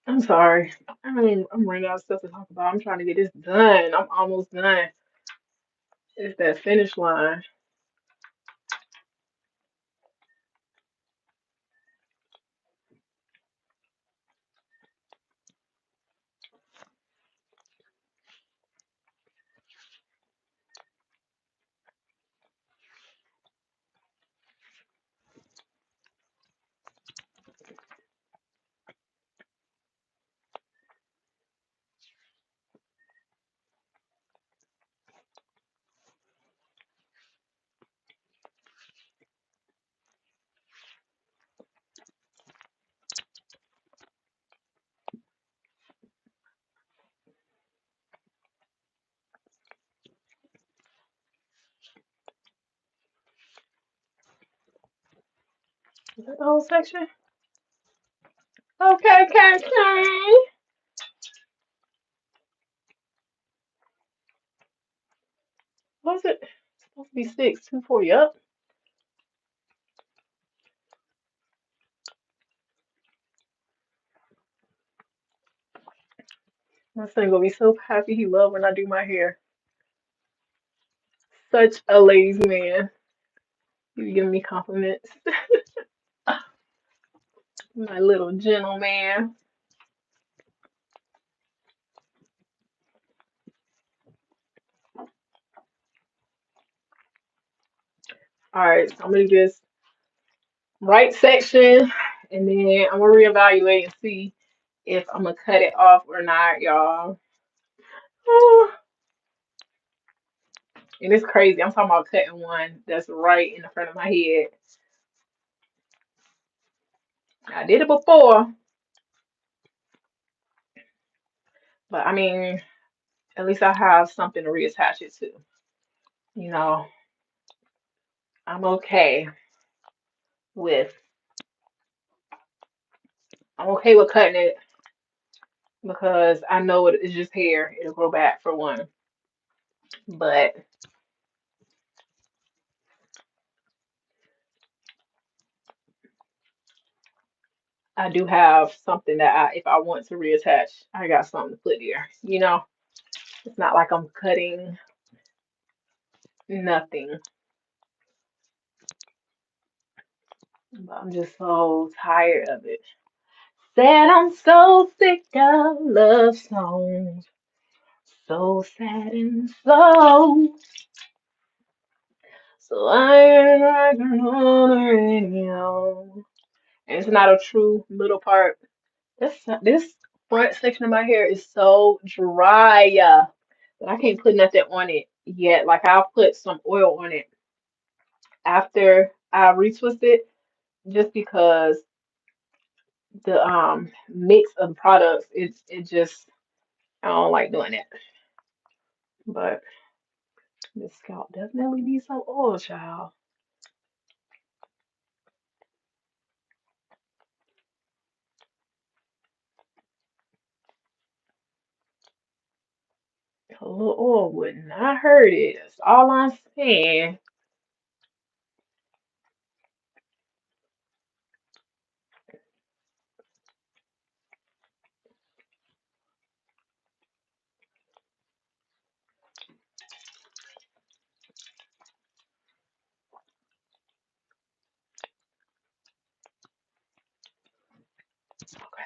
I'm sorry. I'm running out of stuff to talk about. I'm trying to get this done. I'm almost done. It's that finish line. Is that the whole section? Okay, okay, okay. Was it? It's supposed to be 6, 240. Up. My son gonna be so happy. He love when I do my hair. Such a lazy man. He be giving me compliments. My little gentleman. All right, so I'm gonna do this right section, and then I'm gonna reevaluate and see if I'm gonna cut it off or not, y'all. And it's crazy. I'm talking about cutting one that's right in the front of my head. I did it before, but I mean, at least I have something to reattach it to. You know, I'm okay with I'm okay with cutting it because I know it's just hair. It'll grow back for one. But I do have something that if I want to reattach, I got something to put there. You know, it's not like I'm cutting nothing. But I'm just so tired of it. Said I'm so sick of love songs. So sad and so iron like on the radio. And it's not a true middle part. This front section of my hair is so dry, but I can't put nothing on it yet. Like I'll put some oil on it after I retwist it, just because the mix of products it just I don't like doing it. But the scalp definitely needs some oil, child. A little oil would not hurt it. That's all I'm saying. Okay,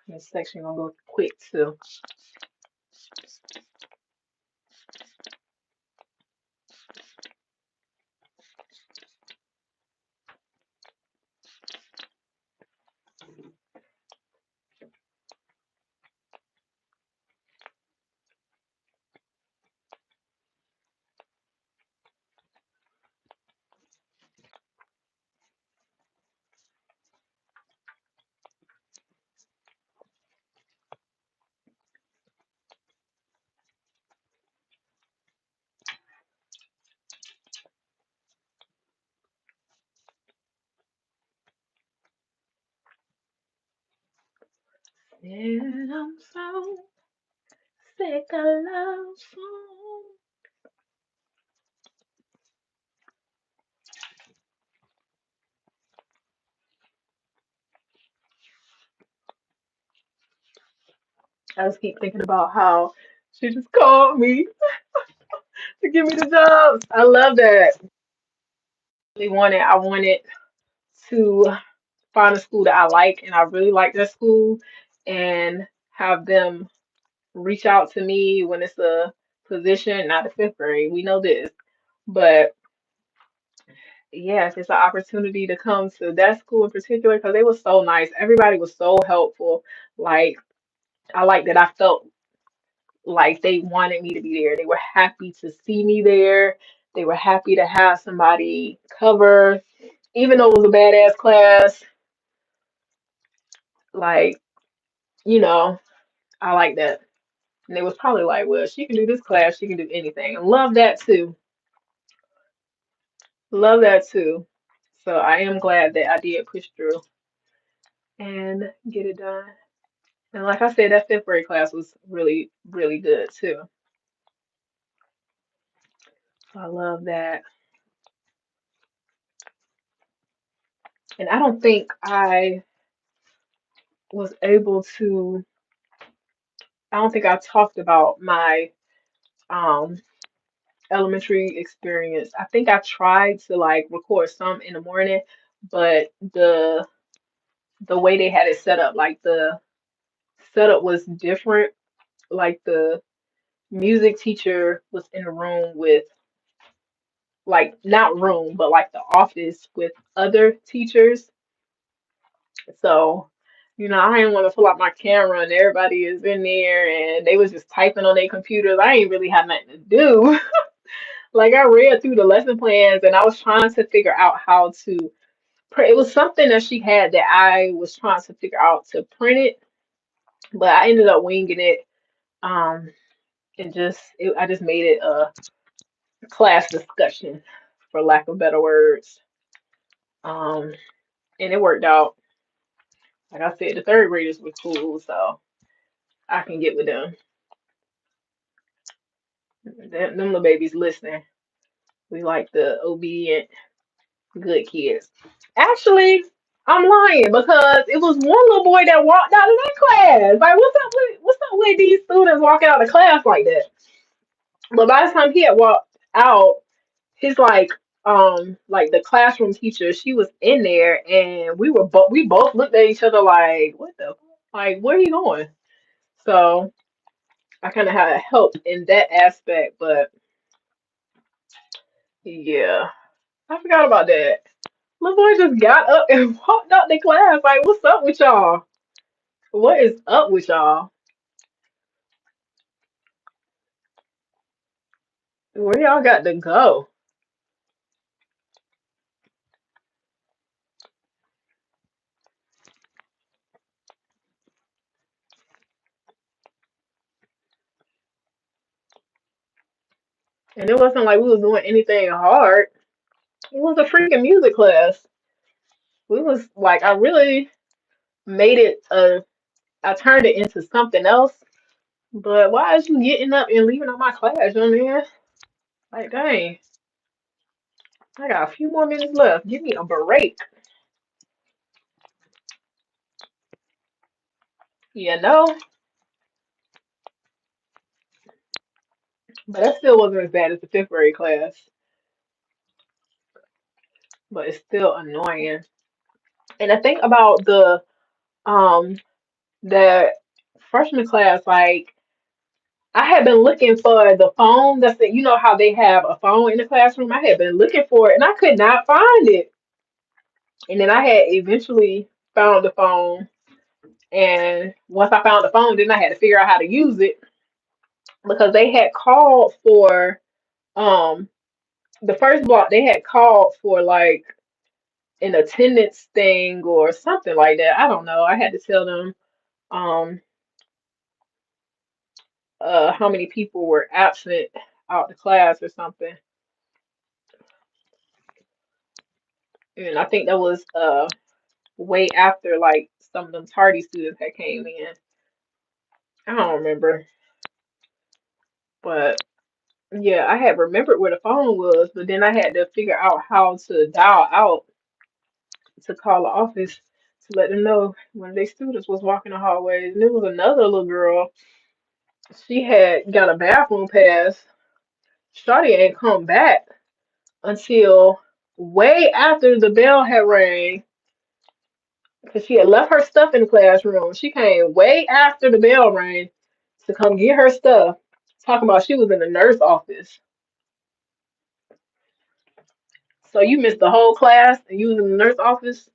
this section gonna go quick too. And I'm so sick of love songs. I just keep thinking about how she just called me to give me the jobs. I love that. I wanted to find a school that I like and I really like that school and have them reach out to me when it's a position, not the fifth grade. We know this. But yes, it's an opportunity to come to that school in particular because they were so nice. Everybody was so helpful. Like I like that I felt like they wanted me to be there. They were happy to see me there. They were happy to have somebody cover, even though it was a badass class. Like, you know, I like that. And they was probably like, well, she can do this class, she can do anything. And love that too. Love that too. So I am glad that I did push through and get it done. And like I said, that fifth grade class was really, really good too. So I love that. And I don't think I was able to, I don't think I talked about my um elementary experience. I think I tried to like record some in the morning, but the way they had it set up, like the setup was different. Like the music teacher was in a room with like not room, but like the office with other teachers. So, I didn't want to pull out my camera and everybody is in there and they was just typing on their computers. I ain't really had nothing to do. Like I read through the lesson plans and I was trying to figure out how to print. It was something that she had that I was trying to figure out to print it, but I ended up winging it. Um, I just made it a class discussion, for lack of better words. Um, and it worked out. Like I said, the third graders were cool, so I can get with them. Them little babies listening. We like the obedient, good kids. Actually, I'm lying because it was one little boy that walked out of that class. Like, what's up with these students walking out of class like that? But by the time he had walked out, his like the classroom teacher, she was in there, and we both looked at each other like, what the, like, where are you going? So I kind of had help in that aspect, but yeah, I forgot about that. Little boy just got up and walked out the class. Like, what's up with y'all? What is up with y'all? Where y'all got to go? And it wasn't like we was doing anything hard. It was a freaking music class. We was like, I really made it I turned it into something else. But why is you getting up and leaving out my class, young man? Like, dang, I got a few more minutes left. Give me a break. You know? But that still wasn't as bad as the fifth grade class. But it's still annoying. And I think about um the freshman class, like I had been looking for the phone that's the, how they have a phone in the classroom. I had been looking for it and I could not find it. And then I had eventually found the phone. And once I found the phone, then I had to figure out how to use it because they had called for um the first block they had called for like an attendance thing or something like that. I don't know. I had to tell them um how many people were absent out the class or something. And I think that was way after like some of them tardy students had came in. I don't remember, but yeah, I had remembered where the phone was, but then I had to figure out how to dial out to call the office to let them know one of their students was walking the hallways. And there was another little girl. She had got a bathroom pass. Shawty ain't come back until way after the bell had rang because she had left her stuff in the classroom. She came way after the bell rang to come get her stuff, talking about she was in the nurse office. So you missed the whole class and you was in the nurse office.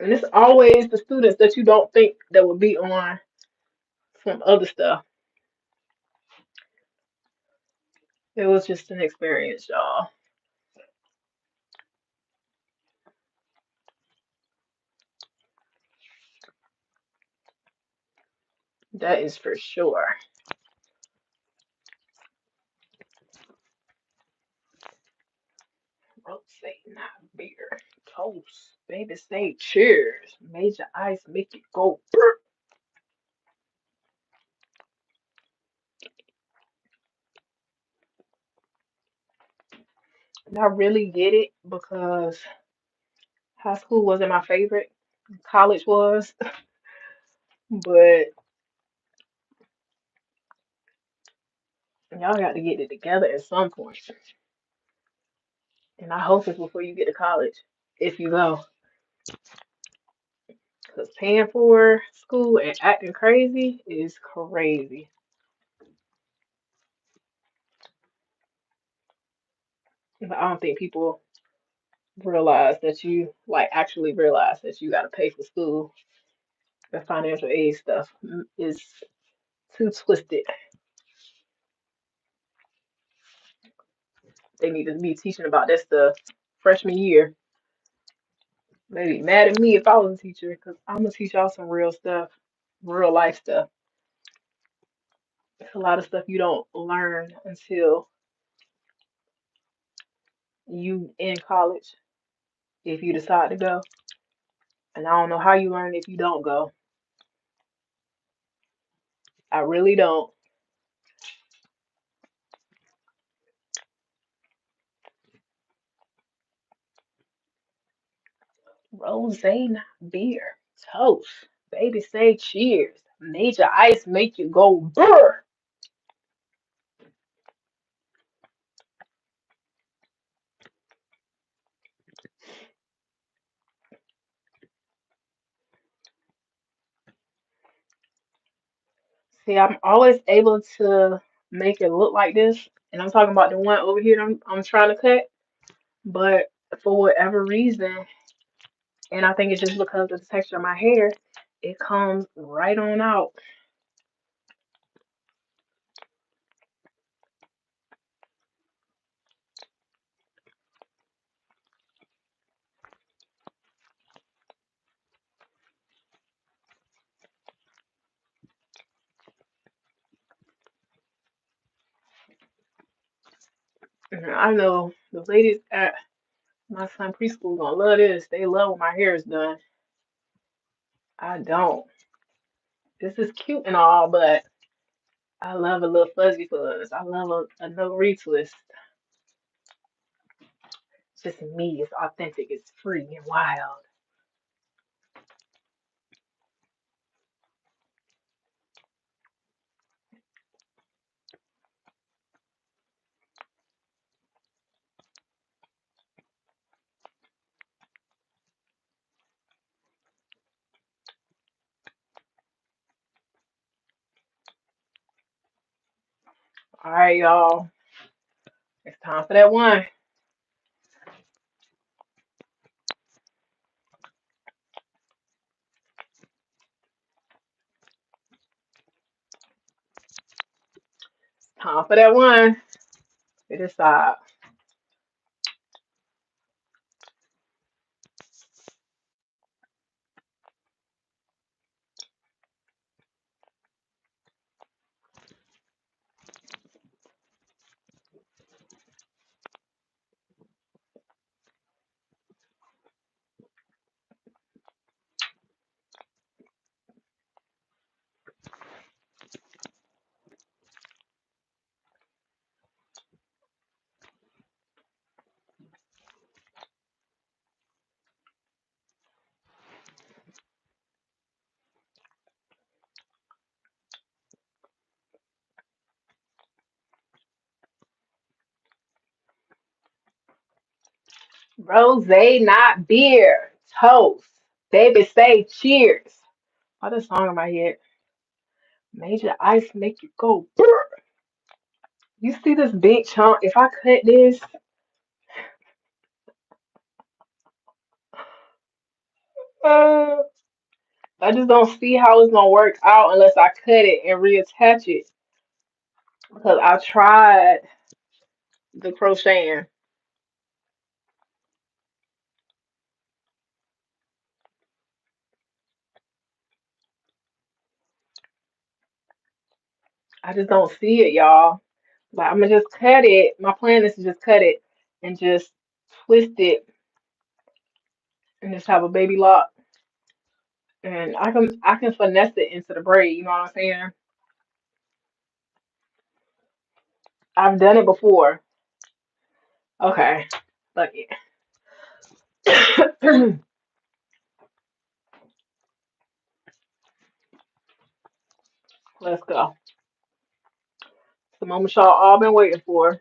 And it's always the students that you don't think that would be on some other stuff. It was just an experience, y'all. That is for sure. Rose, not beer. Toast. Baby say cheers. Major ice make it go burp. And I really get it because high school wasn't my favorite. College was. But y'all got to get it together at some point. And I hope it's before you get to college. If you go. Because paying for school and acting crazy is crazy. But I don't think people realize that you like actually realize that you got to pay for school. The financial aid stuff is too twisted. They need to be teaching about that stuff freshman year. They be mad at me if I was a teacher because I'm gonna teach y'all some real stuff, real life stuff. It's a lot of stuff you don't learn until you in college if you decide to go. And I don't know how you learn if you don't go. I really don't. Rose, not beer. Toast. Baby say cheers. Major ice make you go brr. See, I'm always able to make it look like this. And I'm talking about the one over here I'm trying to cut. But for whatever reason, and I think it's just because of the texture of my hair, it comes right on out. And I know the ladies at my son preschool gonna love this. They love when my hair is done. I don't. This is cute and all, but I love a little fuzzy fuzz. I love a no retwist. It's just me. It's authentic. It's free and wild. All right, y'all. It's time for that one. Time for that one. It is Rose, not beer. Toast. Baby, say cheers. What a song in my head. Major ice make you go. Brr. You see this big chunk? If I cut this, uh, I just don't see how it's gonna work out unless I cut it and reattach it. Because I tried the crocheting. I just don't see it, y'all. Like I'm gonna just cut it. My plan is to just cut it and just twist it and just have a baby lock. And I can finesse it into the braid. You know what I'm saying? I've done it before. Okay, but yeah. Let's go. The moment y'all all been waiting for.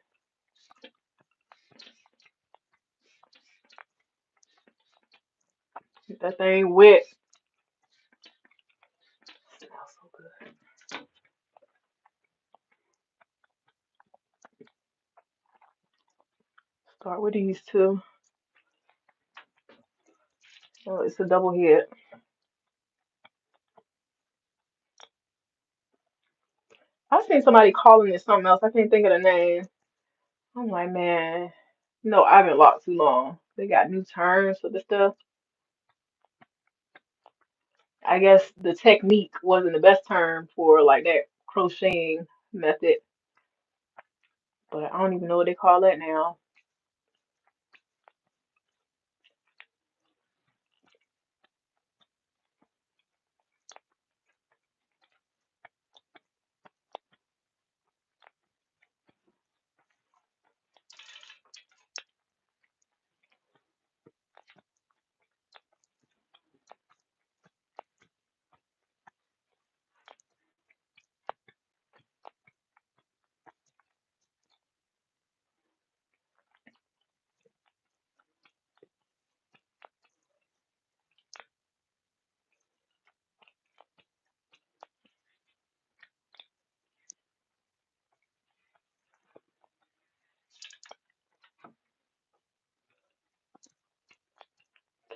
Get that thing wet. Smells so good. Start with these two. Oh, it's a double hit. I seen somebody calling it something else. I can't think of the name. I'm like, man, I've been locked too long. They got new terms for the stuff. I guess the technique wasn't the best term for like that crocheting method, but I don't even know what they call that now.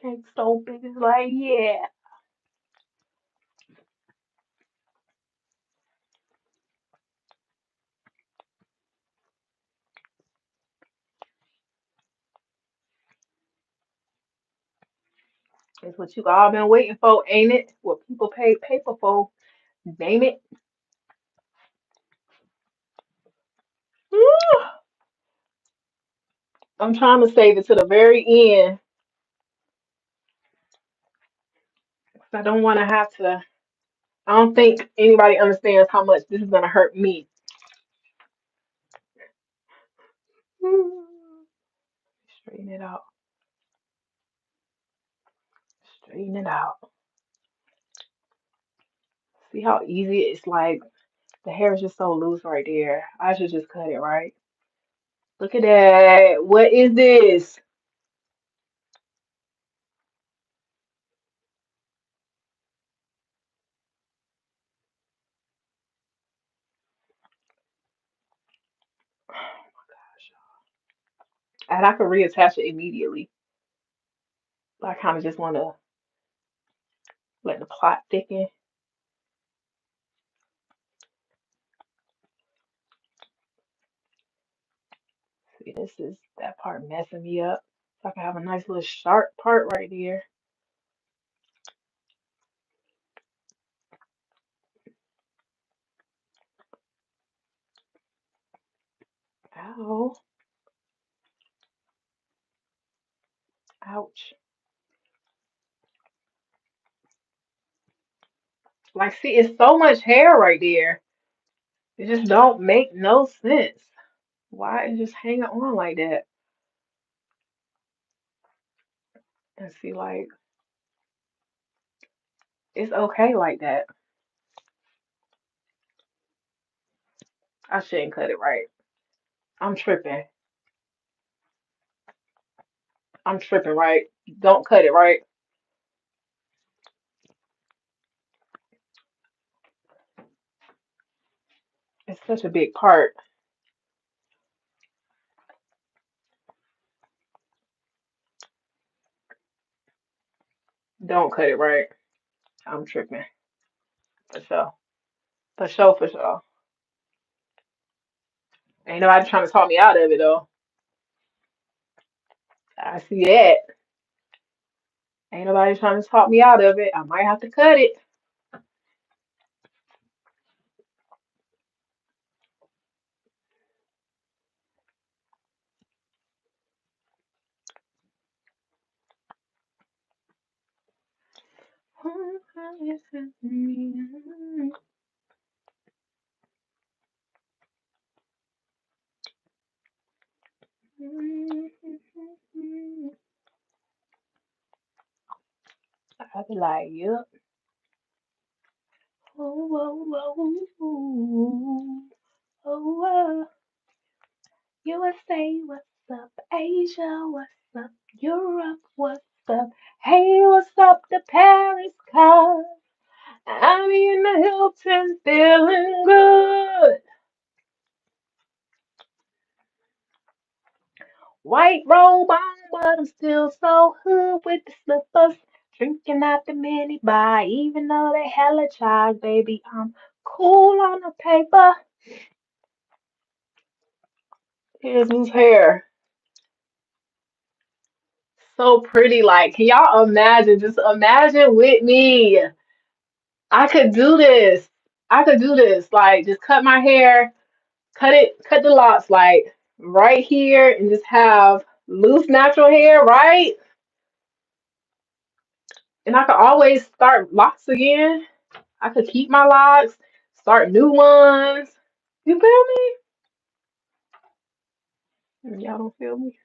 Cake so big, it's like, yeah. It's what you all been waiting for, ain't it? What people pay paper for, name it. Woo! I'm trying to save it to the very end 'cause I don't want to have to. I don't think anybody understands how much this is gonna hurt me. Straighten it out. Straighten it out. See how easy it's like the hair is just so loose right there. I should just cut it, right? Look at that. What is this? And I could reattach it immediately. But I kind of just want to let the plot thicken. See, this is that part messing me up. So I can have a nice little sharp part right there. Ow. Ouch. Like, see, it's so much hair right there. It just don't make no sense. Why is just hanging on like that? And see, like, it's okay like that. I shouldn't cut it right. I'm tripping. I'm tripping, right? Don't cut it, right? It's such a big part. Don't cut it, right? I'm tripping. For sure. For sure, for sure. Ain't nobody trying to talk me out of it though. I see that. Ain't nobody trying to talk me out of it. I might have to cut it. I'll be like, yep. Oh, oh, oh, oh, oh, oh. USA, what's up? Asia, what's up? Europe, what's up? Hey, what's up? The Paris car. I'm in the Hilton, feeling good. White robe on, but I'm still so hood with the slippers. Drinking out the mini bar, even though they hella charge, baby. I'm cool on the paper. Here's his hair. So pretty. Like, can y'all imagine? Just imagine with me. I could do this. I could do this. Like, just cut my hair, cut it, cut the locks, like right here, and just have loose natural hair, right? And I could always start locks again. I could keep my locks, start new ones. You feel me? Y'all don't feel me?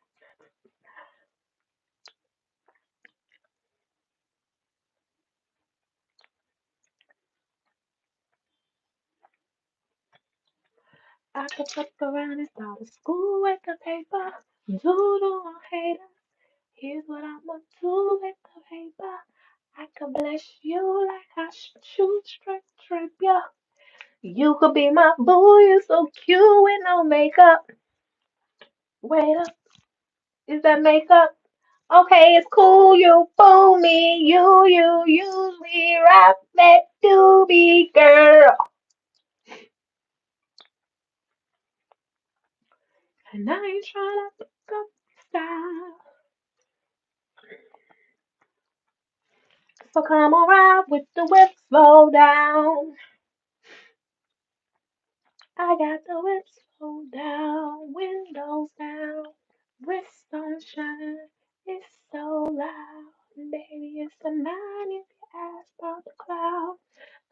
I could flip around and start a school with the paper. Doodle on haters. Here's what I'ma do with the paper. I could bless you like I should shoot straight trip ya. You could be my boo, you so cute with no makeup. Wait up, is that makeup? Okay, it's cool, you fool me, you use me, rap that doobie girl. And I ain't trying to pick up style. So come around with the whip, slow down. I got the whip, slow down, windows down, wrist on shine. It's so loud, baby, it's the night if you ask about the cloud.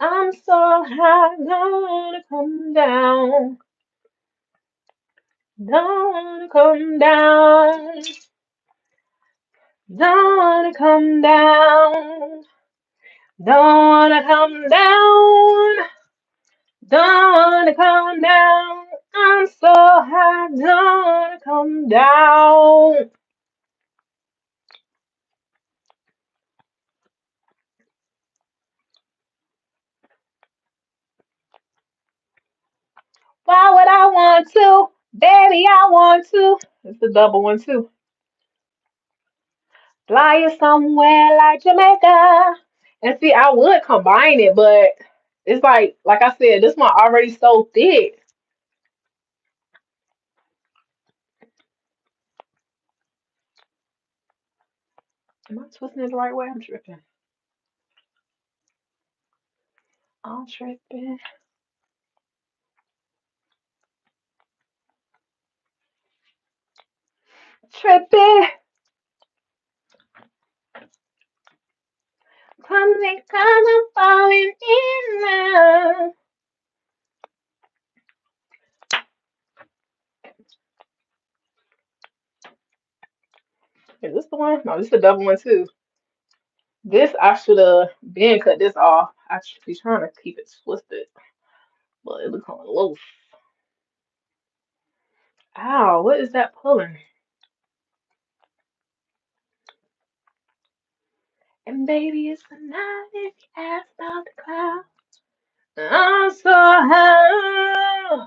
I'm so high, gonna come down, don't come down, don't wanna come down, don't wanna come down, don't wanna come down. I'm so high, don't wanna come down. Why would I want to? Baby, I want to. It's a double one too. Fly you somewhere like Jamaica. And see, I would combine it, but it's like I said, this one already so thick. Am I twisting it the right way? I'm tripping. I'm tripping. Tripping. Come because I'm falling in love. Is this the one? No, this is the double one too. This I should have been cut this off. I should be trying to keep it twisted, but it looks kind of loose. Ow, what is that pulling? And baby, it's the night if you ask about the cloud. I'm so high.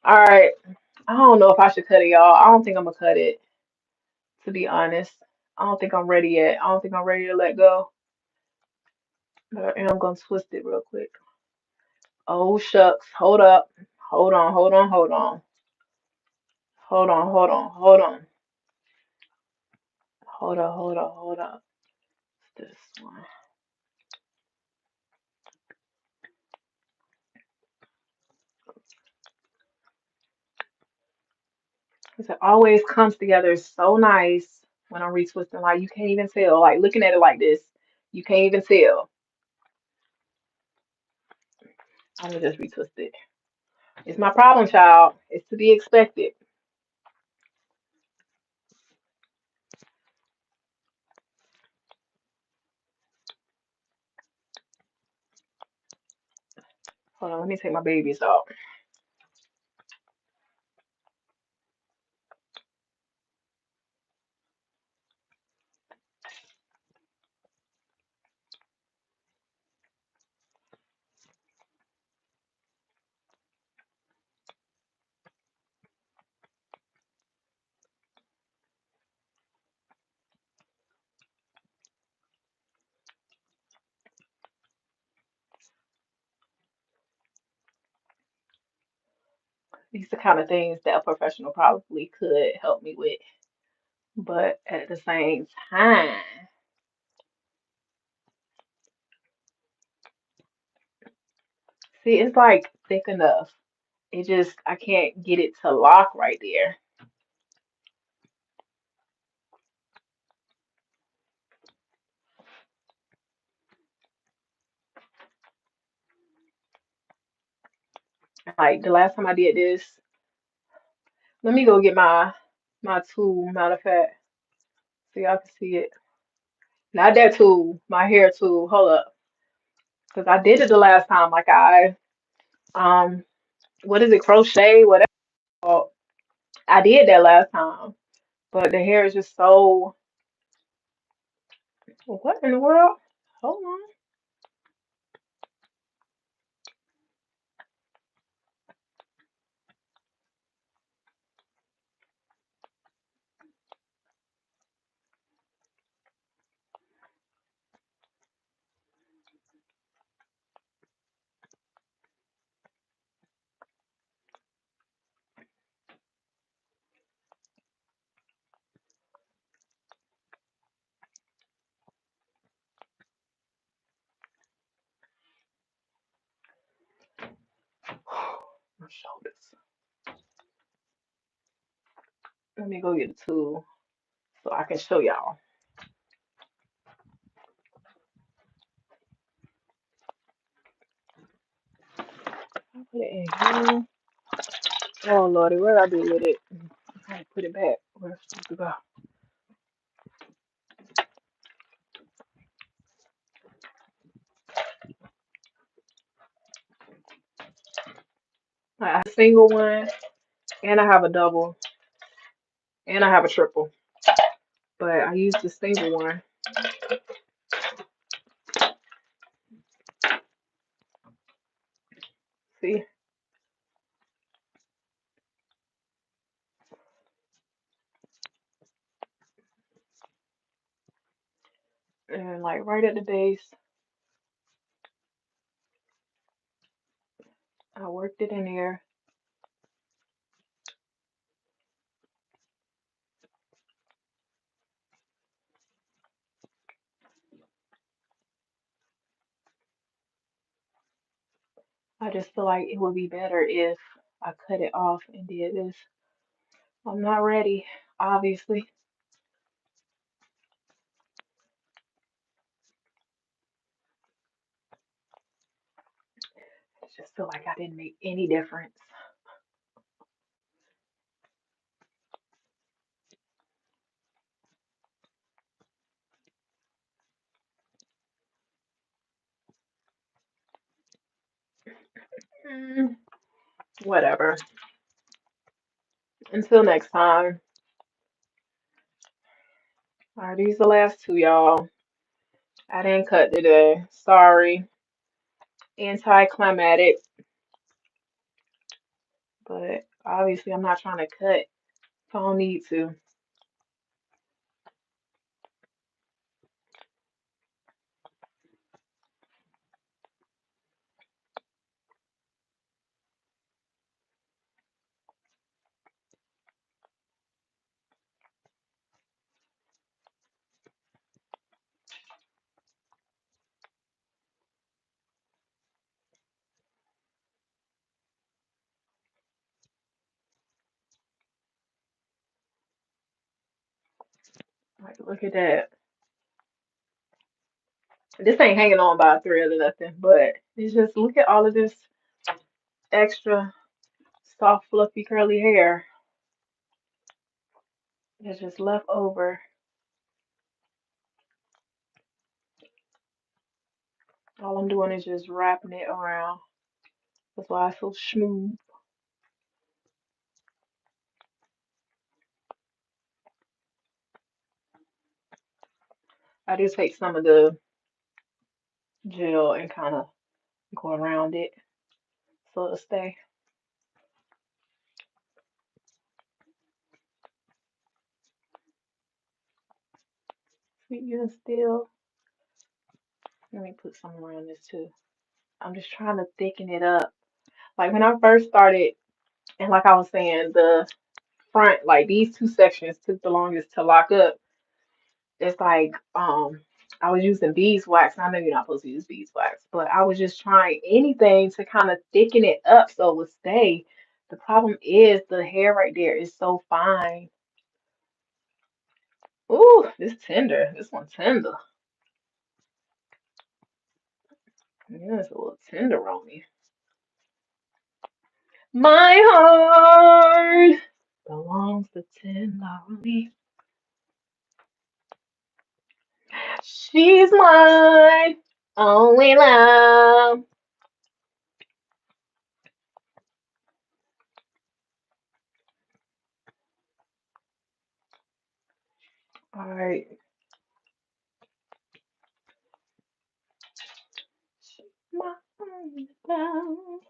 All right. I don't know if I should cut it, y'all. I don't think I'm gonna cut it, to be honest. I don't think I'm ready yet. I don't think I'm ready to let go. And I'm gonna twist it real quick. Oh shucks. Hold up. Hold on, hold on, hold on. Hold on, hold on, hold on. Hold up, hold up, hold up. This one. Because it always comes together so nice when I'm retwisting. Like you can't even tell. Like looking at it like this, you can't even tell. I'm gonna just retwist it. It's my problem, child. It's to be expected. Hold on, let me take my babies out. These are the kind of things that a professional probably could help me with. But at the same time, see, it's like thick enough. It just, I can't get it to lock right there. Like the last time I did this, let me go get my tool, matter of fact, so y'all can see it. Not that tool, my hair tool. Hold up. Because I did it the last time. Like um, what is it, crochet, whatever. I did that last time. But the hair is just so, what in the world? Hold on. My shoulders. Let me go get the tool so I can show y'all. I put it in here. Oh Lordy, what did I do with it? I put it back where it's supposed to go. I have a single one, and I have a double, and I have a triple. But I use the single one. See? And like right at the base, I worked it in there. I just feel like it would be better if I cut it off and did this. I'm not ready, obviously. I just feel like I didn't make any difference. Mm, whatever. Until next time. All right, these the last two, y'all. I didn't cut today. Sorry. Anticlimactic, but obviously I'm not trying to cut if I don't need to. Like, look at that. This ain't hanging on by a thread or nothing, but it's just look at all of this extra soft, fluffy, curly hair that's just left over. All I'm doing is just wrapping it around. That's why it's so smooth. I just take some of the gel and kind of go around it so it'll stay. Sweet and still. Let me put some around this too. I'm just trying to thicken it up. Like when I first started, and like I was saying, the front, like these two sections took the longest to lock up. It's like I was using beeswax. I know you're not supposed to use beeswax, but I was just trying anything to kind of thicken it up so it would stay. The problem is the hair right there is so fine. Ooh, this tender. This one tender. Yeah, it's a little tender on me. My heart belongs to tenderly. She's mine, only love. All right. My only love.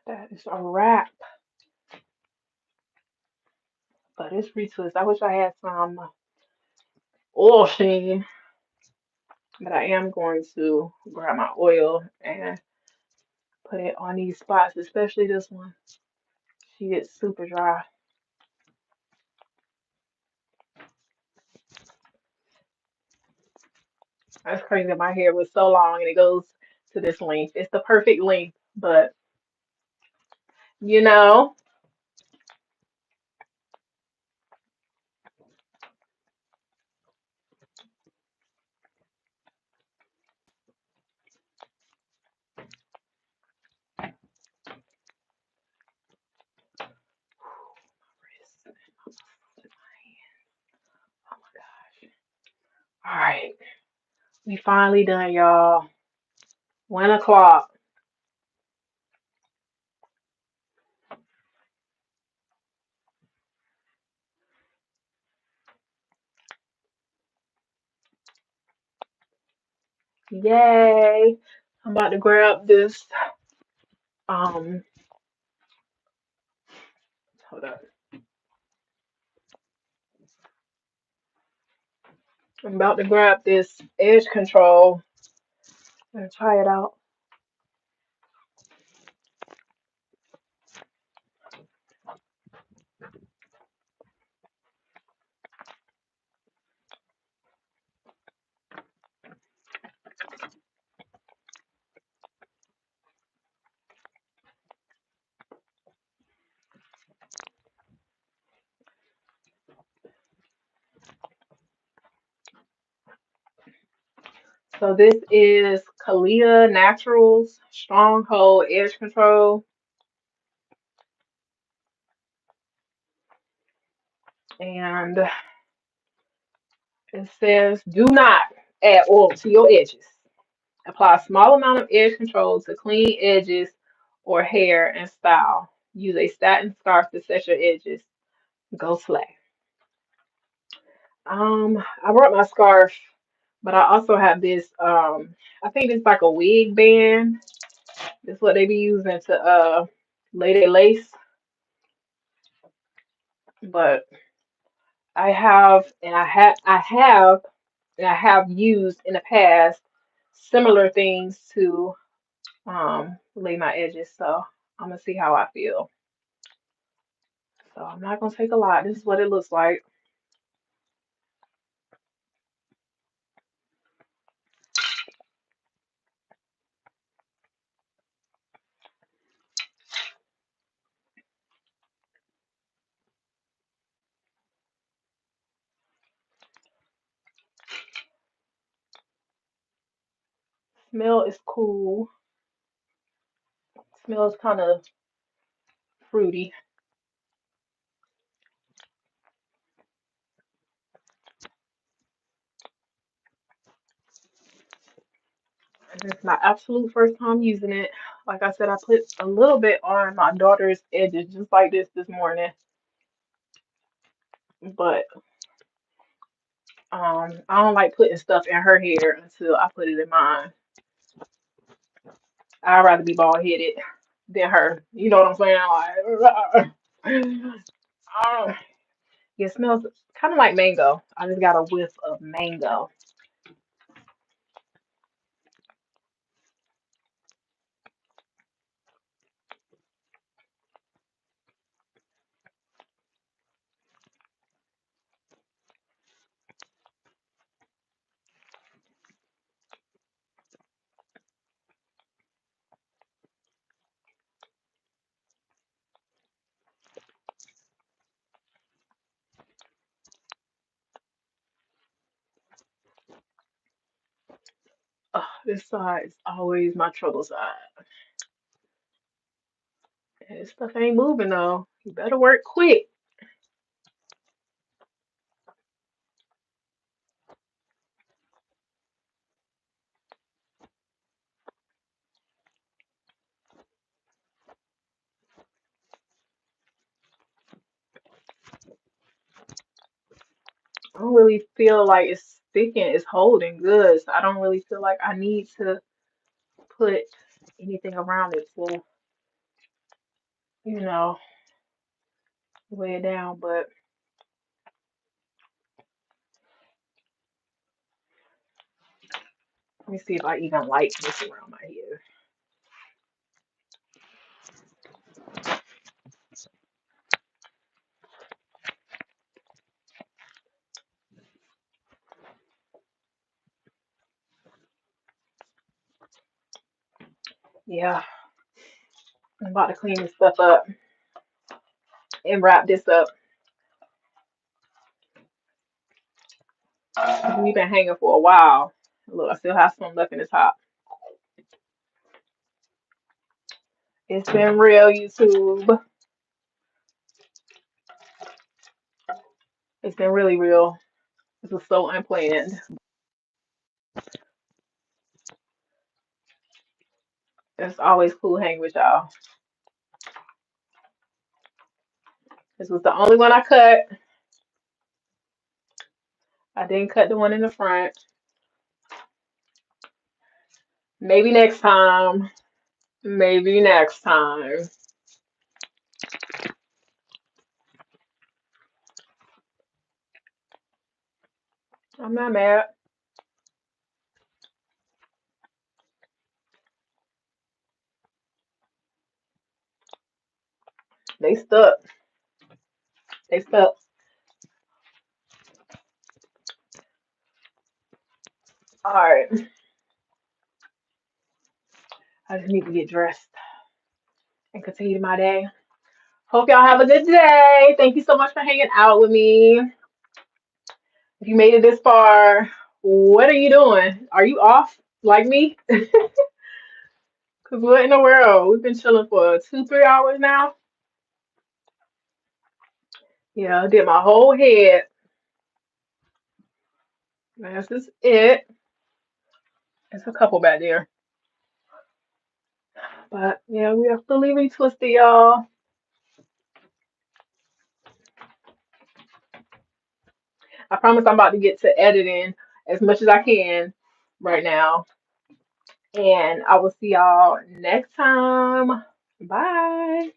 That is a wrap. But it's retwist. I wish I had some oil sheen, but I am going to grab my oil and put it on these spots, especially this one. She gets super dry. That's crazy that my hair was so long and it goes to this length. It's the perfect length, but you know, oh my gosh. All right, we finally done, y'all. 1 o'clock. Yay! I'm about to grab this. Um, hold up. I'm about to grab this edge control and try it out. So this is Kalia Naturals Stronghold Edge Control. And it says, do not add oil to your edges. Apply a small amount of edge control to clean edges or hair and style. Use a satin scarf to set your edges. Go slay. I brought my scarf, but I also have this I think it's like a wig band. That's what they be using to lay their lace. But I have used in the past similar things to lay my edges. So I'm gonna see how I feel. So I'm not gonna take a lot. This is what it looks like. Smell is cool. Smells kind of fruity. And it's my absolute first time using it. Like I said, I put a little bit on my daughter's edges just like this morning. But I don't like putting stuff in her hair until I put it in mine. I'd rather be bald headed than her. You know what I'm saying? Like, uh, it smells kind of like mango. I just got a whiff of mango. This side is always my trouble side. And this stuff ain't moving though. You better work quick. I don't really feel like it's sticking, it's holding good. So I don't really feel like I need to put anything around it to, you know, weigh it down. But let me see if I even like this around my hair. Yeah, I'm about to clean this stuff up and wrap this up. We've been hanging for a while. Look, I still have some left in the top. It's been real, YouTube. It's been really real. This was so unplanned. It's always cool hanging with y'all. This was the only one I cut. I didn't cut the one in the front. Maybe next time. Maybe next time. I'm not mad. They stuck. They stuck. All right. I just need to get dressed and continue my day. Hope y'all have a good day. Thank you so much for hanging out with me. If you made it this far, What are you doing? Are you off like me? Cause what in the world? We've been chilling for 2, 3 hours now. Yeah, I did my whole head. This is it. There's a couple back there. But yeah, we are fully retwisted, y'all. I promise I'm about to get to editing as much as I can right now. And I will see y'all next time. Bye.